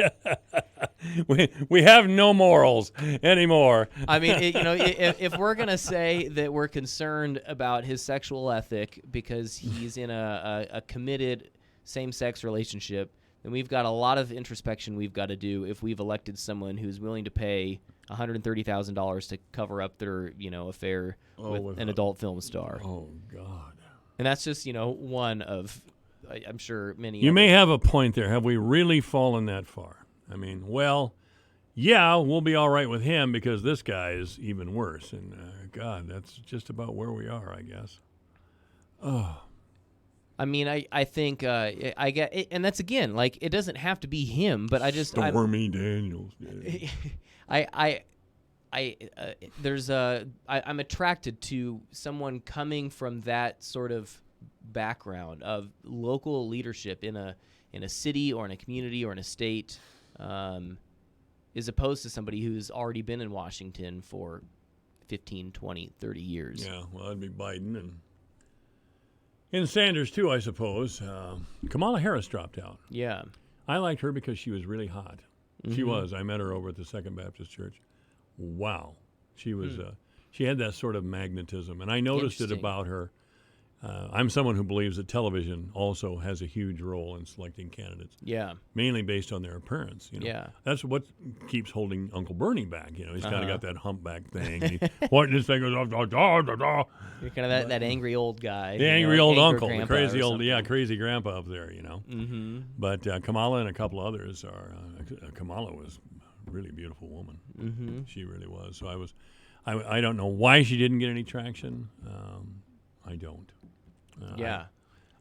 we have no morals anymore. I mean, if we're gonna say that we're concerned about his sexual ethic because he's in a committed same-sex relationship, then we've got a lot of introspection we've got to do if we've elected someone who's willing to pay $130,000 to cover up their, affair with an adult film star. Oh, God. And that's just, one of, I'm sure, many. You may have a point there. Have we really fallen that far? I mean, well, yeah, we'll be all right with him because this guy is even worse. And, God, that's just about where we are, I guess. Oh, I mean, I think I get it, and that's again like it doesn't have to be him, but I just Stormy Daniels. I'm attracted to someone coming from that sort of background of local leadership in a city or in a community or in a state, as opposed to somebody who's already been in Washington for 15, 20, 30 years. Yeah, well, that'd be Biden and Sanders too, I suppose. Kamala Harris dropped out. Yeah. I liked her because she was really hot. She Mhm. was. I met her over at the Second Baptist Church. Wow. She was. She had that sort of magnetism, and I noticed it about her. I'm someone who believes that television also has a huge role in selecting candidates. Yeah. Mainly based on their appearance. You know? Yeah. That's what keeps holding Uncle Bernie back. You know, he's kind of got that humpback thing. What this thing goes, You're kind of that angry old guy. the angry old uncle, the grandpa crazy or old, something. crazy grandpa up there. You know. Mm-hmm. But Kamala and a couple others are. Kamala was a really beautiful woman. Mm-hmm. She really was. So I don't know why she didn't get any traction. I don't. Yeah.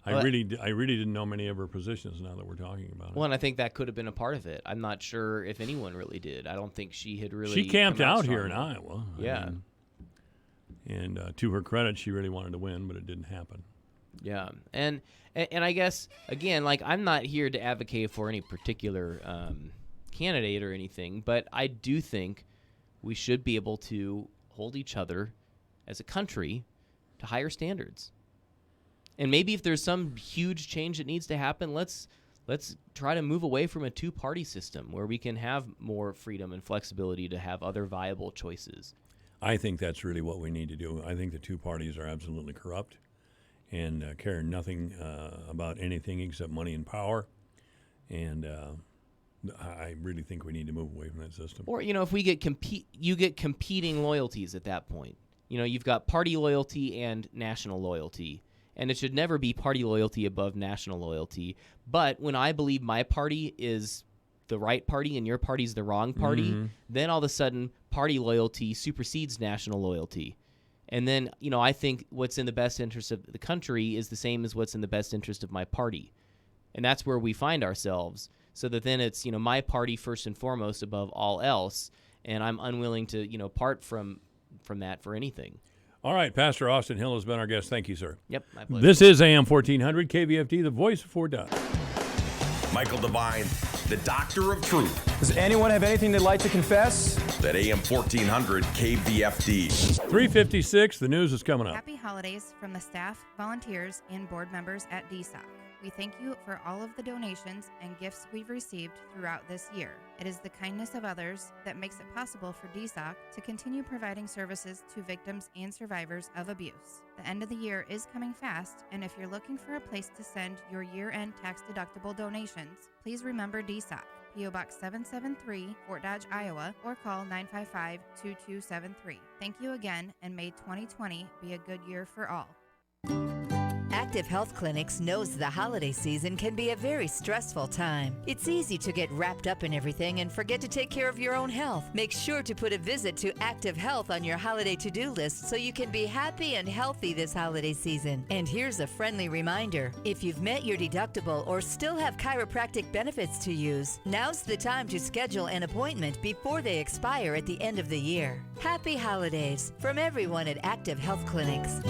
I really didn't know many of her positions. Now that we're talking about it. Well, and I think that could have been a part of it. I'm not sure if anyone really did. I don't think she had really. She camped come out here in strongly. Iowa. Yeah. And to her credit, she really wanted to win, but it didn't happen. Yeah, and I guess again, like I'm not here to advocate for any particular candidate or anything, but I do think we should be able to hold each other as a country to higher standards. And maybe if there's some huge change that needs to happen, let's try to move away from a two-party system where we can have more freedom and flexibility to have other viable choices. I think that's really what we need to do. I think the two parties are absolutely corrupt and care nothing about anything except money and power. And I really think we need to move away from that system. Or, if we get you get competing loyalties at that point. You've got party loyalty and national loyalty. And it should never be party loyalty above national loyalty. But when I believe my party is the right party and your party's the wrong party, then all of a sudden party loyalty supersedes national loyalty. And then, I think what's in the best interest of the country is the same as what's in the best interest of my party. And that's where we find ourselves. So that then it's, my party first and foremost above all else. And I'm unwilling to, part from that for anything. All right, Pastor Austin Hill has been our guest. Thank you, sir. Yep, my pleasure. This is AM 1400 KVFD, the voice of Fort Dodge. Michael Devine, the Doctor of Truth. Does anyone have anything they'd like to confess? At AM 1400 KVFD. 3:56, the news is coming up. Happy holidays from the staff, volunteers, and board members at DSOC. We thank you for all of the donations and gifts we've received throughout this year. It is the kindness of others that makes it possible for DSOC to continue providing services to victims and survivors of abuse. The end of the year is coming fast, and if you're looking for a place to send your year-end tax-deductible donations, please remember DSOC, P.O. Box 773, Fort Dodge, Iowa, or call 955-2273. Thank you again, and may 2020 be a good year for all. Active Health Clinics knows the holiday season can be a very stressful time. It's easy to get wrapped up in everything and forget to take care of your own health. Make sure to put a visit to Active Health on your holiday to-do list so you can be happy and healthy this holiday season. And here's a friendly reminder. If you've met your deductible or still have chiropractic benefits to use, now's the time to schedule an appointment before they expire at the end of the year. Happy holidays from everyone at Active Health Clinics.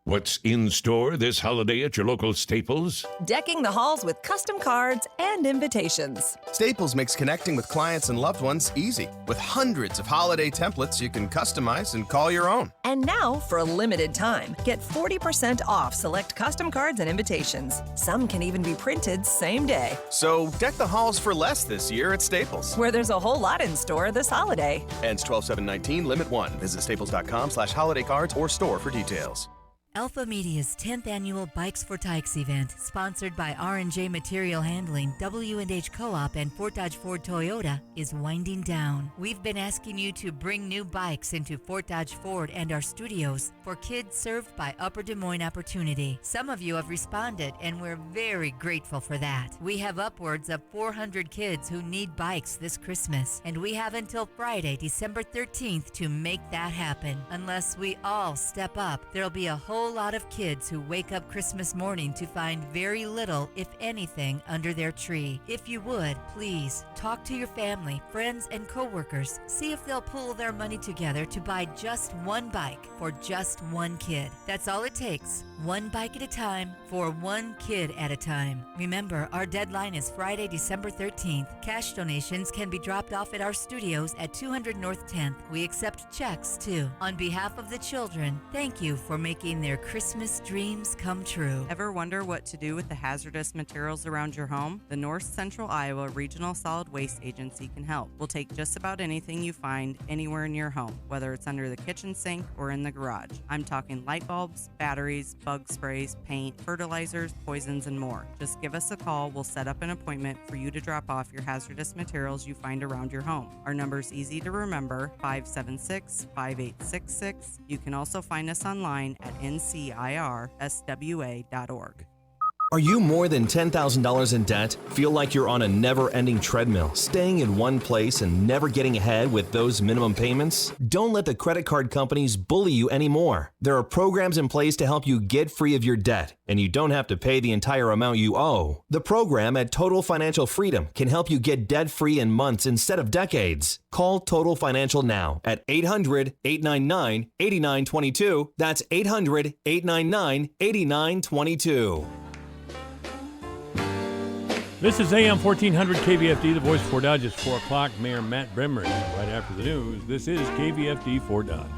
What's in store this holiday at your local Staples? Decking the halls with custom cards and invitations. Staples makes connecting with clients and loved ones easy. With hundreds of holiday templates you can customize and call your own. And now, for a limited time, get 40% off select custom cards and invitations. Some can even be printed same day. So deck the halls for less this year at Staples, where there's a whole lot in store this holiday. Ends 12/7/19, limit 1. Visit staples.com/holiday cards or store for details. Alpha Media's 10th annual Bikes for Tykes event, sponsored by R&J Material Handling, W&H Co-op, and Fort Dodge Ford Toyota, is winding down. We've been asking you to bring new bikes into Fort Dodge Ford and our studios for kids served by Upper Des Moines Opportunity. Some of you have responded, and we're very grateful for that. We have upwards of 400 kids who need bikes this Christmas, and we have until Friday, December 13th to make that happen. Unless we all step up, there'll be a whole whole lot of kids who wake up Christmas morning to find very little, if anything, under their tree. If you would, please talk to your family, friends, and coworkers. See if they'll pool their money together to buy just one bike for just one kid. That's all it takes. One bike at a time for one kid at a time. Remember, our deadline is Friday, December 13th. Cash donations can be dropped off at our studios at 200 North 10th. We accept checks, too. On behalf of the children, thank you for making their Christmas dreams come true. Ever wonder what to do with the hazardous materials around your home? The North Central Iowa Regional Solid Waste Agency can help. We'll take just about anything you find anywhere in your home, whether it's under the kitchen sink or in the garage. I'm talking light bulbs, batteries, bug sprays, paint, fertilizers, poisons, and more. Just give us a call. We'll set up an appointment for you to drop off your hazardous materials you find around your home. Our number's easy to remember, 576-5866. You can also find us online at ncirswa.org. Are you more than $10,000 in debt? Feel like you're on a never-ending treadmill, staying in one place and never getting ahead with those minimum payments? Don't let the credit card companies bully you anymore. There are programs in place to help you get free of your debt, and you don't have to pay the entire amount you owe. The program at Total Financial Freedom can help you get debt-free in months instead of decades. Call Total Financial now at 800-899-8922. That's 800-899-8922. This is AM 1400 KVFD, the voice of Fort Dodge. It's 4 o'clock. Mayor Matt Bremmer right after the news. This is KVFD Fort Dodge.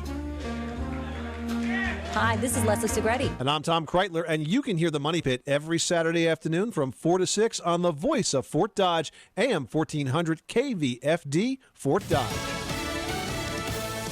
Hi, this is Leslie Segretti. And I'm Tom Kreitler, and you can hear the Money Pit every Saturday afternoon from 4 to 6 on the voice of Fort Dodge, AM 1400 KVFD Fort Dodge.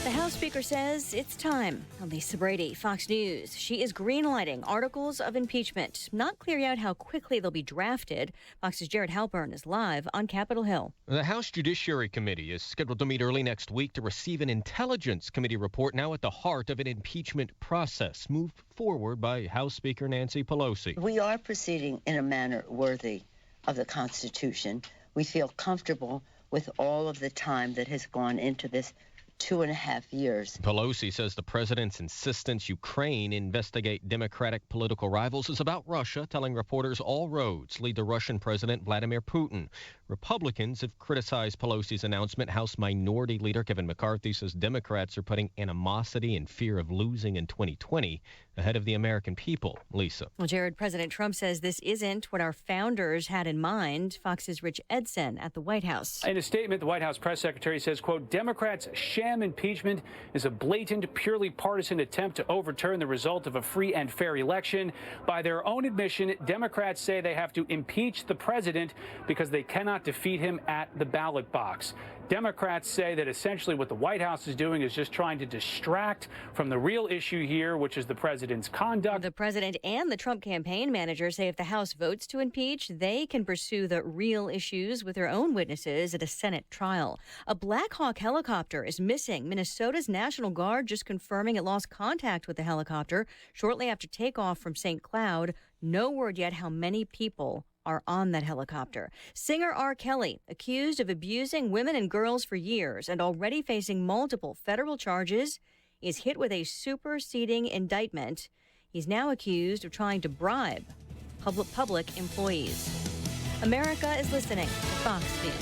The House Speaker says it's time. Lisa Brady, Fox News. She is greenlighting articles of impeachment. Not clear yet how quickly they'll be drafted. Fox's Jared Halpern is live on Capitol Hill. The House Judiciary Committee is scheduled to meet early next week to receive an Intelligence Committee report now at the heart of an impeachment process moved forward by House Speaker Nancy Pelosi. We are proceeding in a manner worthy of the Constitution. We feel comfortable with all of the time that has gone into this 2.5 years. Pelosi says the president's insistence Ukraine investigate Democratic political rivals is about Russia, telling reporters all roads lead to Russian President Vladimir Putin. Republicans have criticized Pelosi's announcement. House Minority Leader Kevin McCarthy says Democrats are putting animosity and fear of losing in 2020 ahead of the American people. Lisa. Well, Jared, President Trump says this isn't what our founders had in mind. Fox's Rich Edson at the White House. In a statement, the White House press secretary says, quote, Democrats' sham impeachment is a blatant, purely partisan attempt to overturn the result of a free and fair election. By their own admission, Democrats say they have to impeach the president because they cannot defeat him at the ballot box. Democrats say that essentially what the White House is doing is just trying to distract from the real issue here, which is the president's conduct. The president and the Trump campaign manager say if the House votes to impeach, they can pursue the real issues with their own witnesses at a Senate trial. A Black Hawk helicopter is missing. Minnesota's National Guard just confirming it lost contact with the helicopter shortly after takeoff from St. Cloud. No word yet how many people are on that helicopter. Singer R. Kelly, accused of abusing women and girls for years and already facing multiple federal charges, is hit with a superseding indictment. He's now accused of trying to bribe public employees. America is listening to Fox News.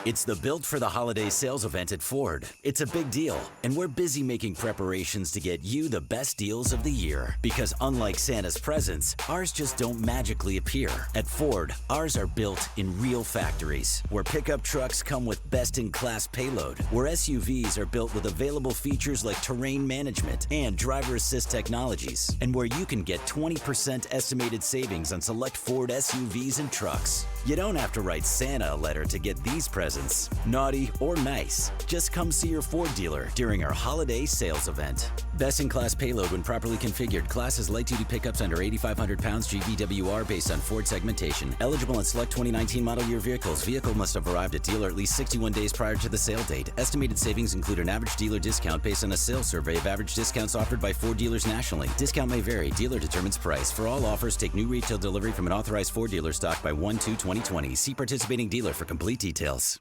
It's the Built for the Holiday sales event at Ford. It's a big deal, and we're busy making preparations to get you the best deals of the year. Because unlike Santa's presents, ours just don't magically appear. At Ford, ours are built in real factories, where pickup trucks come with best-in-class payload, where SUVs are built with available features like terrain management and driver assist technologies, and where you can get 20% estimated savings on select Ford SUVs and trucks. You don't have to write Santa a letter to get these presents, naughty or nice. Just come see your Ford dealer during our holiday sales event. Best-in-class payload when properly configured. Class is light-duty pickups under 8,500 pounds GVWR based on Ford segmentation. Eligible on select 2019 model year vehicles. Vehicle must have arrived at dealer at least 61 days prior to the sale date. Estimated savings include an average dealer discount based on a sales survey of average discounts offered by Ford dealers nationally. Discount may vary. Dealer determines price. For all offers, take new retail delivery from an authorized Ford dealer stock by 1/2/2020. See participating dealer for complete details.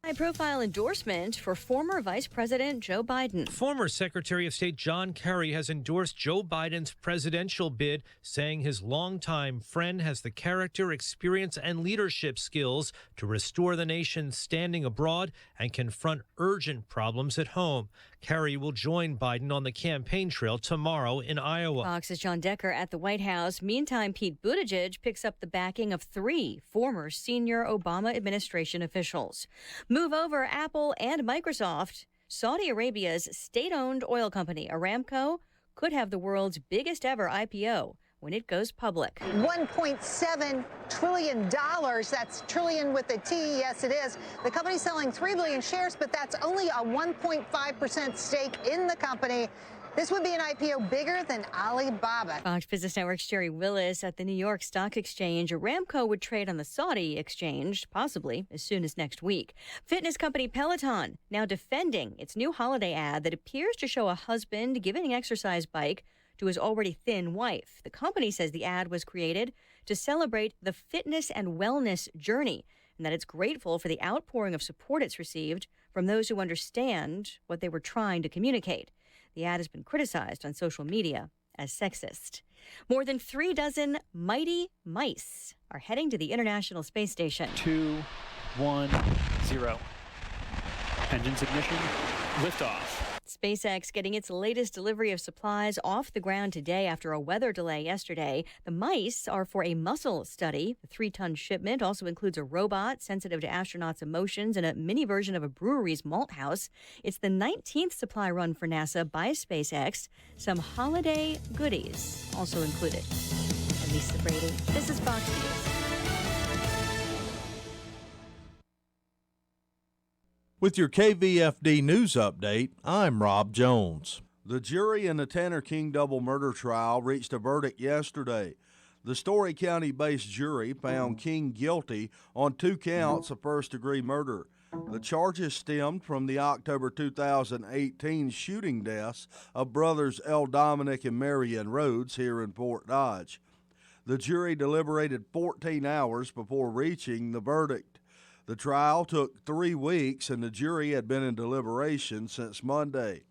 High-profile endorsement for former Vice President Joe Biden. Former Secretary of State John Kerry has endorsed Joe Biden's presidential bid, saying his longtime friend has the character, experience, and leadership skills to restore the nation's standing abroad and confront urgent problems at home. Kerry will join Biden on the campaign trail tomorrow in Iowa. Fox's John Decker at the White House. Meantime, Pete Buttigieg picks up the backing of 3 former senior Obama administration officials. Move over Apple and Microsoft. Saudi Arabia's state-owned oil company, Aramco, could have the world's biggest ever IPO when it goes public. $1.7 trillion. That's trillion with a T. Yes, it is. The company's selling 3 billion shares, but that's only a 1.5% stake in the company. This would be an IPO bigger than Alibaba. Fox Business Network's Jerry Willis at the New York Stock Exchange. Aramco would trade on the Saudi exchange, possibly as soon as next week. Fitness company Peloton now defending its new holiday ad that appears to show a husband giving an exercise bike to his already thin wife. The company says the ad was created to celebrate the fitness and wellness journey, and that it's grateful for the outpouring of support it's received from those who understand what they were trying to communicate. The ad has been criticized on social media as sexist. More than 36 mighty mice are heading to the International Space Station. 2, 1, 0. Engines ignition. Liftoff. SpaceX getting its latest delivery of supplies off the ground today after a weather delay yesterday. The mice are for a muscle study. The 3-ton shipment also includes a robot sensitive to astronauts' emotions and a mini version of a brewery's malt house. It's the 19th supply run for NASA by SpaceX. Some holiday goodies also included. I'm Lisa Brady. This is Fox News. With your KVFD news update, I'm Rob Jones. The jury in the Tanner King double murder trial reached a verdict yesterday. The Story County-based jury found King guilty on 2 counts of first-degree murder. The charges stemmed from the October 2018 shooting deaths of brothers L. Dominic and Marion Rhodes here in Fort Dodge. The jury deliberated 14 hours before reaching the verdict. The trial took 3 weeks, and the jury had been in deliberation since Monday.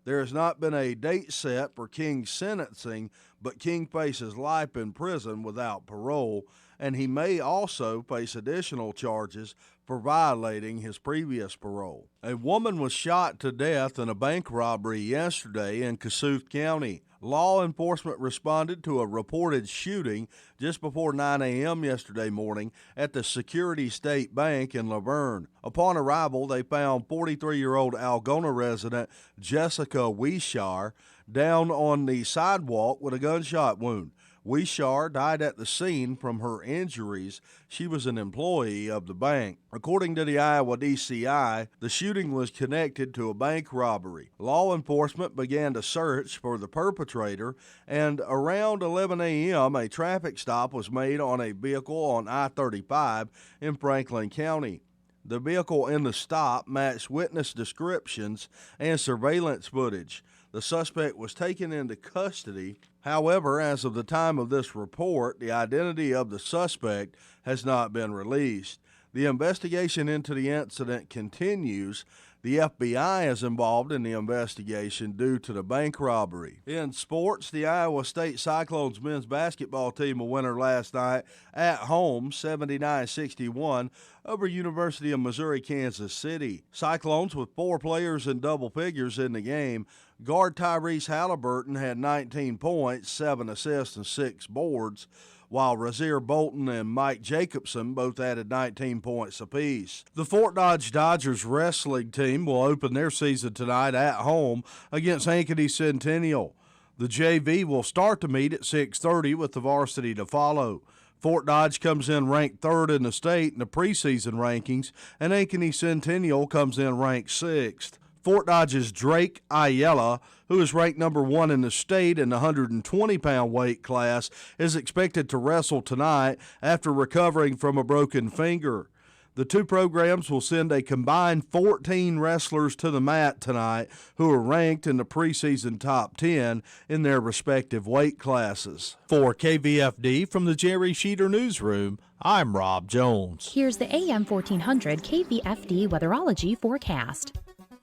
There has not been a date set for King's sentencing, but King faces life in prison without parole, and he may also face additional charges for violating his previous parole. A woman was shot to death in a bank robbery yesterday in Kossuth County. Law enforcement responded to a reported shooting just before 9 a.m. yesterday morning at the Security State Bank in Laverne. Upon arrival, they found 43-year-old Algona resident Jessica Wishar down on the sidewalk with a gunshot wound. Wishar died at the scene from her injuries. She was an employee of the bank. According to the Iowa DCI, the shooting was connected to a bank robbery. Law enforcement began to search for the perpetrator, and around 11 a.m., a traffic stop was made on a vehicle on I-35 in Franklin County. The vehicle in the stop matched witness descriptions and surveillance footage. The suspect was taken into custody. However, as of the time of this report, the identity of the suspect has not been released. The investigation into the incident continues. The FBI is involved in the investigation due to the bank robbery. In sports, the Iowa State Cyclones men's basketball team a winner last night at home, 79-61, over University of Missouri-Kansas City. Cyclones with 4 players in double figures in the game. Guard Tyrese Halliburton had 19 points, 7 assists, and 6 boards, while Razir Bolton and Mike Jacobson both added 19 points apiece. The Fort Dodge Dodgers wrestling team will open their season tonight at home against Ankeny Centennial. The JV will start the meet at 6:30 with the varsity to follow. Fort Dodge comes in ranked 3rd in the state in the preseason rankings, and Ankeny Centennial comes in ranked 6th. Fort Dodge's Drake Ayala, who is ranked number 1 in the state in the 120-pound weight class, is expected to wrestle tonight after recovering from a broken finger. The two programs will send a combined 14 wrestlers to the mat tonight who are ranked in the preseason top 10 in their respective weight classes. For KVFD from the Jerry Sheeter Newsroom, I'm Rob Jones. Here's the AM 1400 KVFD weatherology forecast.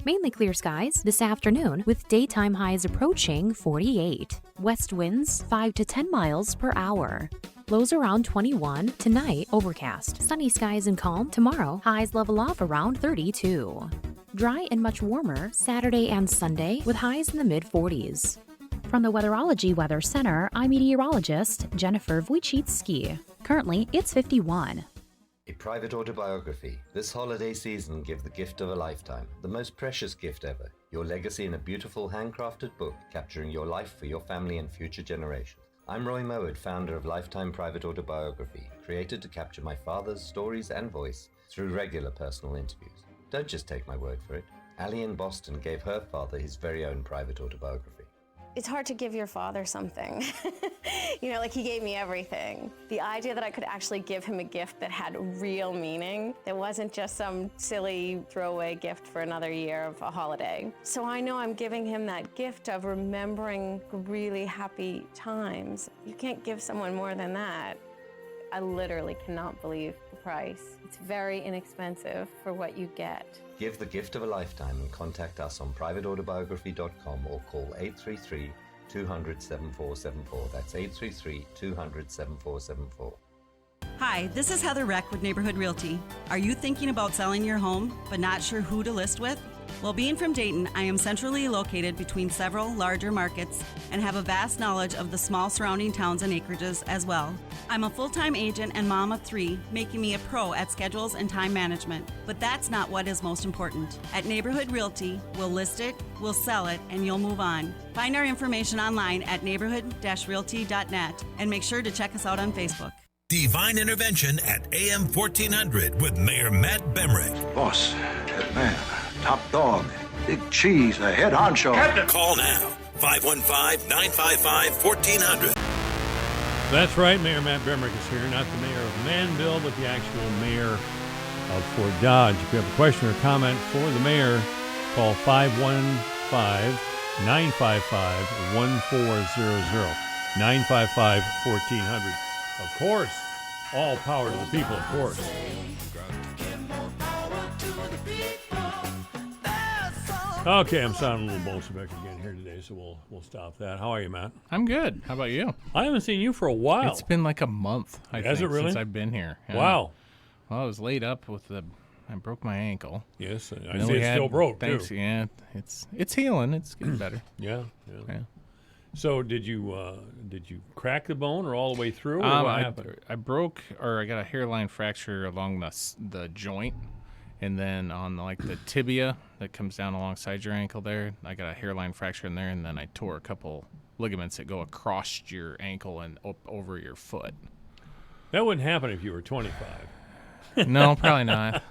Mainly clear skies this afternoon with daytime highs approaching 48. West winds 5 to 10 miles per hour. Lows around 21. Tonight, overcast. Sunny skies and calm. Tomorrow, highs level off around 32. Dry and much warmer Saturday and Sunday with highs in the mid-40s. From the Weatherology Weather Center, I'm meteorologist Jennifer Wojcicki. Currently, it's 51. A private autobiography. This holiday season, give the gift of a lifetime, the most precious gift ever. Your legacy in a beautiful handcrafted book capturing your life for your family and future generations. I'm Roy Mowat, founder of Lifetime Private Autobiography, created to capture my father's stories and voice through regular personal interviews. Don't just take my word for it. Allie in Boston gave her father his very own private autobiography. It's hard to give your father something. Like he gave me everything. The idea that I could actually give him a gift that had real meaning, that wasn't just some silly throwaway gift for another year of a holiday. So I know I'm giving him that gift of remembering really happy times. You can't give someone more than that. I literally cannot believe the price. It's very inexpensive for what you get. Give the gift of a lifetime and contact us on privateautobiography.com or call 833-200-7474. That's 833-200-7474. Hi, this is Heather Reck with Neighborhood Realty. Are you thinking about selling your home but not sure who to list with? Well, being from Dayton, I am centrally located between several larger markets and have a vast knowledge of the small surrounding towns and acreages as well. I'm a full-time agent and mom of 3, making me a pro at schedules and time management. But that's not what is most important. At Neighborhood Realty, we'll list it, we'll sell it, and you'll move on. Find our information online at neighborhood-realty.net and make sure to check us out on Facebook. Divine Intervention at AM 1400 with Mayor Matt Bemrick. Boss, head man, top dog, big cheese, a head honcho. Call now, 515-955-1400. That's right, Mayor Matt Bemrick is here, not the mayor of Manville, but the actual mayor of Fort Dodge. If you have a question or comment for the mayor, call 515-955-1400. 955-1400. Of course, all power to the people, of course. Okay, I'm sounding a little Bolshevik again here today, so we'll stop that. How are you, Matt? I'm good. How about you? I haven't seen you for a while. It's been like a month, I think, since I've been here. Yeah. Wow. Well, I was laid up with I broke my ankle. Yes, I see it's still broke, too. Yeah, it's healing. It's getting better. Yeah. So did you crack the bone or all the way through? Or what happened? I got a hairline fracture along the joint, and then on the tibia that comes down alongside your ankle there, I got a hairline fracture in there, and then I tore a couple ligaments that go across your ankle and up over your foot. That wouldn't happen if you were 25. No, probably not.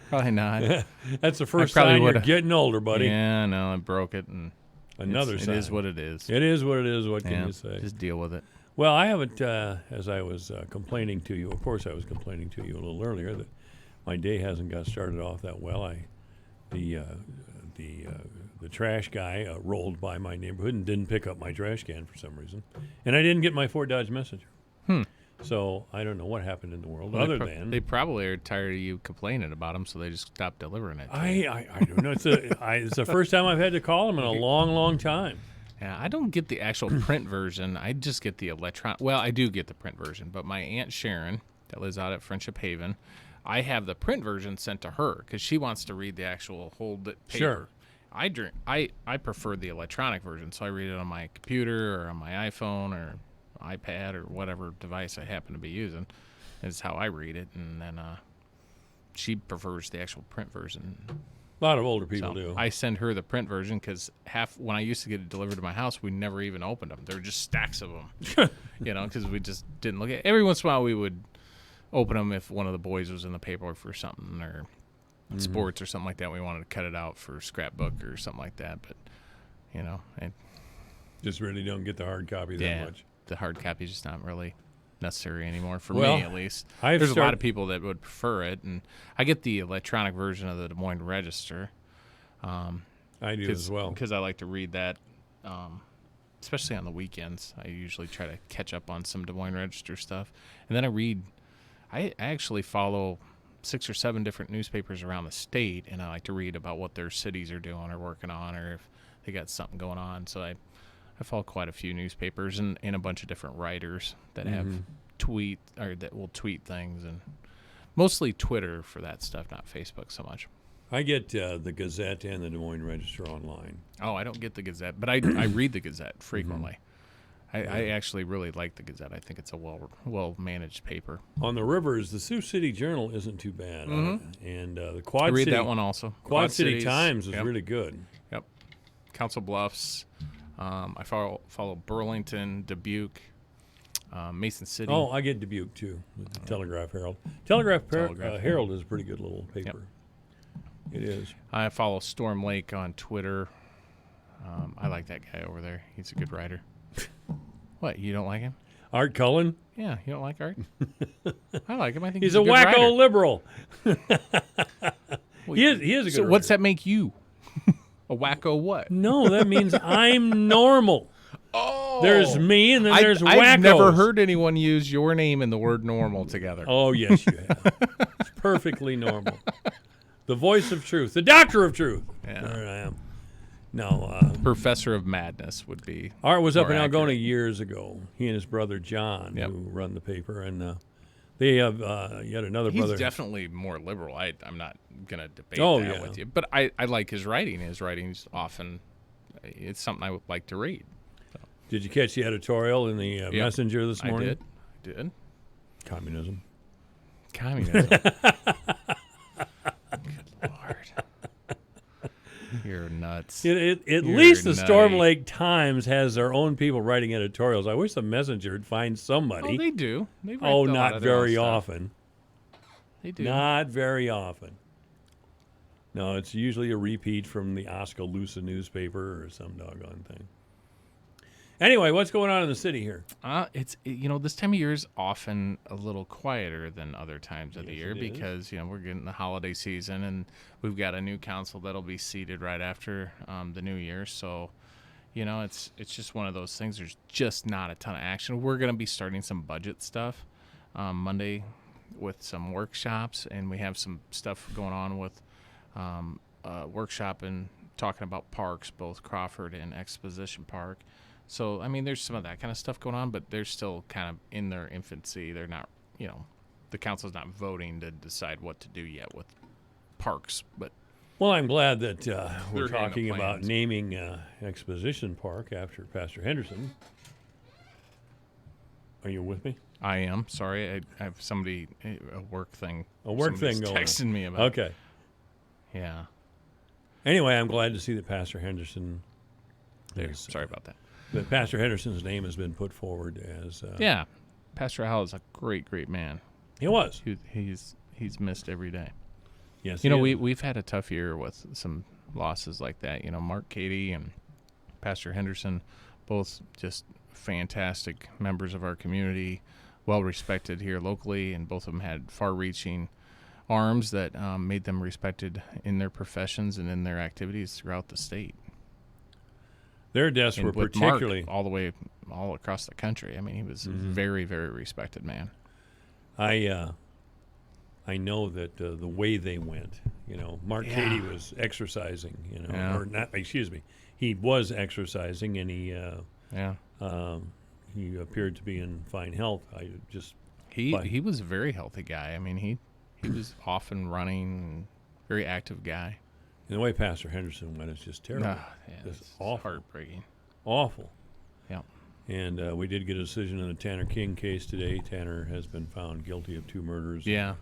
Probably not. That's the first sign you're getting older, buddy. Yeah, no, I broke it, and another sign. It is what it is. It is what it is. What can you say? Just deal with it. Well, I haven't, as I was complaining to you, of course I was complaining to you a little earlier that my day hasn't got started off that well. The trash guy rolled by my neighborhood and didn't pick up my trash can for some reason. And I didn't get my Fort Dodge Messenger. So I don't know what happened in the world than... They probably are tired of you complaining about them, so they just stopped delivering it. I don't know. It's the first time I've had to call them in a long, long time. Yeah, I don't get the actual print version. I just get the electronic. Well, I do get the print version, but my Aunt Sharon, that lives out at Friendship Haven, I have the print version sent to her because she wants to read the actual paper. Sure. I prefer the electronic version, so I read it on my computer or on my iPhone or iPad or whatever device I happen to be using. Is how I read it, and then she prefers the actual print version. A lot of older people do. I send her the print version because when I used to get it delivered to my house, we never even opened them. There were just stacks of them, because we just didn't look at it. Every once in a while we would open them if one of the boys was in the paperwork for something or sports or something like that. We wanted to cut it out for scrapbook or something like that, but just really don't get the hard copy that much. The hard copy is just not really necessary anymore for Well, me, at least. I've There's a lot of people that would prefer it, and I get the electronic version of the Des Moines Register. I do as well because I like to read that, especially on the weekends. I usually try to catch up on some Des Moines Register stuff, and then I read. I actually follow 6 or 7 different newspapers around the state, and I like to read about what their cities are doing or working on, or if they got something going on. So I follow quite a few newspapers and a bunch of different writers that have that will tweet things, and mostly Twitter for that stuff, not Facebook so much. I get the Gazette and the Des Moines Register online. Oh, I don't get the Gazette, but I read the Gazette frequently. I actually really like the Gazette. I think it's a well managed paper. On the rivers, the Sioux City Journal isn't too bad, and the Quad I read City, that one also. Quad City Cities, Times is really good. Yep. Council Bluffs. I follow Burlington, Dubuque, Mason City. Oh, I get Dubuque too with the Telegraph Herald. Telegraph Herald is a pretty good little paper. Yep. It is. I follow Storm Lake on Twitter. I like that guy over there. He's a good writer. What, you don't like him? Art Cullen? Yeah, you don't like Art? I like him. I think he's a a good wacko writer. liberal. Well, he is a good So writer. what's that make you? A wacko what? No, that means I'm normal. Oh. There's me and then there's wackos. I've never heard anyone use your name and the word normal together. Oh, yes, you have. It's perfectly normal. The voice of truth. The doctor of truth. Yeah. There I am. No. Professor of Madness would be. Art was up in more Algona accurate. years ago. He and his brother John, who run the paper, and they have yet another brother. He's definitely more liberal. I'm not going to debate that with you. But I like his writing. His writing's often, it's something I would like to read. So. Did you catch the editorial in the Messenger this morning? I did. Communism. Good Lord. You're nuts. At least the Storm Lake Times has their own people writing editorials. I wish the Messenger would find somebody. Oh, they do. They write Oh, a lot not of their own very stuff. often. They do. Not very often. No, it's usually a repeat from the Oskaloosa newspaper or some doggone thing. Anyway, what's going on in the city here? It's this time of year is often a little quieter than other times of the year because we're getting the holiday season and we've got a new council that'll be seated right after the new year. So, it's just one of those things. There's just not a ton of action. We're going to be starting some budget stuff Monday with some workshops, and we have some stuff going on with workshop and talking about parks, both Crawford and Exposition Park. So, there's some of that kind of stuff going on, but they're still kind of in their infancy. They're not, the council's not voting to decide what to do yet with parks. But Well, I'm glad that we're They're getting the talking about plans. naming Exposition Park after Pastor Henderson. Are you with me? I am. Sorry, I have somebody, a work thing. A work somebody's thing going on. texting me about. Okay. Yeah. Anyway, I'm glad to see that Pastor Henderson. Sorry about that. That Pastor Henderson's name has been put forward as. Yeah, Pastor Howell is a great man. He was. He's missed every day. Yes. We've had a tough year with some losses like that. Mark Cady and Pastor Henderson, both just fantastic members of our community, well respected here locally, and both of them had far-reaching arms that made them respected in their professions and in their activities throughout the state. Their deaths And were with particularly Mark all across the country. He was a very, very respected man. I know that the way they went, Mark Cady was exercising, or not. Excuse me, he was exercising, and he appeared to be in fine health. He was a very healthy guy. He was often running, very active guy. And the way Pastor Henderson went is just terrible. It's awful. Heartbreaking. Awful. Yeah. And we did get a decision in the Tanner King case today. Tanner has been found guilty of 2 murders. Yeah,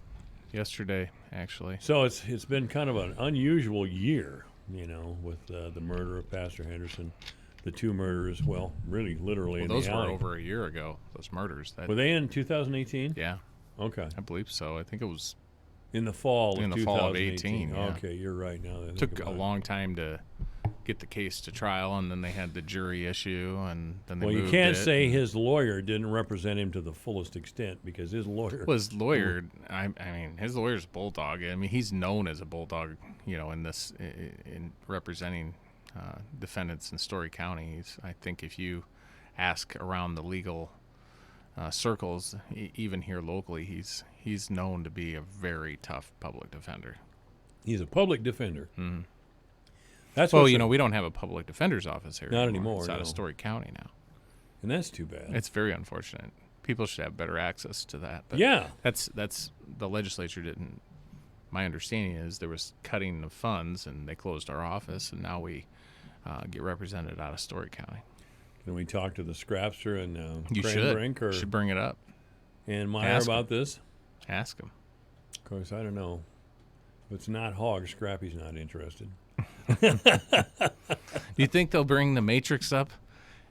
yesterday, actually. So it's been kind of an unusual year, with the murder of Pastor Henderson, the 2 murders, really, literally in the those alley. were over a year ago, those murders. Were they in 2018? Yeah. Okay. I believe so. I think it was in the fall of 18. Yeah. Okay, you're right now. Took a long time to get the case to trial, and then they had the jury issue, and then they moved you can't it. say his lawyer didn't represent him to the fullest extent, because his lawyer I mean, his lawyer's a bulldog. I mean, he's known as a bulldog, in representing defendants in Story County. I think if you ask around the legal circles, even here locally, he's known to be a very tough public defender. He's a public defender. Mm-hmm. That's we don't have a public defender's office here. Not anymore. It's out of Story County now, and that's too bad. It's very unfortunate. People should have better access to that. But yeah, that's the legislature didn't. My understanding is there was cutting of funds, and they closed our office, and now we get represented out of Story County. Can we talk to the Scrapster and you should bring it up and Meyer about this? Ask him. Of course, I don't know. If it's not Hog, Scrappy's not interested. Do you think they'll bring the Matrix up?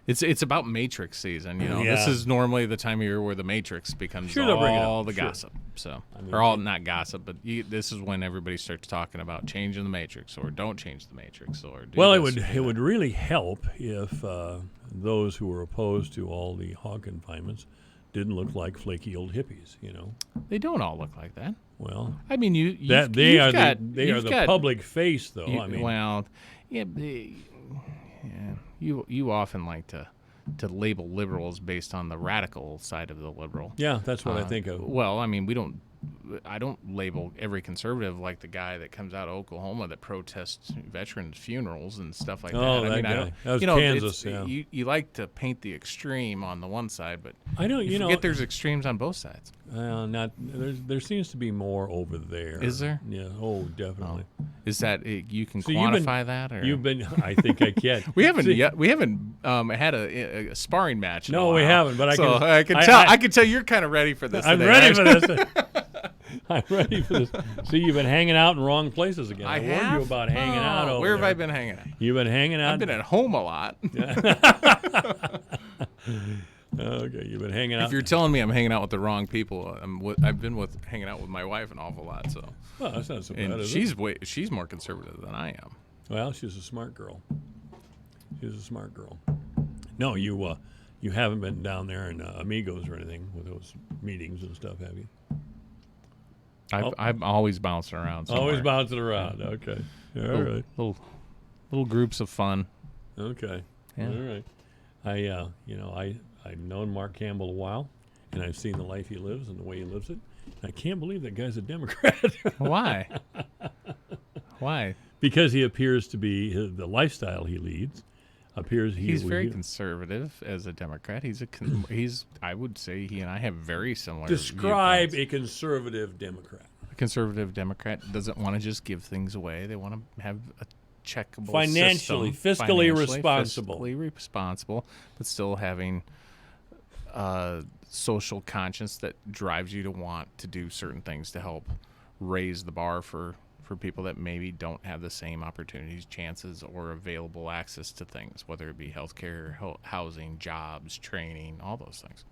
It's about Matrix season, Yeah. This is normally the time of year where the Matrix becomes all the gossip. So, or all not gossip, but this is when everybody starts talking about changing the Matrix or don't change the Matrix or. It would really help if those who were opposed to all the hog confinements didn't look like flaky old hippies. They don't all look like that. Well, I mean, they are the public face, though. You often like to label liberals based on the radical side of the liberal. Yeah, that's what I think of. Well, I mean, I don't label every conservative like the guy that comes out of Oklahoma that protests veterans' funerals and stuff like that. That guy. That was Kansas. You like to paint the extreme on the one side, but I don't. You forget there's extremes on both sides. There seems to be more over there. Is there? Yeah. Oh, definitely. Oh. Is that you can quantify that? Or? You've been. I think I can. We haven't yet. We haven't had a sparring match. No, we haven't. But I can tell. I can tell you're kind of ready for this. I'm ready for this. I'm ready for this. See, you've been hanging out in wrong places again. I warned you about hanging out over Where have there. I been hanging out? You've been hanging out. I've been at home a lot. Okay, you've been hanging out. If you're telling me I'm hanging out with the wrong people, I've been hanging out with my wife an awful lot. So, well, that's not so bad. And she's more conservative than I am. Well, she's a smart girl. No, you haven't been down there in Amigos or anything with those meetings and stuff, have you? I'm always bouncing around. Somewhere. Always bouncing around. Okay. All right. Little groups of fun. Okay. Yeah. All right. I've known Mark Campbell a while, and I've seen the life he lives and the way he lives it. And I can't believe that guy's a Democrat. Why? Why? Because he appears to be the lifestyle he leads. He's very conservative as a Democrat. I would say he and I have very similar. Describe a conservative Democrat. A conservative Democrat doesn't want to just give things away. They want to have a checkable fiscally responsible. Fiscally responsible, but still having social conscience that drives you to want to do certain things to help raise the bar for people that maybe don't have the same opportunities, chances, or available access to things, whether it be healthcare, housing, jobs, training, all those things.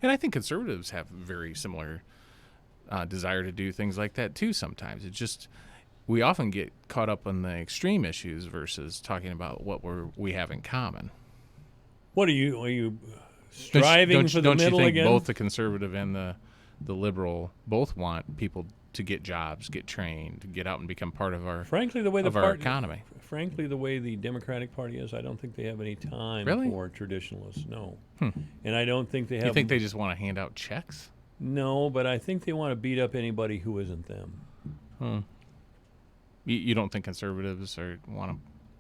And I think conservatives have very similar desire to do things like that too sometimes. It's just we often get caught up on the extreme issues versus talking about what we have in common. What are you striving for the middle again? Don't you think both the conservative and the liberal both want people to get jobs, get trained, get out and become part of our our economy? Frankly, the way the Democratic Party is, I don't think they have any time for traditionalists. No, and I don't think they have. You think they just want to hand out checks? No, but I think they want to beat up anybody who isn't them. You don't think conservatives want to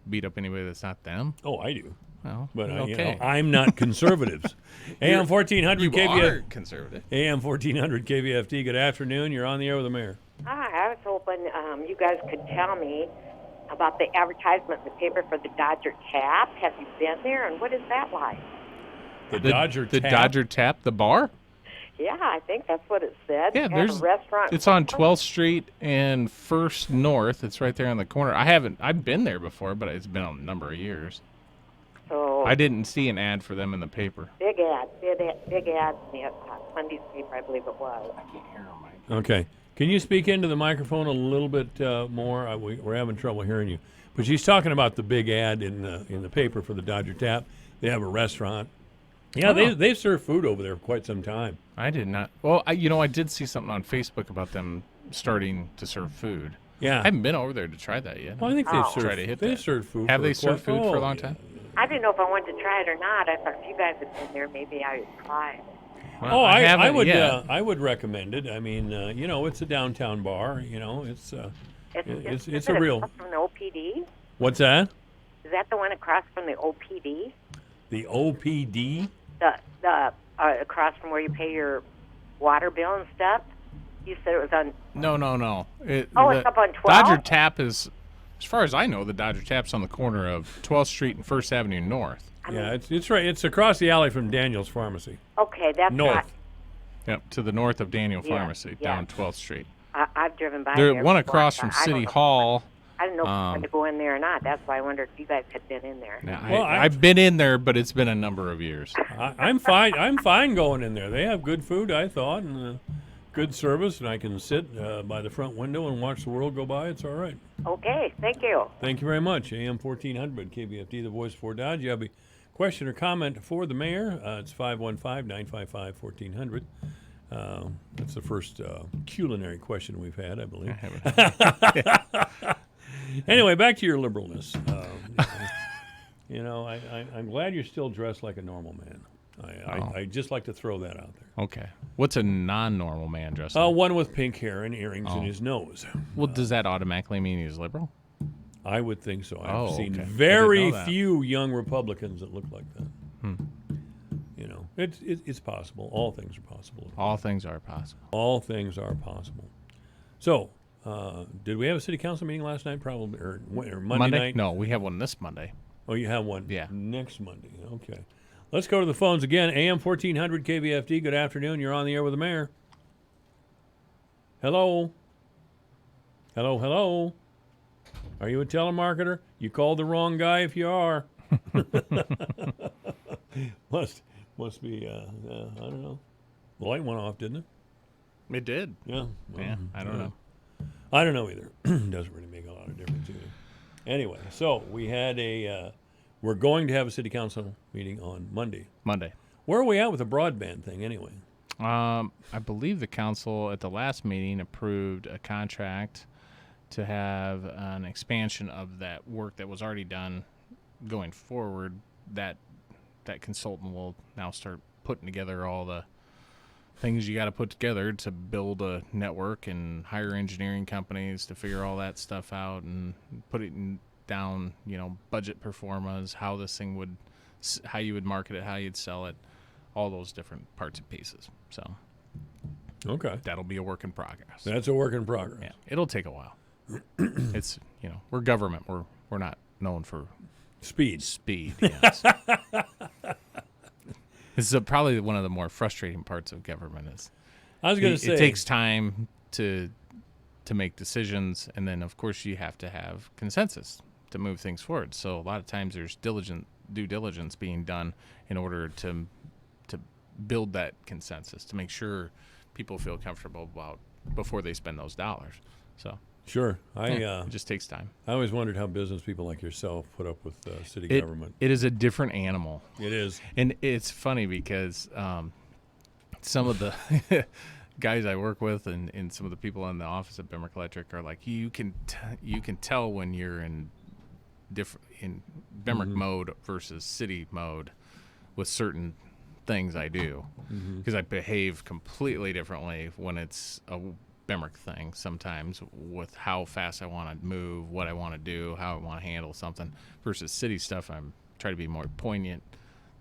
beat up anybody that's not them? Oh, I do. Well, but okay. I'm not conservatives. AM 1400 you KVFD. are conservative. AM 1400 KVFD. Good afternoon. You're on the air with the mayor. Hi, I was hoping you guys could tell me about the advertisement in the paper for the Dodger Tap. Have you been there, and what is that like? The Dodger Tap? The Dodger Tap, the bar? Yeah, I think that's what it said. Yeah, there's a restaurant. It's on 12th Street and 1st North. It's right there on the corner. I've been there before, but it's been a number of years. So I didn't see an ad for them in the paper. Big ad in the Monday's paper, I believe it was. I can't hear them, Mike. Okay. Can you speak into the microphone a little bit more? We're having trouble hearing you. But she's talking about the big ad in the paper for the Dodger Tap. They have a restaurant. Yeah, they've served food over there for quite some time. I did not. Well, I did see something on Facebook about them starting to serve food. Yeah. I haven't been over there to try that yet. Well, I think they've Try to hit they've that. served food. Have for they served food for a long time? I didn't know if I wanted to try it or not. I thought if you guys had been there, maybe I would try it. Well, I would. yet. I would recommend it. I mean, it's a downtown bar. It's Is a it real. across from the OPD? What's that? Is that the one across from the OPD? The OPD? The across from where you pay your water bill and stuff? You said it was on... No. It's up on 12? Dodger Tap is, as far as I know, the Dodger Tap's on the corner of 12th Street and 1st Avenue North. Yeah, it's right. It's across the alley from Daniel's Pharmacy. Okay, that's north. not... Yep, to the north of Daniel Yeah, Pharmacy, yeah. down 12th Street. I've driven by There, there one before, across but from I don't City know- Hall. I didn't know if I wanted to go in there or not. That's why I wondered if you guys had been in there. Now, I've been in there, but it's been a number of years. I'm fine. I'm fine going in there. They have good food, I thought, and good service, and I can sit by the front window and watch the world go by. It's all right. Okay, thank you. Thank you very much. AM 1400 KVFD, the voice for Dodge. You have a question or comment for the mayor? It's 515-955-1400. That's the first culinary question we've had, I believe. Anyway, back to your liberalness. I'm glad you're still dressed like a normal man. I just like to throw that out there. Okay. What's a non-normal man dressed? One with pink hair and earrings in his nose. Well, does that automatically mean he's liberal? I would think so. I've seen okay. very few young Republicans that look like that. It's possible. All things are possible. All things are possible. All things are possible. So, did we have a city council meeting last night? Probably, or Monday night? No, we have one this Monday. Oh, you have one? Yeah. Next Monday. Okay. Let's go to the phones again. AM 1400 KVFD. Good afternoon. You're on the air with the mayor. Hello. Hello. Are you a telemarketer? You called the wrong guy if you are. Must be, I don't know. The light went off, didn't it? It did. Yeah. Yeah, I don't know. I don't know either. Doesn't really make a lot of difference either. Anyway, so we had we're going to have a city council meeting on Monday. Where are we at with the broadband thing anyway? I believe the council at the last meeting approved a contract to have an expansion of that work that was already done going forward. That consultant will now start putting together all the things you got to put together to build a network and hire engineering companies to figure all that stuff out and put it down, budget performas, how this thing would, how you would market it, how you'd sell it, all those different parts and pieces. So, okay, that'll be a work in progress. That's a work in progress. Yeah, it'll take a while. It's we're government. We're not known for speed. Yes. This is probably one of the more frustrating parts of government. I was going to say it takes time to make decisions, and then of course you have to have consensus to move things forward. So a lot of times there's due diligence being done in order to build that consensus, to make sure people feel comfortable about before they spend those dollars. So sure, it just takes time. I always wondered how business people like yourself put up with city government. It is a different animal. It is, and it's funny because some of the guys I work with and some of the people in the office at Bemrick Electric are like, you can tell when you're in Bemrick mode versus city mode with certain things I do, because I behave completely differently when it's a Bemrick thing sometimes, with how fast I want to move, what I want to do, how I want to handle something, versus city stuff. I'm trying to be more poignant,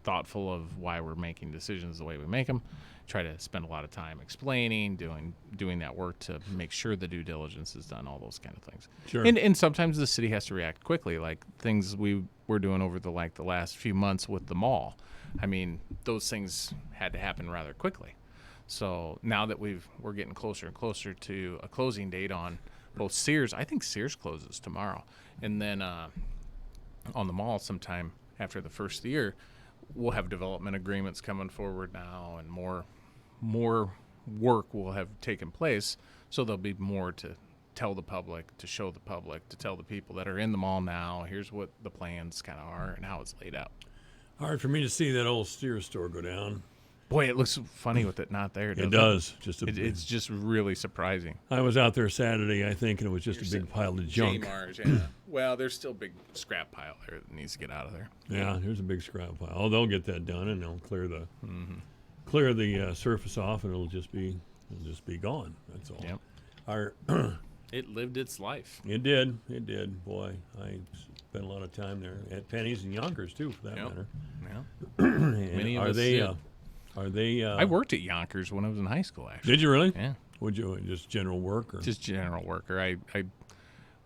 thoughtful of why we're making decisions the way we make them. Try to spend a lot of time explaining, doing that work to make sure the due diligence is done, all those kind of things. Sure. And sometimes the city has to react quickly, like things we're doing over the last few months with the mall. I mean, those things had to happen rather quickly. So now that we're getting closer and closer to a closing date on both Sears, I think Sears closes tomorrow, and then on the mall sometime after the first year, we'll have development agreements coming forward now, and more work will have taken place, so there'll be more to tell the public, to show the public, to tell the people that are in the mall now, here's what the plans kind of are and how it's laid out. Hard for me to see that old Sears store go down. Boy, it looks funny with it not there. It does. It's just really surprising. I was out there Saturday, I think, and it was just a big pile of junk. J-Mars, yeah. Well, there's still a big scrap pile there that needs to get out of there. Yeah, there's a big scrap pile. Oh, they'll get that done, and they'll clear the surface off, and it'll just be gone. That's all. Yep. It lived its life. It did. It did. Boy, I spent a lot of time there at Penny's and Yonkers too, for that matter. Yeah. Many of us did. Are they? I worked at Yonkers when I was in high school. Actually, did you really? Yeah. Would you just general work or just general worker?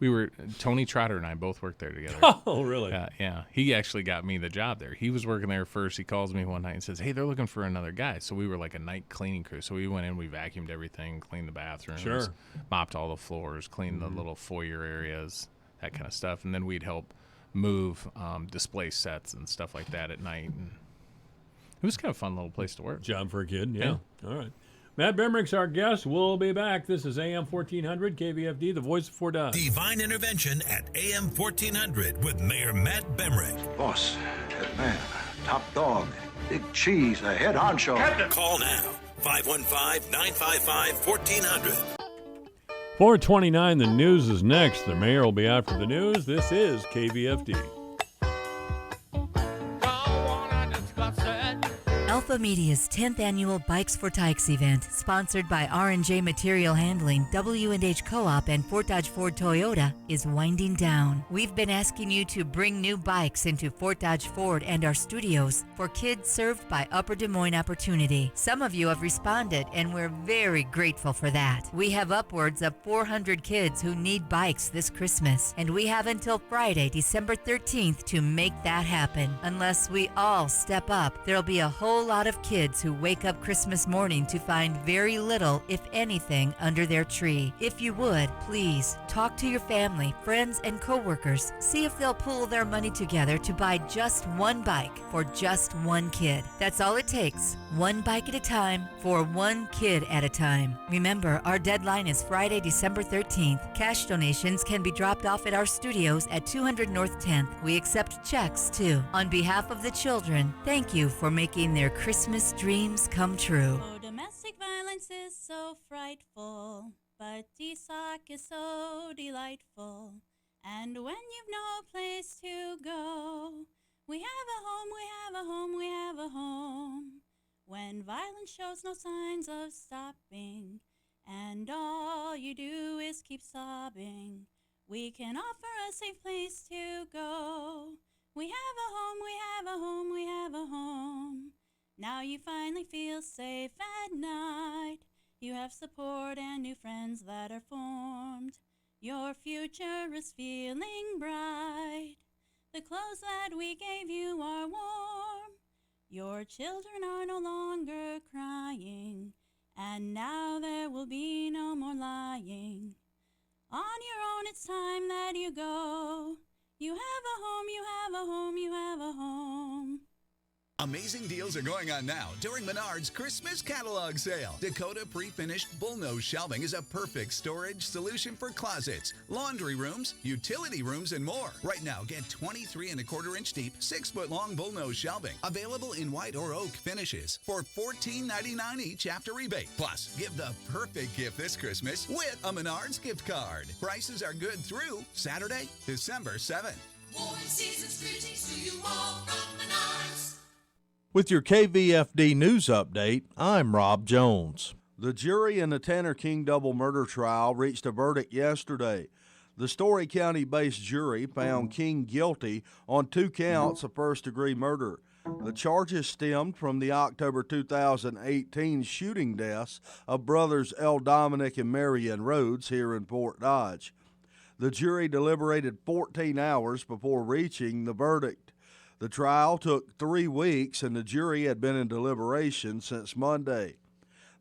We were Tony Trotter and I both worked there together. Oh, really? Yeah. He actually got me the job there. He was working there first. He calls me one night and says, "Hey, they're looking for another guy." So we were like a night cleaning crew. So we went in, we vacuumed everything, cleaned the bathrooms, mopped all the floors, cleaned the little foyer areas, that kind of stuff, and then we'd help move display sets and stuff like that at night. And it was kind of a fun little place to work. Job for a kid, yeah. All right. Matt Bemrick's our guest. We'll be back. This is AM 1400 KVFD, the voice of Fort Dodge. Divine Intervention at AM 1400 with Mayor Matt Bemrick. Boss, head man, top dog, big cheese, a head honcho. Call now, 515-955-1400. 429, the news is next. The mayor will be out for the news. This is KVFD. Alpha Media's 10th annual Bikes for Tykes event, sponsored by R&J Material Handling, W&H Co-op, and Fort Dodge Ford Toyota, is winding down. We've been asking you to bring new bikes into Fort Dodge Ford and our studios for kids served by Upper Des Moines Opportunity. Some of you have responded, and we're very grateful for that. We have upwards of 400 kids who need bikes this Christmas, and we have until Friday, December 13th to make that happen. Unless we all step up, there'll be a whole lot of kids who wake up Christmas morning to find very little, if anything, under their tree. If you would, please talk to your family, friends, and coworkers. See if they'll pool their money together to buy just one bike for just one kid. That's all it takes. One bike at a time for one kid at a time. Remember, our deadline is Friday, December 13th. Cash donations can be dropped off at our studios at 200 North 10th. We accept checks, too. On behalf of the children, thank you for making their Christmas dreams come true. Oh, domestic violence is so frightful, but DSOC is so delightful. And when you've no place to go, we have a home, we have a home, we have a home. When violence shows no signs of stopping, and all you do is keep sobbing, we can offer a safe place to go. We have a home, we have a home, we have a home. Now you finally feel safe at night. You have support and new friends that are formed. Your future is feeling bright. The clothes that we gave you are warm. Your children are no longer crying. And now there will be no more lying. On your own, it's time that you go. You have a home, you have a home, you have a home. Amazing deals are going on now during Menards Christmas catalog sale. Dakota pre-finished bullnose shelving is a perfect storage solution for closets, laundry rooms, utility rooms, and more. Right now, get 23 1/4 inch deep, 6-foot long bullnose shelving, available in white or oak finishes for $14.99 each after rebate. Plus, give the perfect gift this Christmas with a Menards gift card. Prices are good through Saturday, December 7th. Warm season's greetings to you all from Menards. With your KVFD news update, I'm Rob Jones. The jury in the Tanner King double murder trial reached a verdict yesterday. The Story County-based jury found King guilty on 2 counts of first-degree murder. The charges stemmed from the October 2018 shooting deaths of brothers L. Dominic and Marion Rhodes here in Fort Dodge. The jury deliberated 14 hours before reaching the verdict. The trial took 3 weeks, and the jury had been in deliberation since Monday.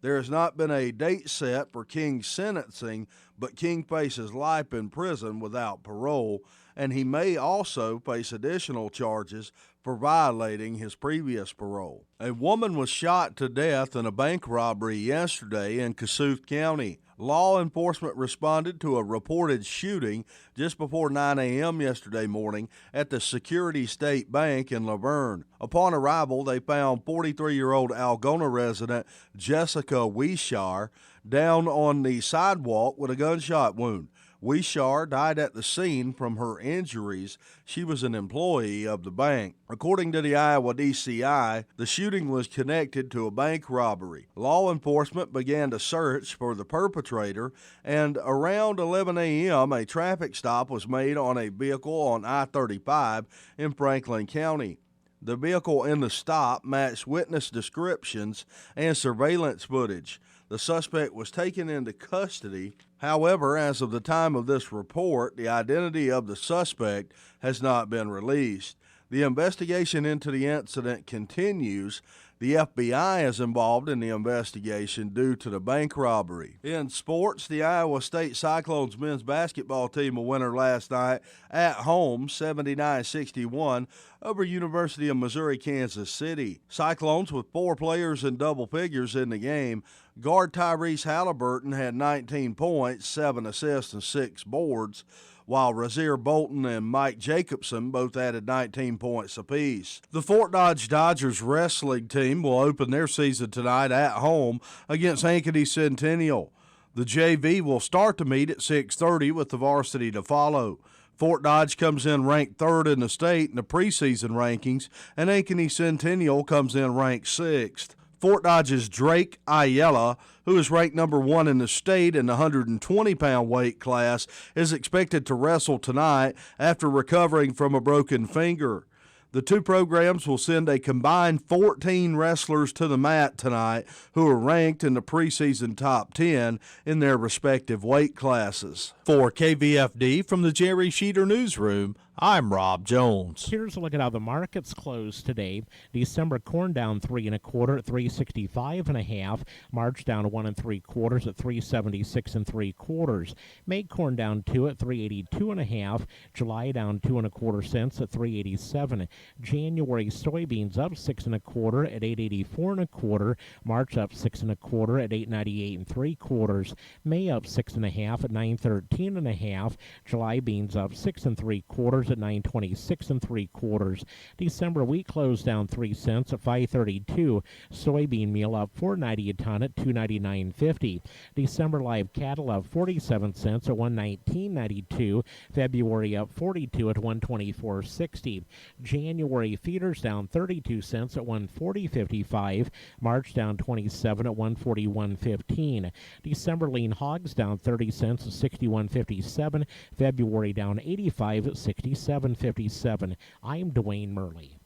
There has not been a date set for King's sentencing, but King faces life in prison without parole, and he may also face additional charges for violating his previous parole. A woman was shot to death in a bank robbery yesterday in Kossuth County. Law enforcement responded to a reported shooting just before 9 a.m. yesterday morning at the Security State Bank in Laverne. Upon arrival, they found 43-year-old Algona resident Jessica Wishar down on the sidewalk with a gunshot wound. Wishar died at the scene from her injuries. She was an employee of the bank. According to the Iowa DCI, the shooting was connected to a bank robbery. Law enforcement began to search for the perpetrator, and around 11 a.m., a traffic stop was made on a vehicle on I-35 in Franklin County. The vehicle in the stop matched witness descriptions and surveillance footage. The suspect was taken into custody. However, as of the time of this report, the identity of the suspect has not been released. The investigation into the incident continues. The FBI is involved in the investigation due to the bank robbery. In sports, the Iowa State Cyclones men's basketball team a winner last night at home, 79-61, over University of Missouri, Kansas City. Cyclones with 4 players in double figures in the game. Guard Tyrese Halliburton had 19 points, 7 assists, and 6 boards, while Razir Bolton and Mike Jacobson both added 19 points apiece. The Fort Dodge Dodgers wrestling team will open their season tonight at home against Ankeny Centennial. The JV will start the meet at 6:30 with the varsity to follow. Fort Dodge comes in ranked 3rd in the state in the preseason rankings, and Ankeny Centennial comes in ranked 6th. Fort Dodge's Drake Ayala, who is ranked number 1 in the state in the 120-pound weight class, is expected to wrestle tonight after recovering from a broken finger. The two programs will send a combined 14 wrestlers to the mat tonight who are ranked in the preseason top 10 in their respective weight classes. For KVFD from the Jerry Sheeter Newsroom, I'm Rob Jones. Here's a look at how the markets closed today. December corn down 3 1/4 at 365 1/2. March down 1 3/4 at 376 3/4. May corn down 2 at 382 1/2. July down 2 1/4 cents at 387. January soybeans up 6 1/4 at 884 1/4. March up 6 1/4 at 898 3/4. May up 6 1/2 at 913 1/2. July beans up 6 3/4 at 926 3/4. December wheat closed down 3 cents at 532. Soybean meal up 4.90 a ton at 299.50. December live cattle up 47 cents at 119.92. February up 42 at 124.60. January feeders down 32 cents at 140.55. March down 27 at 141.15. December lean hogs down 30 cents at 61.57. February down 85 at 67.57. I'm Dwayne Murley.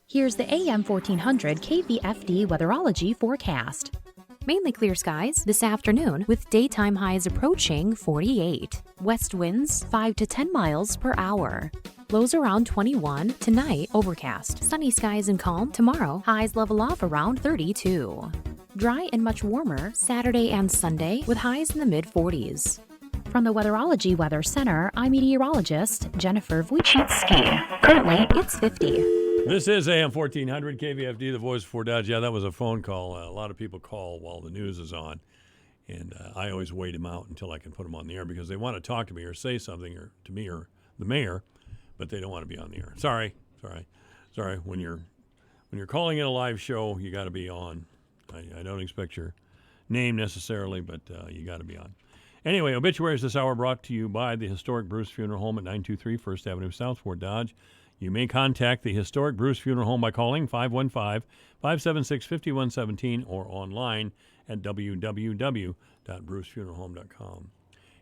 Here's the AM 1400 KVFD weatherology forecast. Mainly clear skies this afternoon with daytime highs approaching 48. West winds 5 to 10 miles per hour. Lows around 21. Tonight, overcast. Sunny skies and calm. Tomorrow, highs level off around 32. Dry and much warmer Saturday and Sunday with highs in the mid-40s. From the Weatherology Weather Center, I'm meteorologist Jennifer Wojcicki. Currently, it's 50. This is AM 1400 KVFD, the voice of Fort Dodge. Yeah, that was a phone call. A lot of people call while the news is on, and I always wait them out until I can put them on the air because they want to talk to me or say something or to me or the mayor, but they don't want to be on the air. Sorry. When you're calling in a live show, you got to be on. I don't expect your name necessarily, but you got to be on. Anyway, obituaries this hour brought to you by the historic Bruce Funeral Home at 923 First Avenue South, Fort Dodge. You may contact the historic Bruce Funeral Home by calling 515-576-5117 or online at www.brucefuneralhome.com.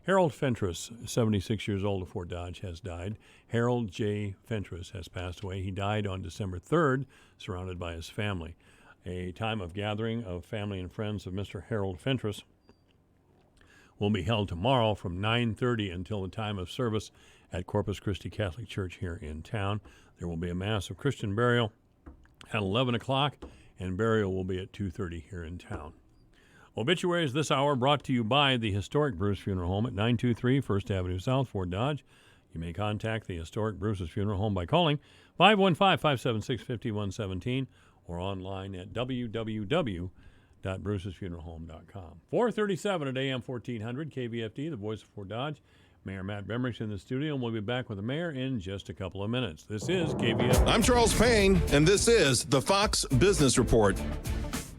Harold Fentress, 76 years old of Fort Dodge, has died. Harold J. Fentress has passed away. He died on December 3rd, surrounded by his family. A time of gathering of family and friends of Mr. Harold Fentress will be held tomorrow from 9:30 until the time of service at Corpus Christi Catholic Church here in town. There will be a Mass of Christian burial at 11 o'clock, and burial will be at 2:30 here in town. Obituaries this hour brought to you by the historic Bruce Funeral Home at 923 First Avenue South, Fort Dodge. You may contact the historic Bruce's Funeral Home by calling 515-576-5117 or online at www.brucefuneralhome.com. brucesfuneralhome.com. 437 at AM 1400 KVFD, the voice of Fort Dodge. Mayor Matt Bemmerich's in the studio, and we'll be back with the mayor in just a couple of minutes. This is KVFD. I'm Charles Payne, and this is the Fox Business Report.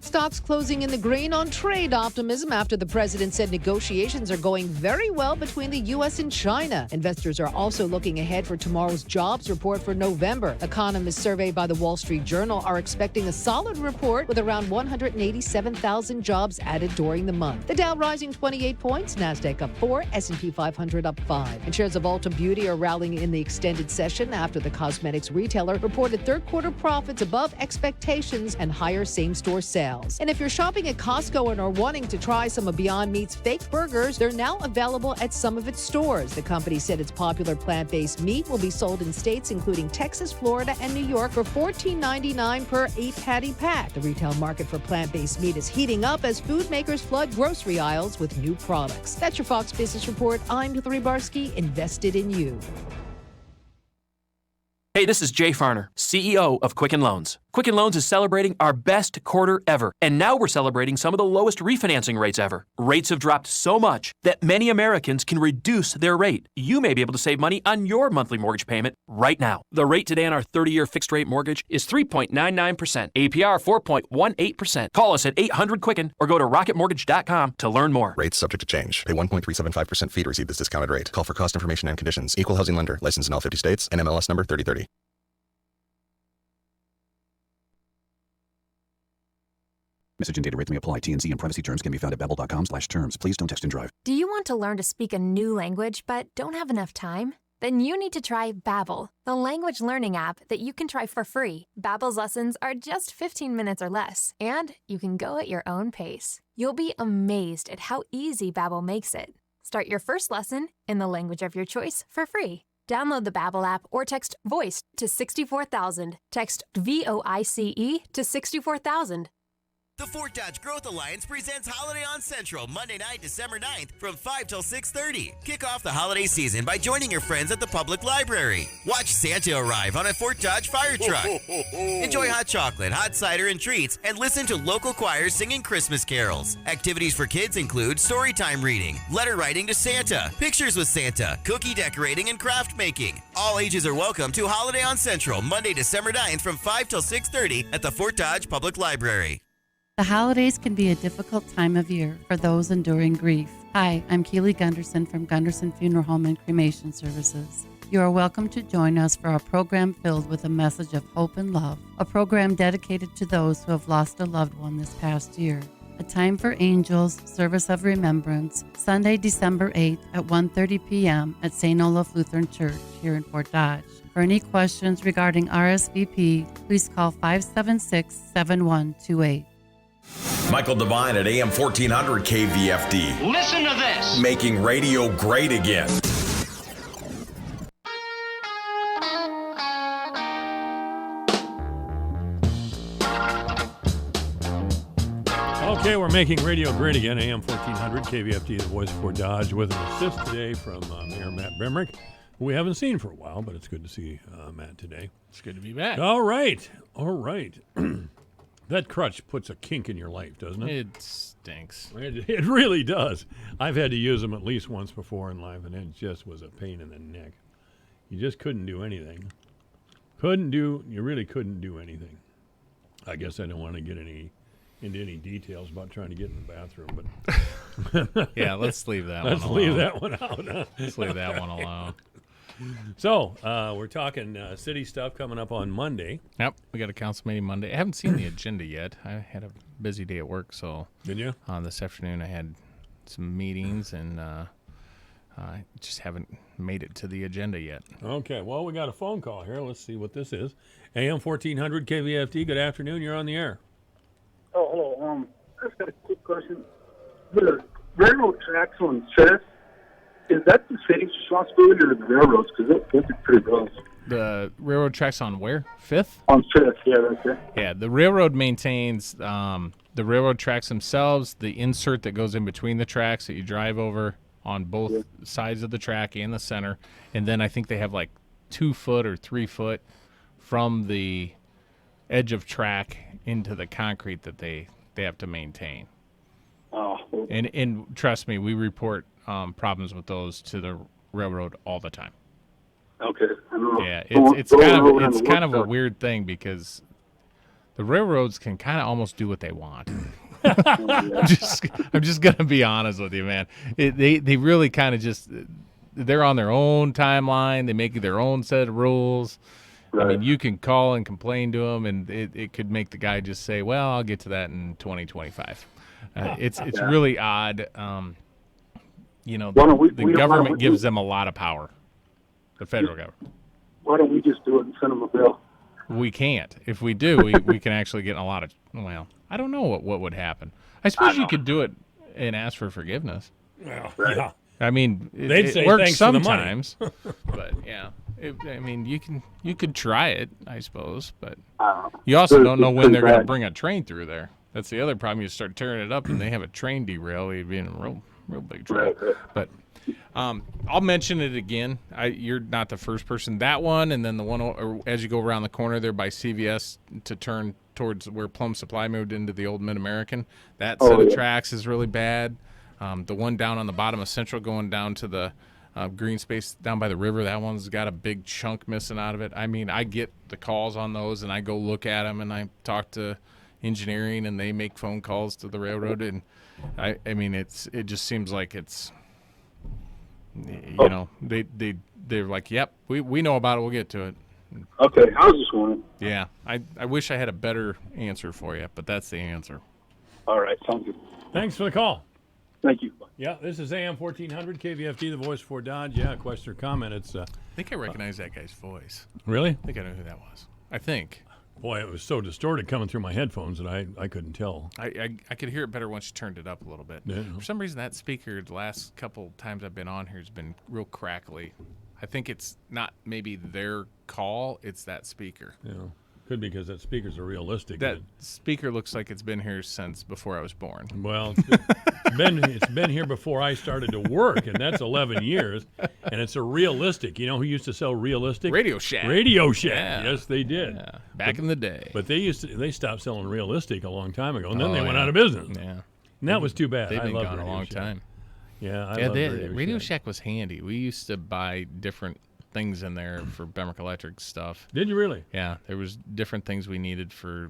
Stocks closing in the green on trade optimism after the president said negotiations are going very well between the U.S. and China. Investors are also looking ahead for tomorrow's jobs report for November. Economists surveyed by the Wall Street Journal are expecting a solid report with around 187,000 jobs added during the month. The Dow rising 28 points, Nasdaq up 4, S&P 500 up 5. And shares of Ulta Beauty are rallying in the extended session after the cosmetics retailer reported third quarter profits above expectations and higher same-store sales. And if you're shopping at Costco and are wanting to try some of Beyond Meat's fake burgers, they're now available at some of its stores. The company said its popular plant-based meat will be sold in states including Texas, Florida, and New York for $14.99 per 8-patty pack. The retail market for plant-based meat is heating up as food makers flood grocery aisles with new products. That's your Fox Business Report. I'm Heather Barsky, invested in you. Hey, this is Jay Farner, CEO of Quicken Loans. Quicken Loans is celebrating our best quarter ever, and now we're celebrating some of the lowest refinancing rates ever. Rates have dropped so much that many Americans can reduce their rate. You may be able to save money on your monthly mortgage payment right now. The rate today on our 30-year fixed-rate mortgage is 3.99%, APR 4.18%. Call us at 800-QUICKEN or go to rocketmortgage.com to learn more. Rates subject to change. Pay 1.375% fee to receive this discounted rate. Call for cost information and conditions. Equal housing lender. Licensed in all 50 states. NMLS number 3030. Message and data rates may apply. T&C and privacy terms can be found at babbel.com/terms. Please don't text and drive. Do you want to learn to speak a new language but don't have enough time? Then you need to try Babbel, the language learning app that you can try for free. Babbel's lessons are just 15 minutes or less, and you can go at your own pace. You'll be amazed at how easy Babbel makes it. Start your first lesson in the language of your choice for free. Download the Babbel app or text VOICE to 64,000. Text VOICE to 64,000. The Fort Dodge Growth Alliance presents Holiday on Central Monday night, December 9th from 5 till 6:30. Kick off the holiday season by joining your friends at the public library. Watch Santa arrive on a Fort Dodge fire truck. Enjoy hot chocolate, hot cider, and treats, and listen to local choirs singing Christmas carols. Activities for kids include storytime reading, letter writing to Santa, pictures with Santa, cookie decorating, and craft making. All ages are welcome to Holiday on Central Monday, December 9th from 5 till 6:30 at the Fort Dodge Public Library. The holidays can be a difficult time of year for those enduring grief. Hi, I'm Keely Gunderson from Gunderson Funeral Home and Cremation Services. You are welcome to join us for a program filled with a message of hope and love, a program dedicated to those who have lost a loved one this past year. A Time for Angels, Service of Remembrance, Sunday, December 8th at 1:30 p.m. at St. Olaf Lutheran Church here in Fort Dodge. For any questions regarding RSVP, please call 576-7128. Michael Devine at AM 1400 KVFD. Listen to this. Making radio great again. Okay, we're making radio great again. AM 1400 KVFD, the voice for Dodge, with an assist today from Mayor Matt Bemmerich, who we haven't seen for a while, but it's good to see Matt today. It's good to be back. All right. That crutch puts a kink in your life, doesn't it? It stinks. It really does. I've had to use them at least once before in life, and it just was a pain in the neck. You just couldn't do anything. You really couldn't do anything. I guess I don't want to get into any details about trying to get in the bathroom, but yeah, let's leave that one alone. Let's leave that one out. Huh? Let's leave that one alone. So, we're talking city stuff coming up on Monday. Yep, we got a council meeting Monday. I haven't seen the agenda yet. I had a busy day at work, so... Did you? This afternoon I had some meetings, and I just haven't made it to the agenda yet. Okay, well, we got a phone call here. Let's see what this is. AM 1400 KVFD, good afternoon. You're on the air. Oh, hello. I just got a quick question. The railroad tracks on Chess, is that the city's responsibility or the railroads? Because that's pretty close. The railroad tracks on where? 5th? On 5th, yeah, right there. Yeah, the railroad maintains the railroad tracks themselves, the insert that goes in between the tracks that you drive over on both sides of the track and the center. And then I think they have like 2 foot or 3 foot from the edge of track into the concrete that they they have to maintain. Oh. And trust me, we report problems with those to the railroad all the time. Okay. I know. Yeah, it's kind of a weird thing because the railroads can kind of almost do what they want. I'm just gonna be honest with you, man. They really kind of just they're on their own timeline. They make their own set of rules. Right. I mean, you can call and complain to them, and it could make the guy just say, "Well, I'll get to that in 2025." It's really odd. The government gives them a lot of power. The federal government. Why don't we just do it and send them a bill? We can't. If we do, we can actually get in a lot of. Well, I don't know what would happen. I suppose you could do it and ask for forgiveness. Well, yeah. I mean, They'd say works thanks sometimes, for the money. but yeah. I mean, you could try it, I suppose, but you also don't know when they're going to bring a train through there. That's the other problem. You start tearing it up, and they have a train derail. You'd be in a real big trouble. But I'll mention it again. You're not the first person. That one, and then the one as you go around the corner there by CVS to turn towards where Plum Supply moved into the old Mid-American. That set of tracks is really bad. The one down on the bottom of Central going down to the green space down by the river, that one's got a big chunk missing out of it. I mean, I get the calls on those, and I go look at them, and I talk to engineering, and they make phone calls to the railroad, and I mean, it just seems like it's, they're like, yep, we know about it, we'll get to it. Okay, I was just wondering. Yeah, I wish I had a better answer for you, but that's the answer. All right, sounds good. Thanks for the call. Thank you. Yeah, this is AM 1400 KVFD, the voice for Dodge. Yeah, question or comment. It's. I think I recognize that guy's voice. Really? I think I know who that was. I think. Boy, it was so distorted coming through my headphones that I couldn't tell. I could hear it better once you turned it up a little bit. Yeah. For some reason, that speaker, the last couple times I've been on here, has been real crackly. I think it's not maybe their call, it's that speaker. Yeah. Could be because that speaker's are realistic. That speaker looks like it's been here since before I was born. Well, it's been here before I started to work, and that's 11 years. And it's a realistic. You know who used to sell realistic? Radio Shack. Radio Shack. Yeah. Yes, they did. Yeah. Back in the day. But they stopped selling realistic a long time ago, and then they went out of business. Yeah. And that was too bad. They've been I gone a long Shack. time. Yeah, I love Radio Shack was handy. We used to buy different things in there for Bemrick Electric stuff. Did you really? Yeah, there was different things we needed for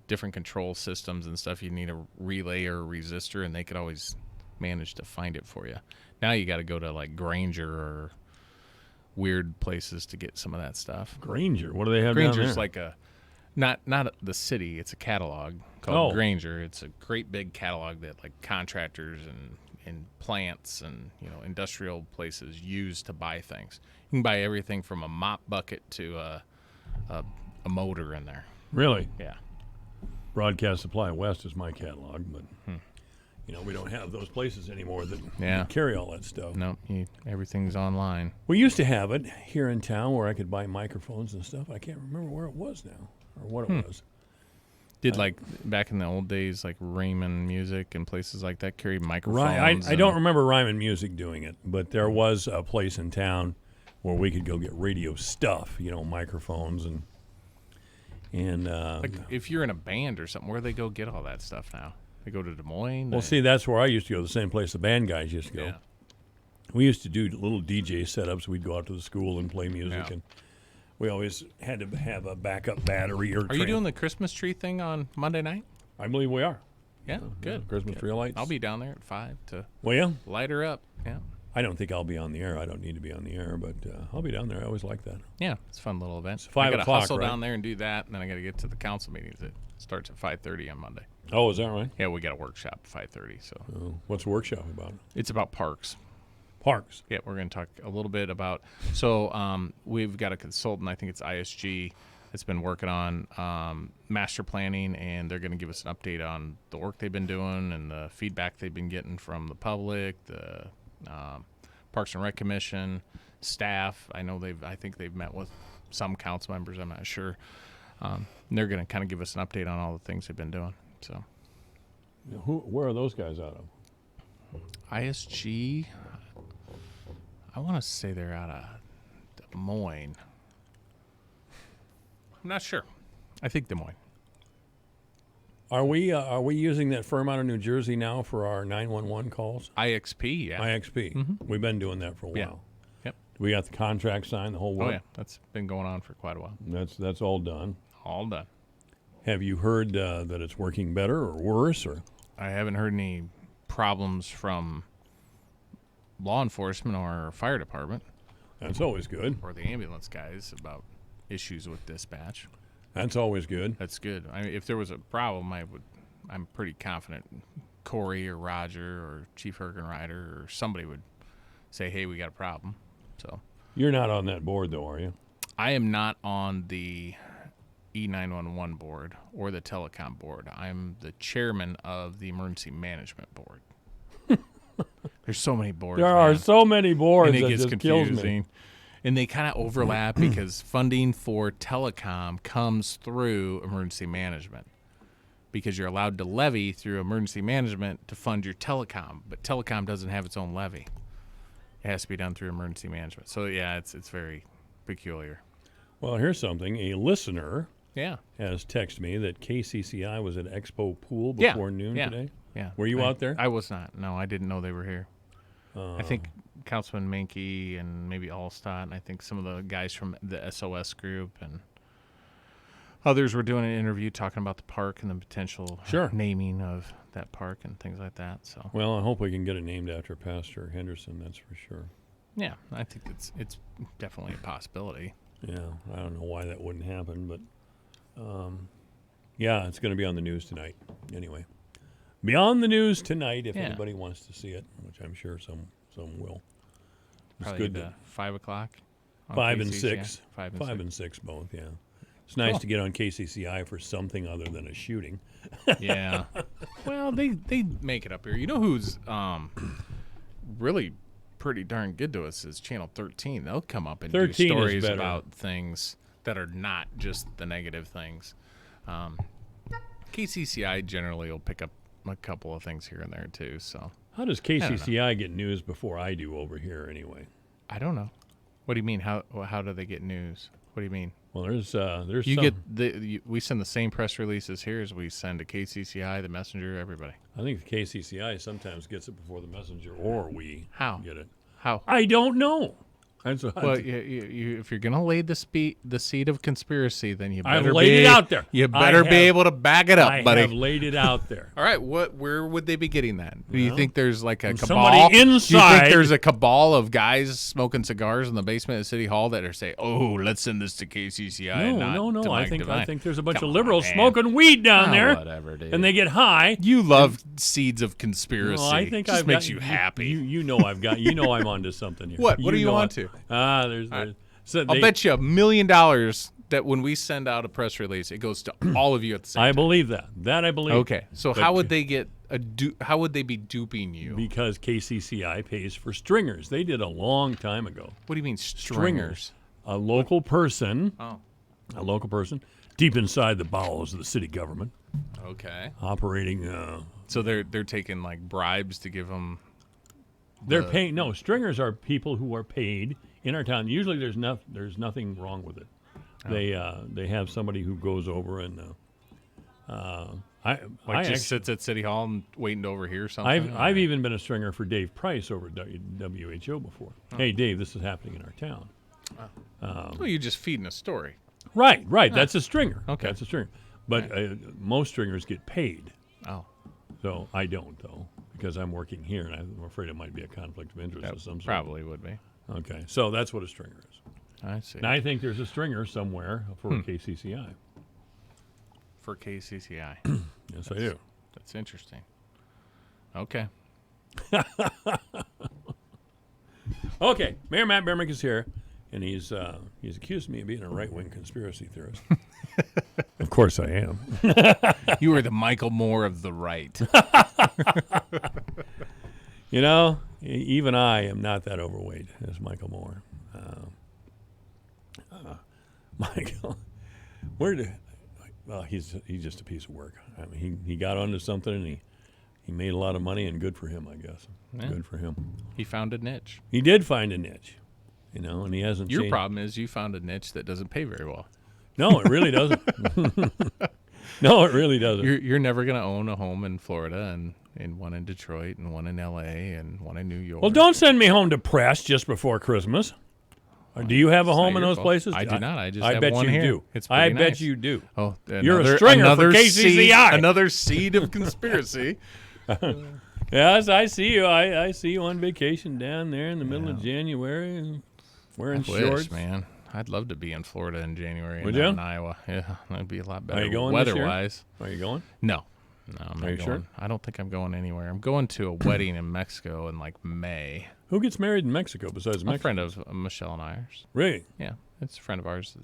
different control systems and stuff. You need a relay or a resistor, and they could always manage to find it for you. Now you got to go to like Granger or weird places to get some of that stuff. Granger, what do they have Granger's down there? like a not the city. It's a catalog called Granger. It's a great big catalog that like contractors and plants and industrial places use to buy things. You can buy everything from a mop bucket to a motor in there. Really? Yeah. Broadcast Supply West is my catalog, but we don't have those places anymore that carry all that stuff. No, everything's online. We used to have it here in town where I could buy microphones and stuff. I can't remember where it was now or what it was. Did like back in the old days, like Raymond Music and places like that carry microphones? Right. I don't remember Ryman Music doing it, but there was a place in town where we could go get radio stuff, microphones and like if you're in a band or something, where do they go get all that stuff now? They go to Des Moines? Well, see, that's where I used to go, the same place the band guys used to go. Yeah. We used to do little DJ setups. We'd go out to the school and play music, Yeah. and we always had to have a backup battery. Are you doing the Christmas tree thing on Monday night? I believe we are. Yeah, good. Christmas tree lights. I'll be down there at 5 to light her up. Yeah. I don't think I'll be on the air. I don't need to be on the air, but I'll be down there. I always like that. Yeah, it's a fun little event. It's 5 I got to o'clock, hustle right? down there and do that, and then I got to get to the council meetings. It starts at 5:30 on Monday. Oh, is that right? Yeah, we got a workshop at 5:30. So, what's the workshop about? It's about parks. Parks. Yeah, we're going to talk a little bit about. So, we've got a consultant. I think it's ISG. That's been working on master planning, and they're going to give us an update on the work they've been doing and the feedback they've been getting from the public, the Parks and Rec Commission, staff. I think they've met with some council members. I'm not sure. They're going to kind of give us an update on all the things they've been doing. So, where are those guys out of? ISG. I want to say they're out of Des Moines. I'm not sure. I think Des Moines. Are we using that firm out of New Jersey now for our 911 calls? IXP, yeah. IXP. Mhm. We've been doing that for a while. Yeah. Yep. We got the contract signed, the whole work. Oh, yeah. That's been going on for quite a while. That's all done. All done. Have you heard that it's working better or worse? Or I haven't heard any problems from law enforcement or fire department. That's always good. Or the ambulance guys about issues with dispatch. That's always good. That's good. I mean, if there was a problem, I'm pretty confident Corey or Roger or Chief Hergenreiter or somebody would say, "Hey, we got a problem." So you're not on that board, though, are you? I am not on the E911 board or the telecom board. I'm the chairman of the emergency management board. There's so many boards. There are so many boards. And it that gets just kills confusing. me. And they kind of overlap because funding for telecom comes through emergency management because you're allowed to levy through emergency management to fund your telecom, but telecom doesn't have its own levy. It has to be done through emergency management. So, yeah, it's very peculiar. Well, here's something. A listener has texted me that KCCI was at Expo Pool before noon today. Yeah. Were you out there? I was not. No, I didn't know they were here. I think Councilman Menke and maybe Allstott, and I think some of the guys from the SOS group and others were doing an interview talking about the park and the potential naming of that park and things like that. So, well, I hope we can get it named after Pastor Henderson. That's for sure. Yeah, I think it's definitely a possibility. Yeah, I don't know why that wouldn't happen, but yeah, it's going to be on the news tonight. Anyway, be on the news tonight if anybody wants to see it, which I'm sure some will. It's Probably good. 5 o'clock. 5 and KCCI. 6. 5 and 5 and 6 both. Yeah, it's nice to get on KCCI for something other than a shooting. Yeah. Well, they make it up here. You know who's really pretty darn good to us is Channel 13. They'll come up and do stories about things that are not just the negative things. KCCI generally will pick up a couple of things here and there too. So how does KCCI get news before I do over here anyway? I don't know. What do you mean? How do they get news? What do you mean? Well, there's you some, get we send the same press releases here as we send to KCCI, the Messenger, everybody. I think the KCCI sometimes gets it before the Messenger, or we get it. How? I don't know. Well, if you're gonna lay the seed of conspiracy, then you better I've laid it out there. You better be able to back it up, buddy. I have laid it out there. All right, where would they be getting that? Do you Well, think there's like a cabal? somebody inside. Do you think there's a cabal of guys smoking cigars in the basement of City Hall that are saying, "Oh, let's send this to KCCI"? and not No. to I Mike Devine? think there's a bunch Come of liberals on, man. smoking weed down there. Whatever, dude. And they get high. You love seeds of conspiracy. No, I think it just I've makes got, you happy. You know I've got. You know I'm onto something here. What? What are you know onto? There's. So I'll bet you $1 million that when we send out a press release, it goes to all of you at the same time. I believe that. That I believe. Okay, so how would they get how would they be duping you? Because KCCI pays for stringers. They did a long time ago. What do you mean stringers? A local person. Oh. A local person deep inside the bowels of the city government. Okay. Operating. So they're taking like bribes to give them. They're paying. No, stringers are people who are paid in our town. Usually, there's nothing wrong with it. Oh. They have somebody who goes over and sits at City Hall and waiting to overhear something. I've even been a stringer for Dave Price over at WHO before. Oh. Hey, Dave, this is happening in our town. Well, you're just feeding a story. Right. That's a stringer. Okay. That's a stringer. But most stringers get paid. Oh. So I don't, though, because I'm working here, and I'm afraid it might be a conflict of interest of some sort. Probably would be. Okay. So that's what a stringer is. I see. And I think there's a stringer somewhere for KCCI. For KCCI. Yes, I do. That's interesting. Okay. Okay. Mayor Matt Bermick is here, and he's accused me of being a right-wing conspiracy theorist. Of course I am. You are the Michael Moore of the right. You know, even I am not that overweight as Michael Moore. Michael, he's just a piece of work. I mean, he got onto something and he made a lot of money, and good for him, I guess. Yeah. Good for him. He found a niche. He did find a niche, and he hasn't. Your problem is you found a niche that doesn't pay very well. No, it really doesn't. No, it really doesn't. You're never going to own a home in Florida and one in Detroit and one in L.A. and one in New York. Well, don't send me home depressed just before Christmas. Do you have a home in those places? I do not. I just I have bet one you here. do. It's I pretty bet nice. you do. Oh, you're a stringer for KCCI. Another seed of conspiracy. Yes, I see you. I see you on vacation down there in the middle of January and wearing shorts. Wish, man. I'd love to be in Florida in January. Would and not you? in Iowa. Yeah, that'd be a lot better. Are you going weather-wise? Are you going? No, I'm not Are you going. sure? I don't think I'm going anywhere. I'm going to a wedding in Mexico in like May. Who gets married in Mexico besides Mexico? A friend of Michelle and ours. Really? Yeah, it's a friend of ours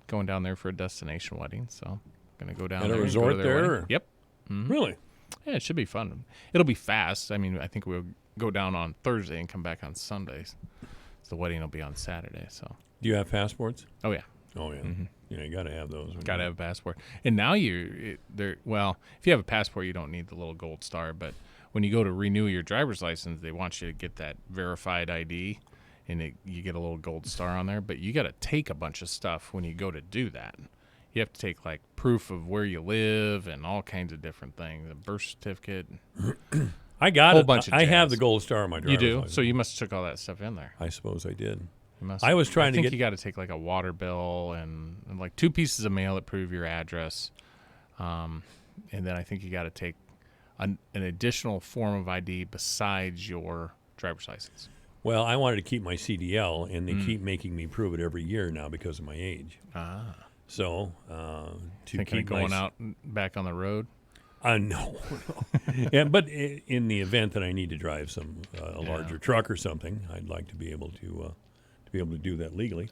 going down there for a destination wedding. So I'm gonna go down At a there. resort and go to their there, wedding. or- Yep. Mhm. Really? Yeah, it should be fun. It'll be fast. I mean, I think we'll go down on Thursday and come back on Sundays. So the wedding will be on Saturday. So. Do you have passports? Oh yeah. Oh yeah. Mhm. Yeah, you got to have those. Got to have a passport. And now if you have a passport, you don't need the little gold star. But when you go to renew your driver's license, they want you to get that verified ID, and you get a little gold star on there. But you got to take a bunch of stuff when you go to do that. You have to take like proof of where you live and all kinds of different things, a birth certificate. I got whole it. bunch of I have jazz. the gold star on my driver's You do? license. So you must have took all that stuff in there. I suppose I did. You must. I was trying to think get. you got to take like a water bill and like 2 pieces of mail that prove your address, and then I think you got to take an additional form of ID besides your driver's license. Well, I wanted to keep my CDL, and they keep making me prove it every year now because of my age. Ah. So to Thinking of keep going out back on the road. No. Yeah, but in the event that I need to drive a larger truck or something, I'd like to be able to do that legally.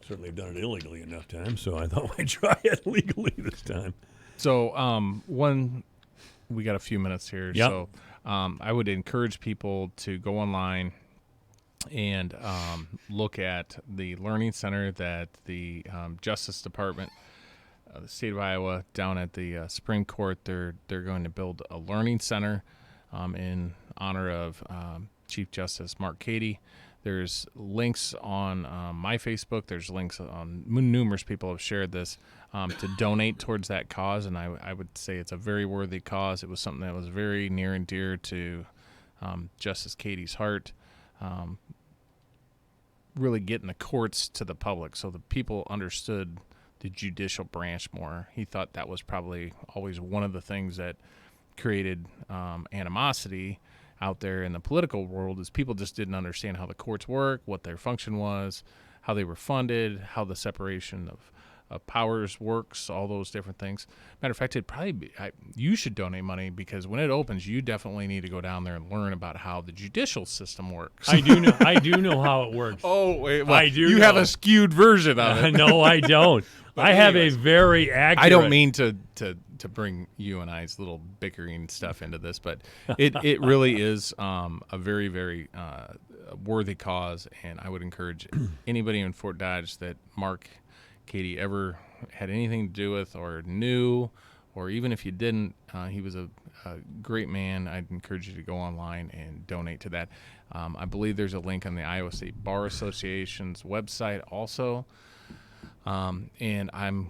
Certainly, have done it illegally enough times, so I thought I'd try it legally this time. So, we got a few minutes here. Yep. So, I would encourage people to go online and look at the learning center that the Justice Department, the state of Iowa, down at the Supreme Court, they're going to build a learning center in honor of Chief Justice Mark Cady. There's links on my Facebook. There's links on numerous people have shared this to donate towards that cause, and I would say it's a very worthy cause. It was something that was very near and dear to Justice Cady's heart. Really getting the courts to the public so the people understood the judicial branch more. He thought that was probably always one of the things that created animosity out there in the political world, is people just didn't understand how the courts work, what their function was, how they were funded, how the separation of powers works, all those different things. Matter of fact, it'd probably be, you should donate money, because when it opens, you definitely need to go down there and learn about how the judicial system works. I do know how it works. Oh, wait, well, I do. You have a skewed version of it. No, I don't. I have a very accurate. I don't mean to bring you and I's little bickering stuff into this, but it really is a very, very worthy cause, and I would encourage anybody in Fort Dodge that Mark Cady ever had anything to do with or knew, or even if you didn't, he was a great man. I'd encourage you to go online and donate to that. I believe there's a link on the Iowa State Bar Association's website also, and I'm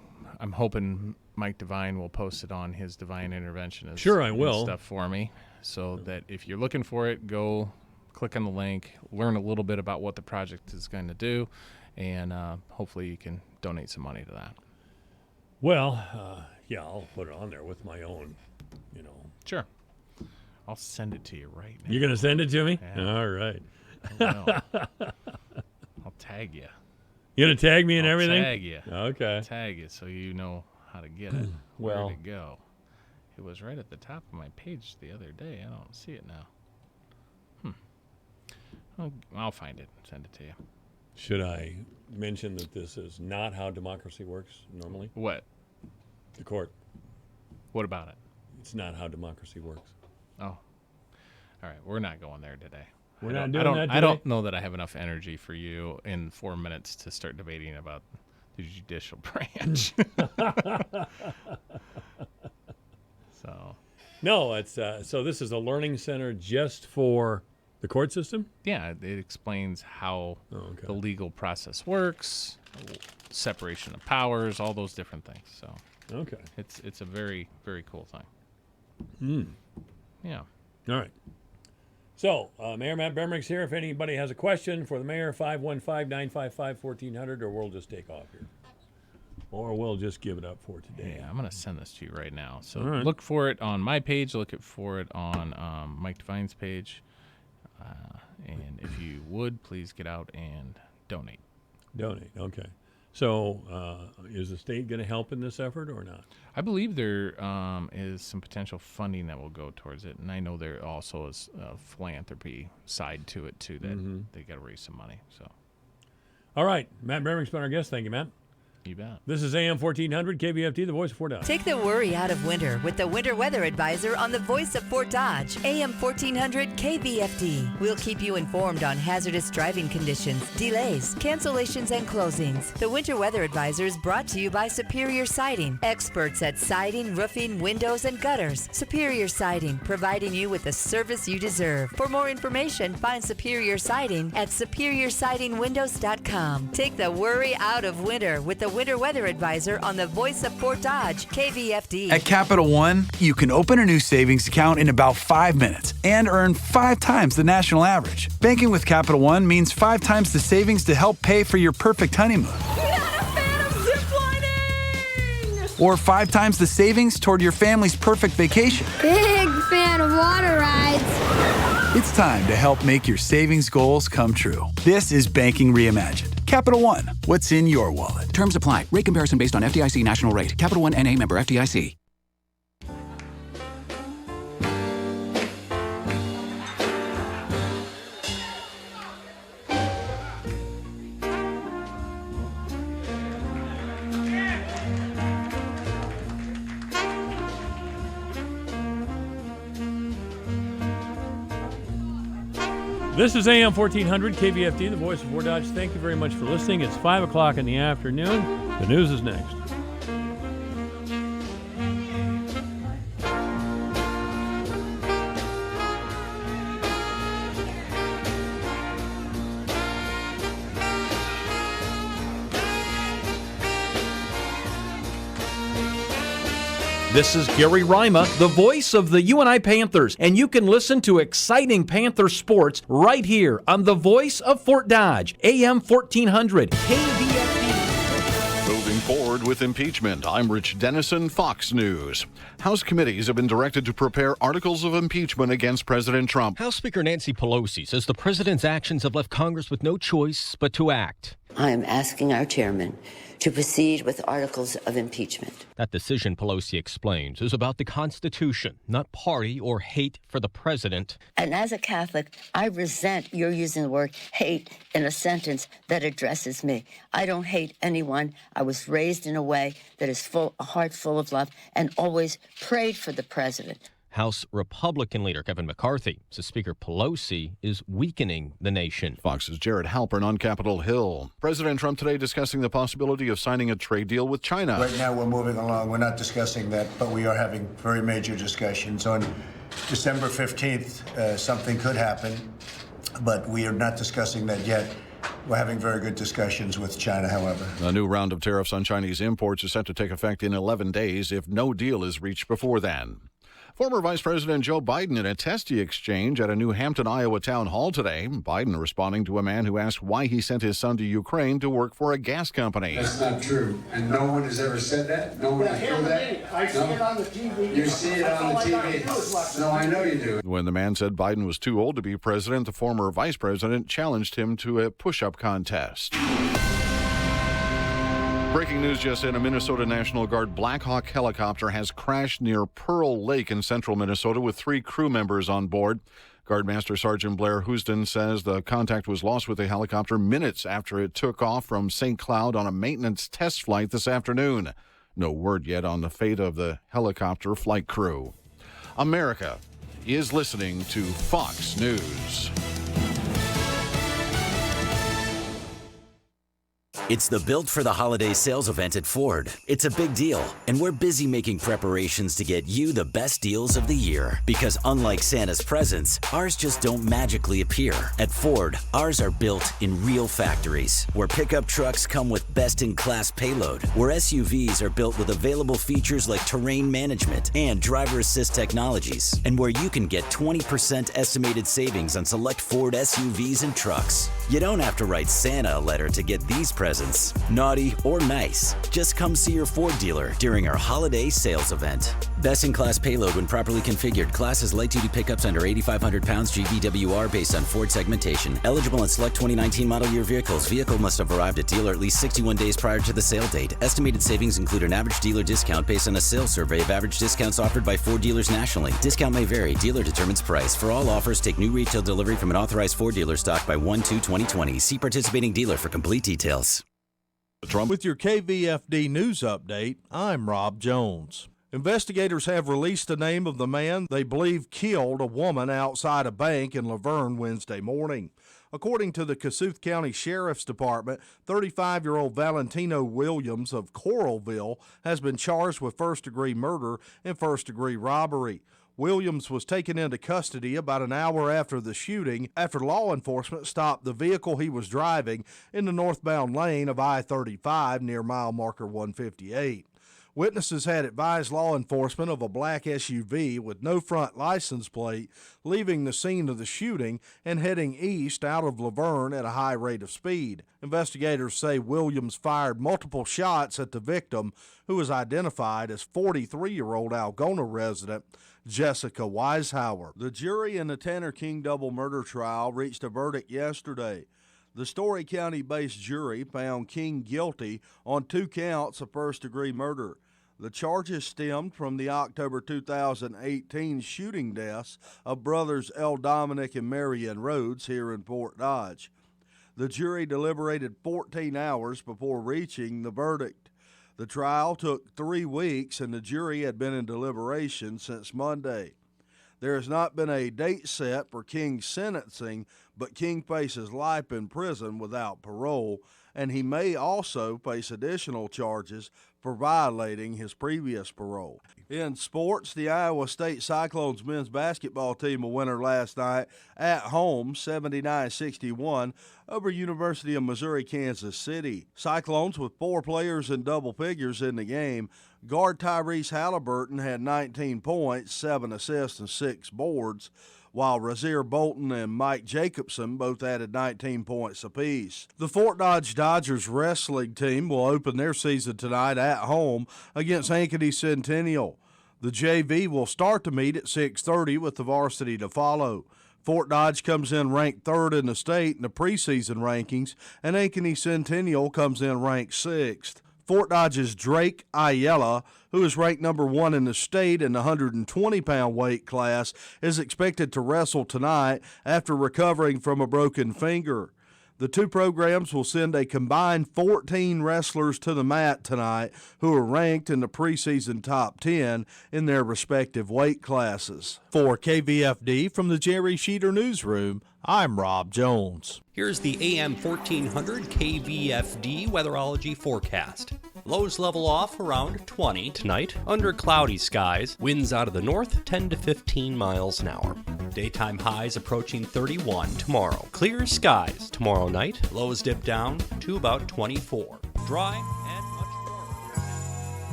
hoping Mike Devine will post it on his Divine Interventionist Sure, I will. stuff for me, so that if you're looking for it, go click on the link, learn a little bit about what the project is going to do, and hopefully you can donate some money to that. Well, yeah, I'll put it on there with my own, Sure. I'll send it to you right now. You're going to send it to me? Yeah. All right. I'll tag you. You going to tag me and I'll everything? Tag you. Okay. Tag you so you know how to get it. Well. Where to go. It was right at the top of my page the other day. I don't see it now. I'll find it and send it to you. Should I mention that this is not how democracy works normally? What? The court. What about it? It's not how democracy works. Oh. All right. We're not going there today. We're not doing that today? I don't know that I have enough energy for you in 4 minutes to start debating about the judicial branch. So. No, it's so this is a learning center just for the court system? Yeah, it explains how the legal process works, separation of powers, all those different things. So Okay. It's a very, very cool thing. Yeah. All right. So, Mayor Matt Bemrick's here. If anybody has a question for the mayor, 515-955-1400, or we'll just take off here. Or we'll just give it up for today. Yeah, I'm going to send this to you right now. So All right. look for it on my page. Look for it on Mike Devine's page. And if you would, please get out and donate. Donate, okay. So is the state going to help in this effort or not? I believe there is some potential funding that will go towards it. And I know there also is a philanthropy side to it, too, that they got to raise some money. So, all right. Matt Bemrick's been our guest. Thank you, Matt. You bet. This is AM 1400 KVFD, the voice of Fort Dodge. Take the worry out of winter with the Winter Weather Advisor on the voice of Fort Dodge, AM 1400 KVFD. We'll keep you informed on hazardous driving conditions, delays, cancellations, and closings. The Winter Weather Advisor is brought to you by Superior Siding, experts at siding, roofing, windows, and gutters. Superior Siding, providing you with the service you deserve. For more information, find Superior Siding at superiorsidingwindows.com. Take the worry out of winter with the Winter Weather Advisor on the voice of Fort Dodge, KVFD. At Capital One, you can open a new savings account in about 5 minutes and earn 5 times the national average. Banking with Capital One means 5 times the savings to help pay for your perfect honeymoon. Not a fan of ziplining! Or 5 times the savings toward your family's perfect vacation. Big fan of water rides. It's time to help make your savings goals come true. This is Banking Reimagined. Capital One, what's in your wallet? Terms apply. Rate comparison based on FDIC national rate. Capital One NA, member FDIC. This is AM 1400 KVFD, the voice of Fort Dodge. Thank you very much for listening. It's 5 o'clock in the afternoon. The news is next. This is Gary Rima, the voice of the UNI Panthers, and you can listen to exciting Panther sports right here on the voice of Fort Dodge, AM 1400, KVFD. Moving forward with impeachment, I'm Rich Dennison, Fox News. House committees have been directed to prepare articles of impeachment against President Trump. House Speaker Nancy Pelosi says the president's actions have left Congress with no choice but to act. I am asking our chairman to proceed with articles of impeachment. That decision, Pelosi explains, is about the Constitution, not party or hate for the president. And as a Catholic, I resent your using the word hate in a sentence that addresses me. I don't hate anyone. I was raised in a way that is a heart full of love and always prayed for the president. House Republican leader Kevin McCarthy says Speaker Pelosi is weakening the nation. Fox's Jared Halpern on Capitol Hill. President Trump today discussing the possibility of signing a trade deal with China. Right now we're moving along. We're not discussing that, but we are having very major discussions. On December 15th, something could happen, but we are not discussing that yet. We're having very good discussions with China, however. A new round of tariffs on Chinese imports is set to take effect in 11 days if no deal is reached before then. Former Vice President Joe Biden in a testy exchange at a New Hampton, Iowa town hall today. Biden responding to a man who asked why he sent his son to Ukraine to work for a gas company. That's not true. And no one has ever said that? No one has heard that? I see it on the TV. You see it on the TV? No, I know you do. When the man said Biden was too old to be president, the former vice president challenged him to a push-up contest. Breaking news just in, a Minnesota National Guard Black Hawk helicopter has crashed near Pearl Lake in central Minnesota with 3 crew members on board. Guardmaster Sergeant Blair Houston says the contact was lost with the helicopter minutes after it took off from St. Cloud on a maintenance test flight this afternoon. No word yet on the fate of the helicopter flight crew. America is listening to Fox News. It's the Built for the Holidays sales event at Ford. It's a big deal, and we're busy making preparations to get you the best deals of the year. Because unlike Santa's presents, ours just don't magically appear. At Ford, ours are built in real factories, where pickup trucks come with best-in-class payload, where SUVs are built with available features like terrain management and driver assist technologies, and where you can get 20% estimated savings on select Ford SUVs and trucks. You don't have to write Santa a letter to get these presents, naughty or nice. Just come see your Ford dealer during our holiday sales event. Best-in-class payload when properly configured. Class is light-duty pickups under 8,500 pounds GVWR based on Ford segmentation. Eligible on select 2019 model year vehicles. Vehicle must have arrived at dealer at least 61 days prior to the sale date. Estimated savings include an average dealer discount based on a sales survey of average discounts offered by Ford dealers nationally. Discount may vary. Dealer determines price. For all offers, take new retail delivery from an authorized Ford dealer stock by 1/2/2020. See participating dealer for complete details. With your KVFD news update, I'm Rob Jones. Investigators have released the name of the man they believe killed a woman outside a bank in Laverne Wednesday morning. According to the Kossuth County Sheriff's Department, 35-year-old Valentino Williams of Coralville has been charged with first-degree murder and first-degree robbery. Williams was taken into custody about an hour after the shooting after law enforcement stopped the vehicle he was driving in the northbound lane of I-35 near mile marker 158. Witnesses had advised law enforcement of a black SUV with no front license plate leaving the scene of the shooting and heading east out of Laverne at a high rate of speed. Investigators say Williams fired multiple shots at the victim, who was identified as 43-year-old Algona resident Jessica Weishauer. The jury in the Tanner King double murder trial reached a verdict yesterday. The Story County-based jury found King guilty on 2 counts of first-degree murder. The charges stemmed from the October 2018 shooting deaths of brothers L. Dominic and Marion Rhodes here in Fort Dodge. The jury deliberated 14 hours before reaching the verdict. The trial took 3 weeks, and the jury had been in deliberation since Monday. There has not been a date set for King's sentencing, but King faces life in prison without parole, and he may also face additional charges for violating his previous parole. In sports, the Iowa State Cyclones men's basketball team a winner last night at home, 79-61, over University of Missouri-Kansas City. Cyclones with 4 players in double figures in the game. Guard Tyrese Halliburton had 19 points, 7 assists, and 6 boards, while Razir Bolton and Mike Jacobson both added 19 points apiece. The Fort Dodge Dodgers wrestling team will open their season tonight at home against Ankeny Centennial. The JV will start the meet at 6:30 with the varsity to follow. Fort Dodge comes in ranked 3rd in the state in the preseason rankings, and Ankeny Centennial comes in ranked 6th. Fort Dodge's Drake Ayala, who is ranked number 1 in the state in the 120-pound weight class, is expected to wrestle tonight after recovering from a broken finger. The 2 programs will send a combined 14 wrestlers to the mat tonight who are ranked in the preseason top 10 in their respective weight classes. For KVFD from the Jerry Sheeter Newsroom, I'm Rob Jones. Here's the AM 1400 KVFD weatherology forecast. Lows level off around 20 tonight, under cloudy skies, winds out of the north 10 to 15 miles an hour. Daytime highs approaching 31 tomorrow. Clear skies tomorrow night, lows dip down to about 24. Dry and much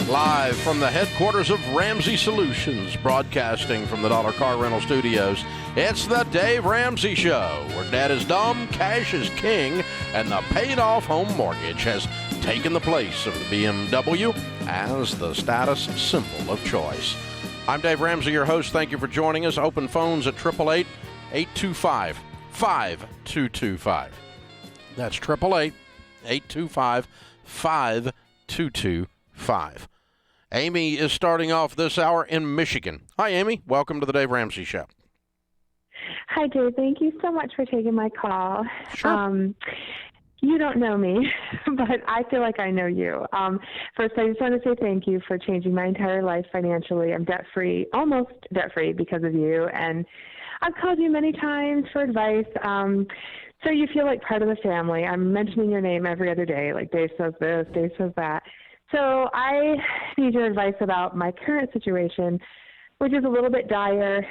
Live from the headquarters of Ramsey Solutions, broadcasting from the Dollar Car Rental Studios, it's the Dave Ramsey Show, where debt is dumb, cash is king, and the paid-off home mortgage has taken the place of the BMW as the status symbol of choice. I'm Dave Ramsey, your host. Thank you for joining us. Open phones at 888-825-5225. That's 888-825-5225. Amy is starting off this hour in Michigan. Hi, Amy. Welcome to the Dave Ramsey Show. Hi, Jay. Thank you so much for taking my call. Sure. You don't know me, but I feel like I know you. First, I just want to say thank you for changing my entire life financially. I'm debt-free, almost debt-free because of you, and I've called you many times for advice. So you feel like part of the family. I'm mentioning your name every other day, like Dave says this, Dave says that. So I need your advice about my current situation, which is a little bit dire.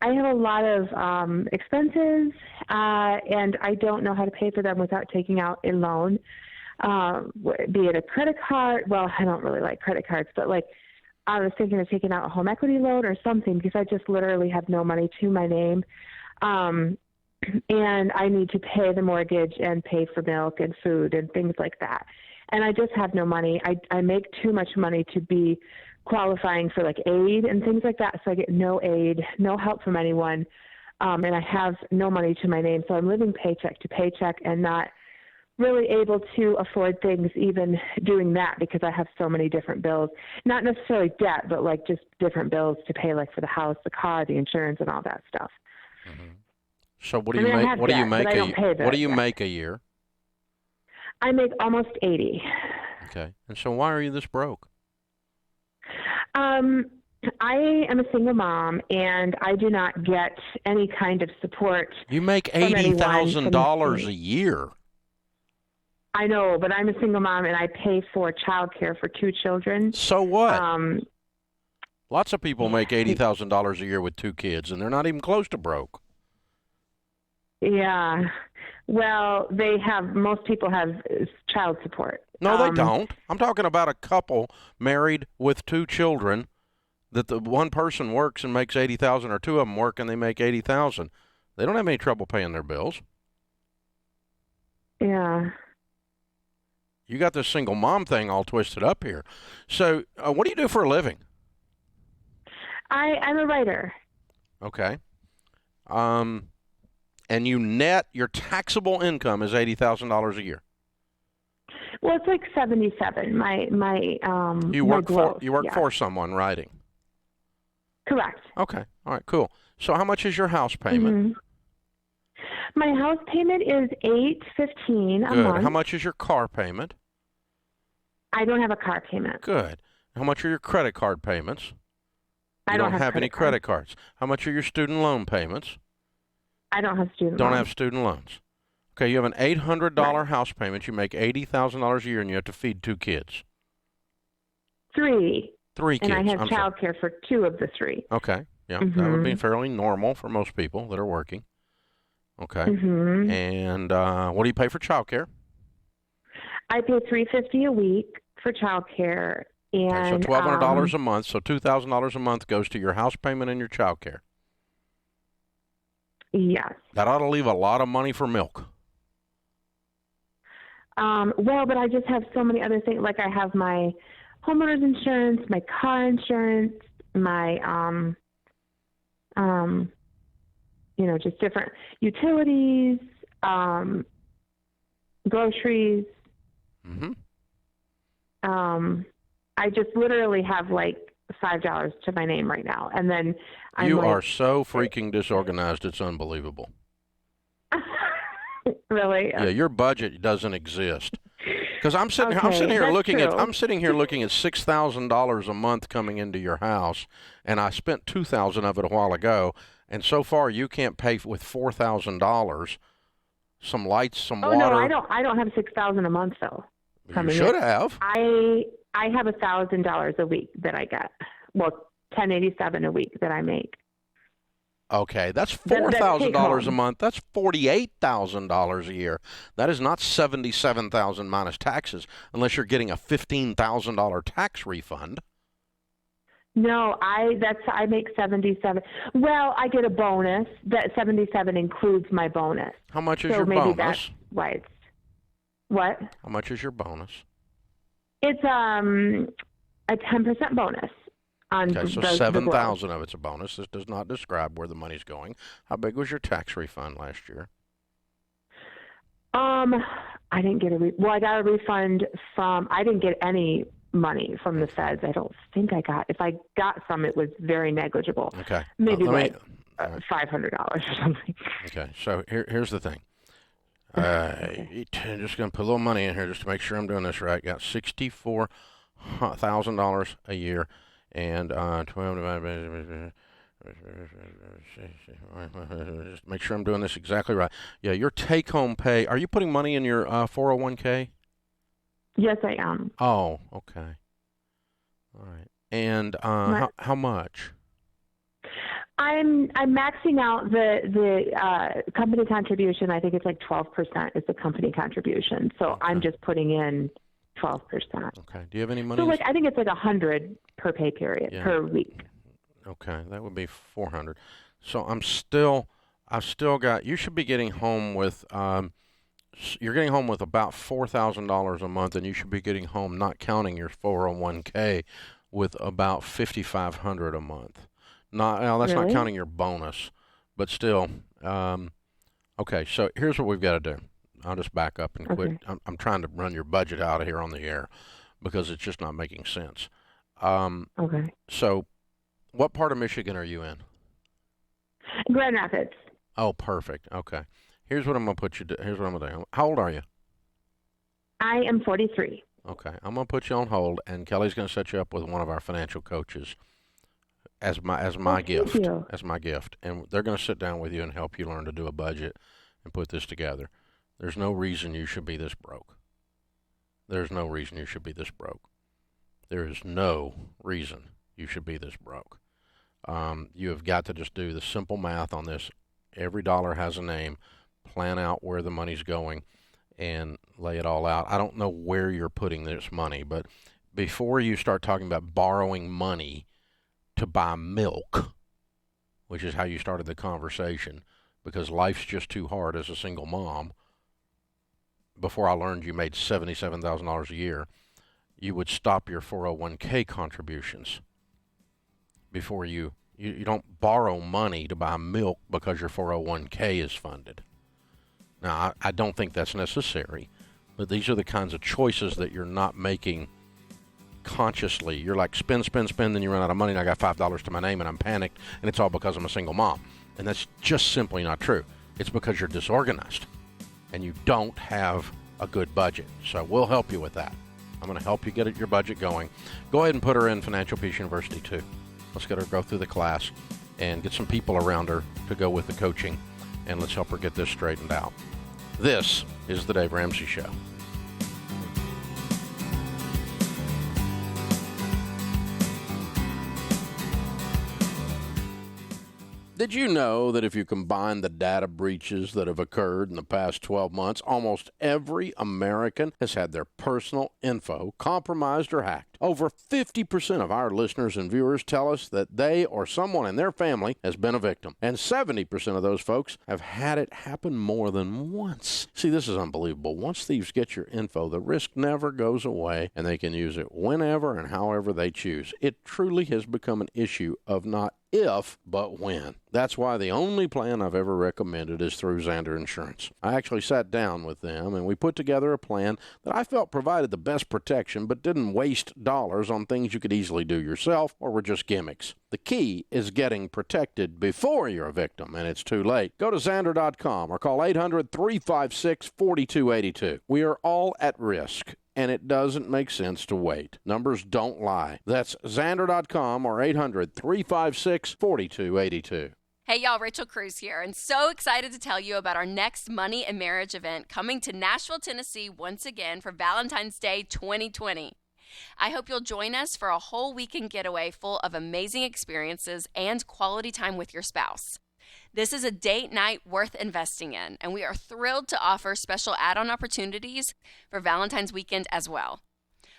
I have a lot of expenses, and I don't know how to pay for them without taking out a loan, be it a credit card. Well, I don't really like credit cards, but like I was thinking of taking out a home equity loan or something because I just literally have no money to my name. And I need to pay the mortgage and pay for milk and food and things like that. And I just have no money. I make too much money to be qualifying for like aid and things like that. So I get no aid, no help from anyone. And I have no money to my name. So I'm living paycheck to paycheck and not really able to afford things even doing that because I have so many different bills, not necessarily debt, but like just different bills to pay, like for the house, the car, the insurance and all that stuff. Mm-hmm. So what do you make? What do you make? What do you make a year? I make almost 80. Okay. And so why are you this broke? I am a single mom, and I do not get any kind of support. You make $80,000 a year. I know, but I'm a single mom, and I pay for childcare for 2 children. So what? Lots of people make $80,000 a year with 2 kids, and they're not even close to broke. Yeah. Well, most people have child support. No, they don't. I'm talking about a couple married with 2 children that the one person works and makes $80,000, or 2 of them work and they make $80,000. They don't have any trouble paying their bills. Yeah. You got this single mom thing all twisted up here. So what do you do for a living? I'm a writer. Okay. And you net, your taxable income is $80,000 a year. Well, it's like 77. You work gross, for someone writing. Correct. Okay. All right. Cool. So how much is your house payment? Mm-hmm. My house payment is $815 a Good. month. How much is your car payment? I don't have a car payment. Good. How much are your credit card payments? I don't have any credit cards. How much are your student loan payments? I don't have student loans. loans. Have student loans. Okay, you have an $800 house payment. You make $80,000 a year, and you have to feed 2 kids. 3. 3 kids. And I have child care for 2 of the 3. Okay. Yeah, that would be fairly normal for most people that are working. Okay. Mm-hmm. And what do you pay for child care? I pay $350 a week for child care. And so $1,200 a month. So $2,000 a month goes to your house payment and your child care. Yes. That ought to leave a lot of money for milk. Well, but I just have so many other things. Like I have my homeowner's insurance, my car insurance, my, just different utilities, groceries. Mm-hmm. I just literally have like $5 to my name right now. And then you are so freaking disorganized. It's unbelievable. Really? Yeah, your budget doesn't exist. Because I'm sitting here looking at $6,000 a month coming into your house, and I spent $2,000 of it a while ago, and so far you can't pay with $4,000 some lights, some water. Oh no, I don't have $6,000 a month though. You should have. I have $1,000 a week that I get. Well, $1,087 a week that I make. Okay, that's $4,000 a month. That's $48,000 a year. That is not $77,000 minus taxes, unless you're getting a $15,000 tax refund. No, I make $77,000. Well, I get a bonus. That $77,000 includes my bonus. How much is your bonus? That's why it's what? How much is your bonus? It's a 10% bonus. Okay, so $7,000 of it's a bonus. This does not describe where the money's going. How big was your tax refund last year? I didn't get I got a refund from. I didn't get any money from the feds. I don't think I got. If I got some, it was very negligible. Okay, maybe $500 or something. Okay, so here's the thing. I'm just going to put a little money in here just to make sure I'm doing this right. Got $64,000 a year, and 12 divided by just make sure I'm doing this exactly right. Yeah, your take-home pay. Are you putting money in your 401k? Yes, I am. Oh, okay. All right. And how much? I'm maxing out the company contribution. I think it's like 12% is the company contribution. So Okay. I'm just putting in 12%. Okay. Do you have any money? So like I think it's like 100 per pay period per week. Okay, that would be 400. So I've still got. You should be getting home with. You're getting home with about $4,000 a month, and you should be getting home, not counting your 401k, with about $5,500 a month. That's not Really? counting your bonus, but still. Okay, so here's what we've got to do. I'll just back up and quit. Okay. I'm trying to run your budget out of here on the air because it's just not making sense. Okay. So, what part of Michigan are you in? Grand Rapids. Oh, perfect. Okay. Here's what I'm going to put you to. Here's what I'm going to do. How old are you? I am 43. Okay. I'm going to put you on hold, and Kelly's going to set you up with one of our financial coaches as my gift. you. As my gift. And they're going to sit down with you and help you learn to do a budget and put this together. There's no reason you should be this broke. There's no reason you should be this broke. There is no reason you should be this broke. You have got to just do the simple math on this. Every dollar has a name. Plan out where the money's going and lay it all out. I don't know where you're putting this money, but before you start talking about borrowing money to buy milk, which is how you started the conversation, because life's just too hard as a single mom, before I learned you made $77,000 a year, you would stop your 401k contributions. Before you don't borrow money to buy milk because your 401k is funded. Now, I don't think that's necessary, but these are the kinds of choices that you're not making consciously. You're like, spend, then you run out of money, and I got $5 to my name, and I'm panicked, and it's all because I'm a single mom. And that's just simply not true. It's because you're disorganized, and you don't have a good budget. So we'll help you with that. I'm going to help you get your budget going. Go ahead and put her in Financial Peace University, too. Let's get her to go through the class and get some people around her to go with the coaching, and let's help her get this straightened out. This is the Dave Ramsey Show. Did you know that if you combine the data breaches that have occurred in the past 12 months, almost every American has had their personal info compromised or hacked? Over 50% of our listeners and viewers tell us that they or someone in their family has been a victim. And 70% of those folks have had it happen more than once. See, this is unbelievable. Once thieves get your info, the risk never goes away, and they can use it whenever and however they choose. It truly has become an issue of not if, but when. That's why the only plan I've ever recommended is through Xander Insurance. I actually sat down with them, and we put together a plan that I felt provided the best protection, but didn't waste dollars on things you could easily do yourself or were just gimmicks. The key is getting protected before you're a victim, and it's too late. Go to Xander.com or call 800-356-4282. We are all at risk, and it doesn't make sense to wait. Numbers don't lie. That's Xander.com or 800-356-4282. Hey y'all, Rachel Cruz here, and so excited to tell you about our next Money and Marriage event coming to Nashville, Tennessee once again for Valentine's Day 2020. I hope you'll join us for a whole weekend getaway full of amazing experiences and quality time with your spouse. This is a date night worth investing in, and we are thrilled to offer special add-on opportunities for Valentine's weekend as well.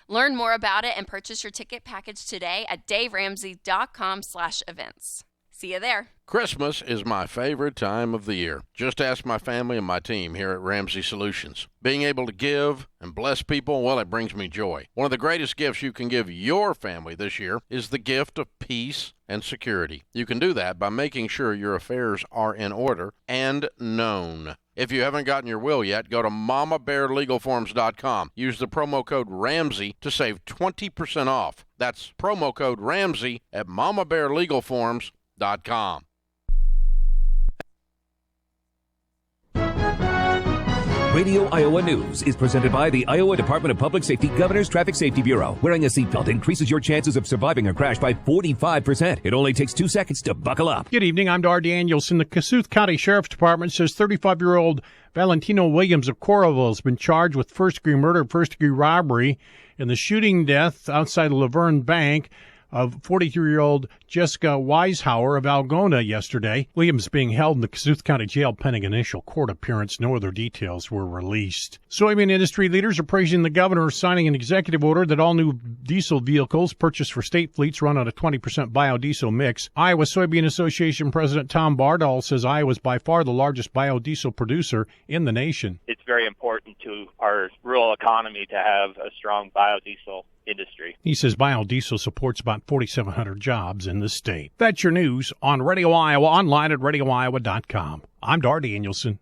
Learn more about it and purchase your ticket package today at daveramsey.com/events. See you there. Christmas is my favorite time of the year. Just ask my family and my team here at Ramsey Solutions. Being able to give and bless people, well, it brings me joy. One of the greatest gifts you can give your family this year is the gift of peace and security. You can do that by making sure your affairs are in order and known. If you haven't gotten your will yet, go to mamabearlegalforms.com. Use the promo code Ramsey to save 20% off. That's promo code Ramsey at mamabearlegalforms.com. Radio Iowa News is presented by the Iowa Department of Public Safety Governor's Traffic Safety Bureau. Wearing a seatbelt increases your chances of surviving a crash by 45%. It only takes 2 seconds to buckle up. Good evening. I'm Dar Danielson. The Kossuth County Sheriff's Department says 35-year-old Valentino Williams of Coralville has been charged with first-degree murder and first-degree robbery in the shooting death outside the Laverne Bank of 43-year-old Jessica Weishauer of Algona yesterday. Williams being held in the Kossuth County Jail pending initial court appearance. No other details were released. Soybean industry leaders are praising the governor signing an executive order that all new diesel vehicles purchased for state fleets run on a 20% biodiesel mix. Iowa Soybean Association President Tom Bardall says Iowa is by far the largest biodiesel producer in the nation. It's very important to our rural economy to have a strong biodiesel industry. He says biodiesel supports about 4,700 jobs in the state. That's your news on Radio Iowa, online at radioiowa.com. I'm Dar Danielson.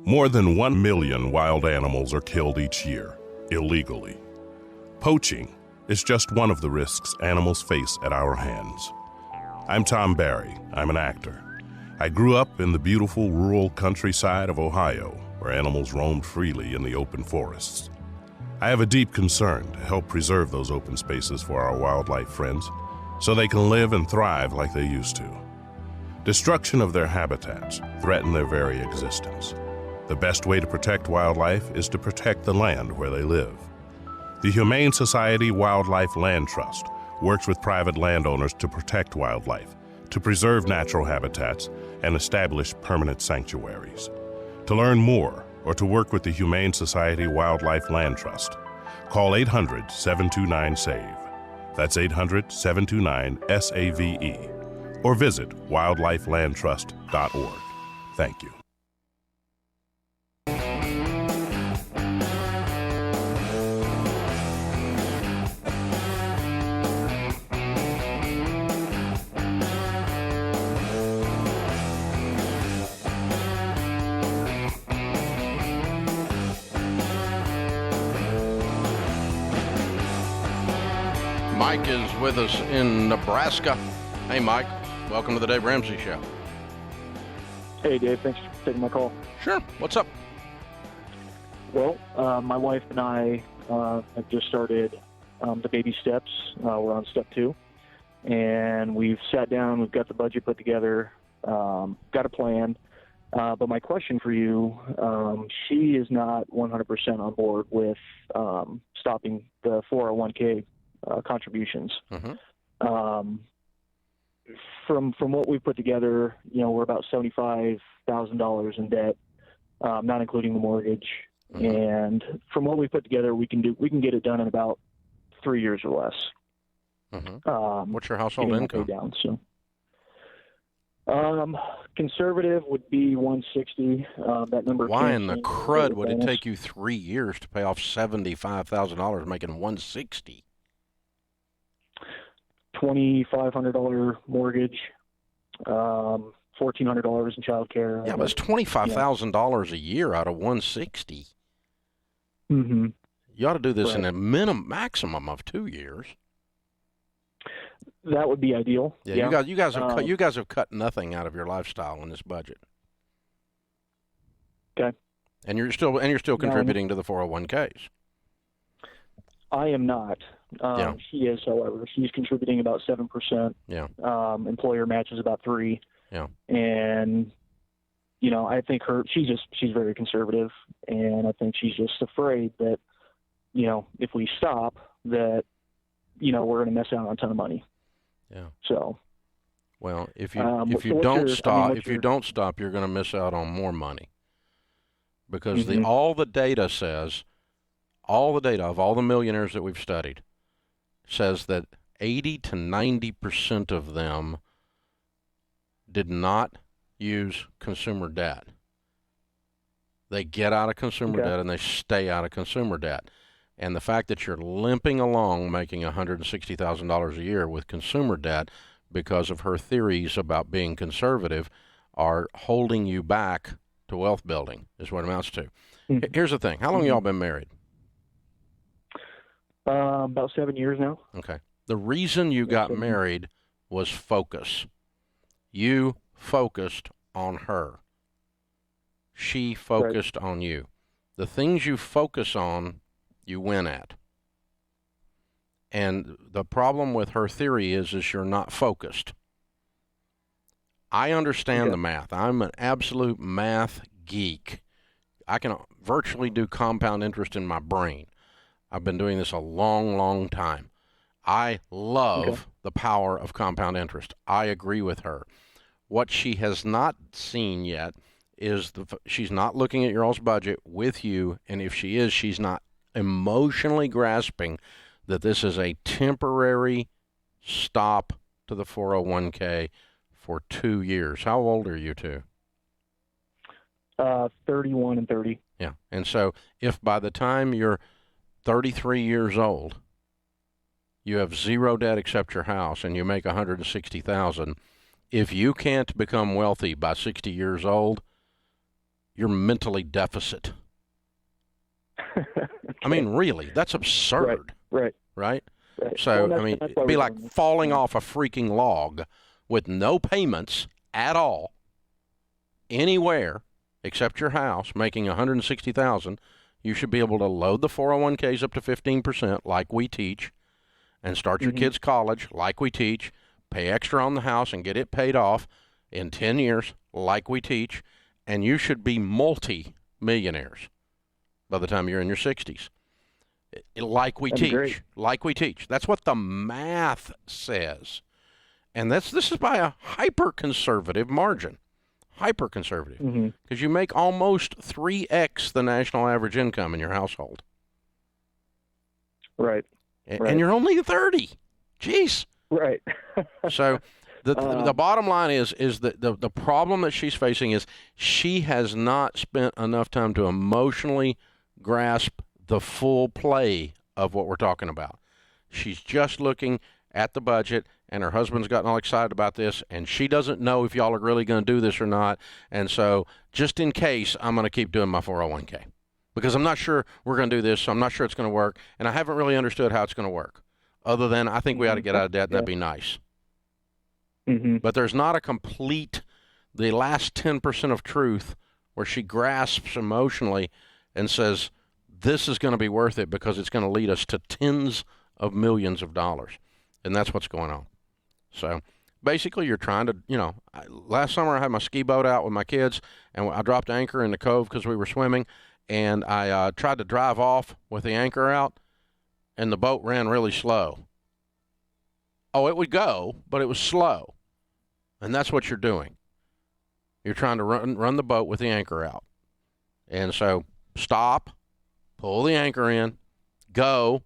More than 1 million wild animals are killed each year, illegally. Poaching is just one of the risks animals face at our hands. I'm Tom Barry. I'm an actor. I grew up in the beautiful rural countryside of Ohio, where animals roamed freely in the open forests. I have a deep concern to help preserve those open spaces for our wildlife friends so they can live and thrive like they used to. Destruction of their habitats threaten their very existence. The best way to protect wildlife is to protect the land where they live. The Humane Society Wildlife Land Trust works with private landowners to protect wildlife, to preserve natural habitats, and establish permanent sanctuaries. To learn more or to work with the Humane Society Wildlife Land Trust, call 800-729-SAVE. That's 800-729-SAVE. Or visit wildlifelandtrust.org. Thank you. Mike is with us in Nebraska. Hey, Mike. Welcome to the Dave Ramsey Show. Hey, Dave. Thanks for taking my call. Sure. What's up? Well, my wife and I have just started the baby steps. We're on step 2. And we've sat down. We've got the budget put together, got a plan. But my question for you, she is not 100% on board with stopping the 401k contributions. From what we've put together, we're about $75,000 in debt, not including the mortgage. And from what we've put together, we can get it done in about 3 years or less. What's your household income? Down, so. Conservative would be 160. That number. Why in the crud would it take you 3 years to pay off $75,000, making 160? $2,500 mortgage, $1,400 in child care. Yeah, but it's $25,000 a year out of 160. Mm-hmm. You ought to do this in a maximum of 2 years. That would be ideal. Yeah. You guys have cut nothing out of your lifestyle in this budget. Okay. And you're still contributing to the 401ks. I am not. She is, however. She's contributing about 7%. Yeah. Employer matches about 3%. Yeah. And I think she's very conservative, and I think she's just afraid that if we stop, that we're going to miss out on a ton of money. Yeah. So. Well, if you don't stop, you're going to miss out on more money, because all the data of all the millionaires that we've studied says that 80 to 90% of them did not use consumer debt. They get out of consumer debt and they stay out of consumer debt. And the fact that you're limping along making $160,000 a year with consumer debt because of her theories about being conservative are holding you back to wealth building, is what it amounts to. Here's the thing. How long y'all been married? About 7 years now. Okay. The reason you got married was focus. You focused on her. She focused on you. The things you focus on, you win at. And the problem with her theory is you're not focused. I understand the math. I'm an absolute math geek. I can virtually do compound interest in my brain. I've been doing this a long, long time. I love the power of compound interest. I agree with her. What she has not seen yet is she's not looking at your all's budget with you, and if she is, she's not emotionally grasping that this is a temporary stop to the 401k for 2 years. How old are you two? 31 and 30. Yeah. And so if by the time you're 33 years old, you have zero debt except your house and you make $160,000, if you can't become wealthy by 60 years old, you're mentally deficit. I mean, really, that's absurd. Right. So, Well, I mean, that's why it'd be we're like doing this. falling off a freaking log with no payments at all anywhere except your house, making $160,000. You should be able to load the 401ks up to 15% like we teach and start your kids' college like we teach, pay extra on the house and get it paid off in 10 years like we teach, and you should be multi-millionaires by the time you're in your 60s. Like we That'd be teach. great. Like we teach. That's what the math says. And this is by a hyper-conservative margin. Hyper-conservative. Because you make almost 3x the national average income in your household. Right. And you're only 30. Jeez. Right. So the bottom line is that the problem that she's facing is she has not spent enough time to emotionally grasp the full play of what we're talking about. She's just looking at the budget, and her husband's gotten all excited about this, and she doesn't know if y'all are really going to do this or not. And so just in case, I'm going to keep doing my 401k because I'm not sure we're going to do this, so I'm not sure it's going to work, and I haven't really understood how it's going to work other than I think we ought to get out of debt, and that'd be nice. But there's not a complete, the last 10% of truth where she grasps emotionally and says, this is going to be worth it because it's going to lead us to tens of millions of dollars. And that's what's going on. So basically you're trying to, last summer I had my ski boat out with my kids, and I dropped anchor in the cove because we were swimming, and I tried to drive off with the anchor out, and the boat ran really slow. Oh, it would go, but it was slow. And that's what you're doing. You're trying to run the boat with the anchor out. And so stop, pull the anchor in, go.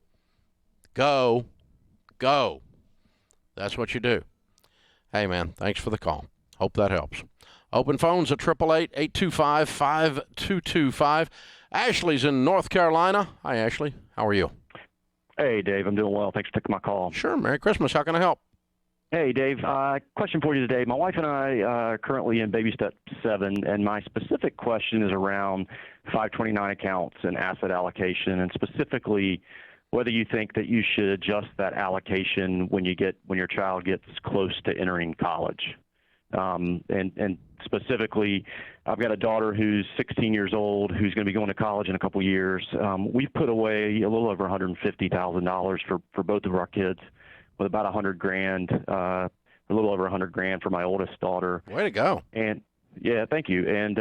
That's what you do. Hey, man, thanks for the call. Hope that helps. Open phones at 888-825-5225. Ashley's in North Carolina. Hi, Ashley. How are you? Hey, Dave. I'm doing well. Thanks for taking my call. Sure. Merry Christmas. How can I help? Hey, Dave. Question for you today. My wife and I are currently in baby step 7, and my specific question is around 529 accounts and asset allocation, and specifically whether you think that you should adjust that allocation when your child gets close to entering college. And specifically, I've got a daughter who's 16 years old who's going to be going to college in a couple years. We've put away a little over $150,000 for both of our kids, with about $100,000, a little over $100,000 for my oldest daughter. Way to go! And yeah, thank you. And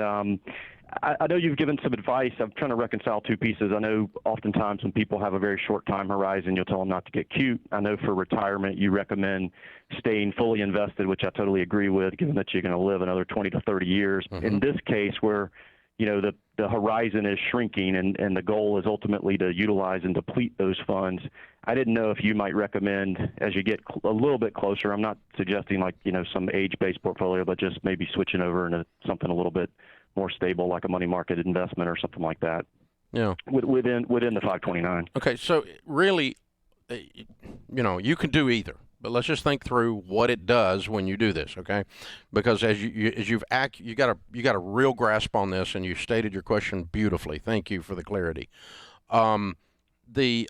I know you've given some advice. I'm trying to reconcile two pieces. I know oftentimes when people have a very short time horizon, you'll tell them not to get cute. I know for retirement, you recommend staying fully invested, which I totally agree with, given that you're going to live another 20 to 30 years. In this case, where the horizon is shrinking and the goal is ultimately to utilize and deplete those funds, I didn't know if you might recommend, as you get a little bit closer, I'm not suggesting some age-based portfolio, but just maybe switching over into something a little bit more stable, like a money market investment or something like that. Yeah. Within the 529. Okay, so really, you can do either, but let's just think through what it does when you do this, okay? Because as you got a real grasp on this, and you stated your question beautifully. Thank you for the clarity. The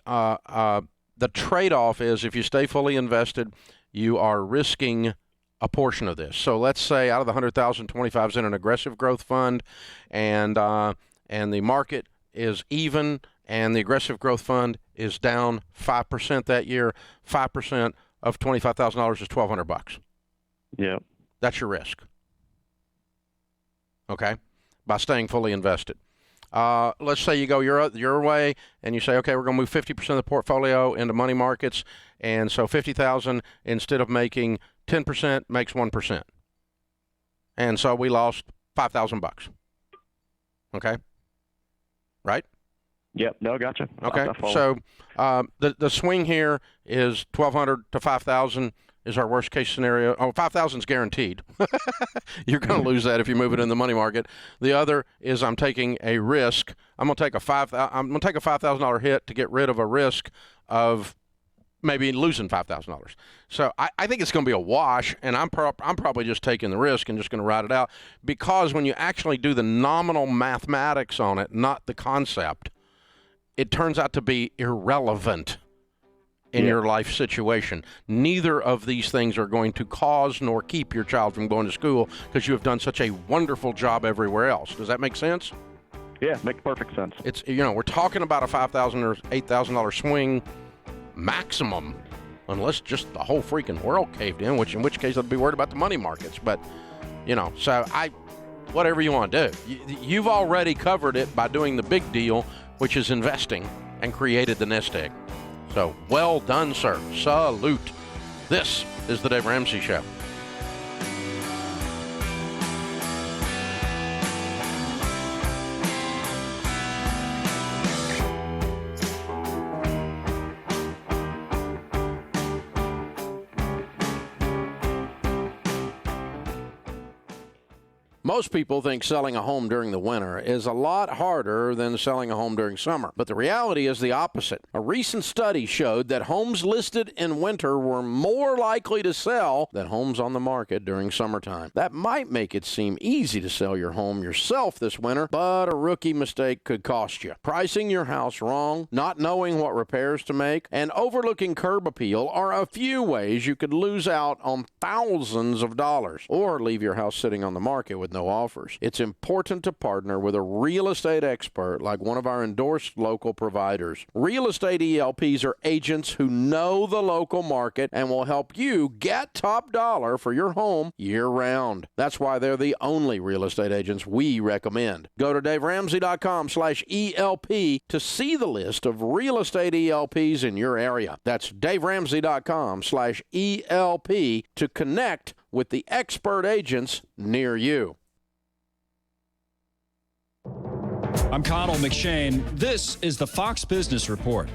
trade-off is if you stay fully invested, you are risking a portion of this. So let's say out of the 100,000, 25 is in an aggressive growth fund, and the market is even, and the aggressive growth fund is down 5% that year. 5% of $25,000 is $1,200. Yeah. That's your risk. Okay? By staying fully invested. Let's say you go your way and you say, okay, we're going to move 50% of the portfolio into money markets, and so $50,000 instead of making 10% makes 1%. And so we lost $5,000. Okay? Right? Yep. No, gotcha. Okay. So the swing here is 1,200 to 5,000 is our worst case scenario. Oh, 5,000 is guaranteed. You're going to lose that if you move it in the money market. The other is I'm taking a risk. I'm going to take a $5,000 hit to get rid of a risk of maybe losing $5,000. So I think it's going to be a wash, and I'm probably just taking the risk and just going to ride it out, because when you actually do the nominal mathematics on it, not the concept, it turns out to be irrelevant in your life situation. Neither of these things are going to cause nor keep your child from going to school, because you have done such a wonderful job everywhere else. Does that make sense? Yeah, makes perfect sense. It's, we're talking about a $5,000 or $8,000 swing maximum, unless just the whole freaking world caved in, in which case I'd be worried about the money markets. But, so whatever you want to do. You've already covered it by doing the big deal, which is investing, and created the nest egg. So, well done, sir. Salute. This is the Dave Ramsey Show. Most people think selling a home during the winter is a lot harder than selling a home during summer. But the reality is the opposite. A recent study showed that homes listed in winter were more likely to sell than homes on the market during summertime. That might make it seem easy to sell your home yourself this winter, but a rookie mistake could cost you. Pricing your house wrong, not knowing what repairs to make, and overlooking curb appeal are a few ways you could lose out on thousands of dollars, or leave your house sitting on the market with no offers. It's important to partner with a real estate expert like one of our endorsed local providers. Real estate ELPs are agents who know the local market and will help you get top dollar for your home year-round. That's why they're the only real estate agents we recommend. Go to DaveRamsey.com/ELP to see the list of real estate ELPs in your area. That's DaveRamsey.com/ELP to connect with the expert agents near you. I'm Connell McShane. This is the Fox Business Report.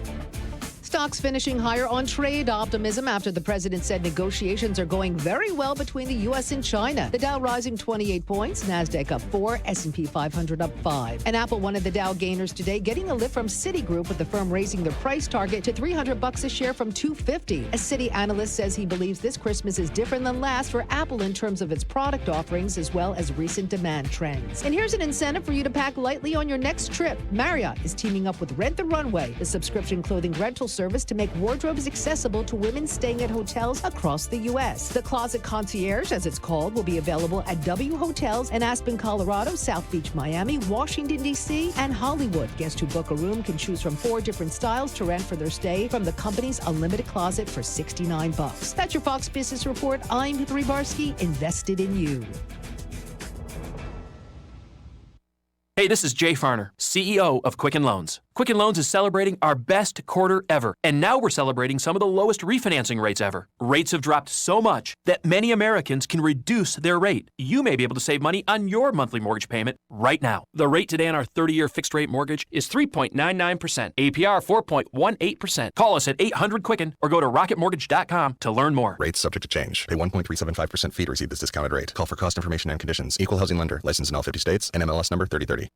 Stocks finishing higher on trade optimism after the president said negotiations are going very well between the U.S. and China. The Dow rising 28 points, NASDAQ up 4, S&P 500 up 5. And Apple, one of the Dow gainers today, getting a lift from Citigroup, with the firm raising their price target to $300 a share from $250. A Citi analyst says he believes this Christmas is different than last for Apple in terms of its product offerings as well as recent demand trends. And here's an incentive for you to pack lightly on your next trip. Marriott is teaming up with Rent the Runway, the subscription clothing rental service, to make wardrobes accessible to women staying at hotels across the U.S. The Closet Concierge, as it's called, will be available at W Hotels in Aspen, Colorado, South Beach, Miami, Washington, D.C., and Hollywood. Guests who book a room can choose from 4 different styles to rent for their stay from the company's unlimited closet for $69. That's your Fox Business Report. I'm Heather Rebarski, invested in you. Hey, this is Jay Farner, CEO of Quicken Loans. Quicken Loans is celebrating our best quarter ever, and now we're celebrating some of the lowest refinancing rates ever. Rates have dropped so much that many Americans can reduce their rate. You may be able to save money on your monthly mortgage payment right now. The rate today on our 30-year fixed-rate mortgage is 3.99%, APR 4.18%. Call us at 800-QUICKEN or go to rocketmortgage.com to learn more. Rates subject to change. Pay 1.375% fee to receive this discounted rate. Call for cost information and conditions. Equal housing lender. Licensed in all 50 states. NMLS number 3030.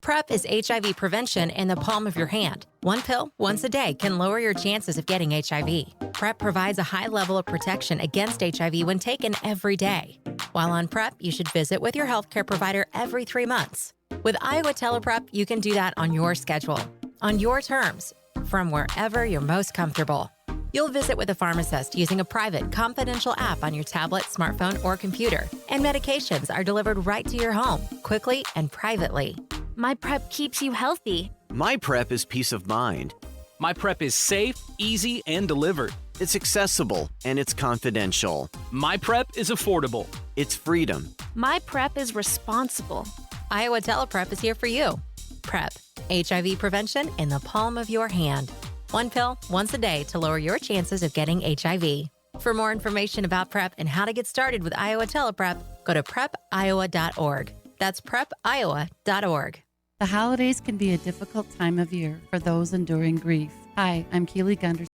PrEP is HIV prevention in the palm of your hand. One pill, once a day, can lower your chances of getting HIV. PrEP provides a high level of protection against HIV when taken every day. While on PrEP, you should visit with your healthcare provider every 3 months. With Iowa TelePrep, you can do that on your schedule, on your terms, from wherever you're most comfortable. You'll visit with a pharmacist using a private, confidential app on your tablet, smartphone, or computer. And medications are delivered right to your home, quickly and privately. My Prep keeps you healthy. My Prep is peace of mind. My Prep is safe, easy, and delivered. It's accessible, and it's confidential. My Prep is affordable. It's freedom. My Prep is responsible. Iowa TelePrep is here for you. PrEP, HIV prevention in the palm of your hand. One pill, once a day to lower your chances of getting HIV. For more information about PrEP and how to get started with Iowa TelePrep, go to prepiowa.org. That's prepiowa.org. The holidays can be a difficult time of year for those enduring grief. Hi, I'm Keely Gunderson.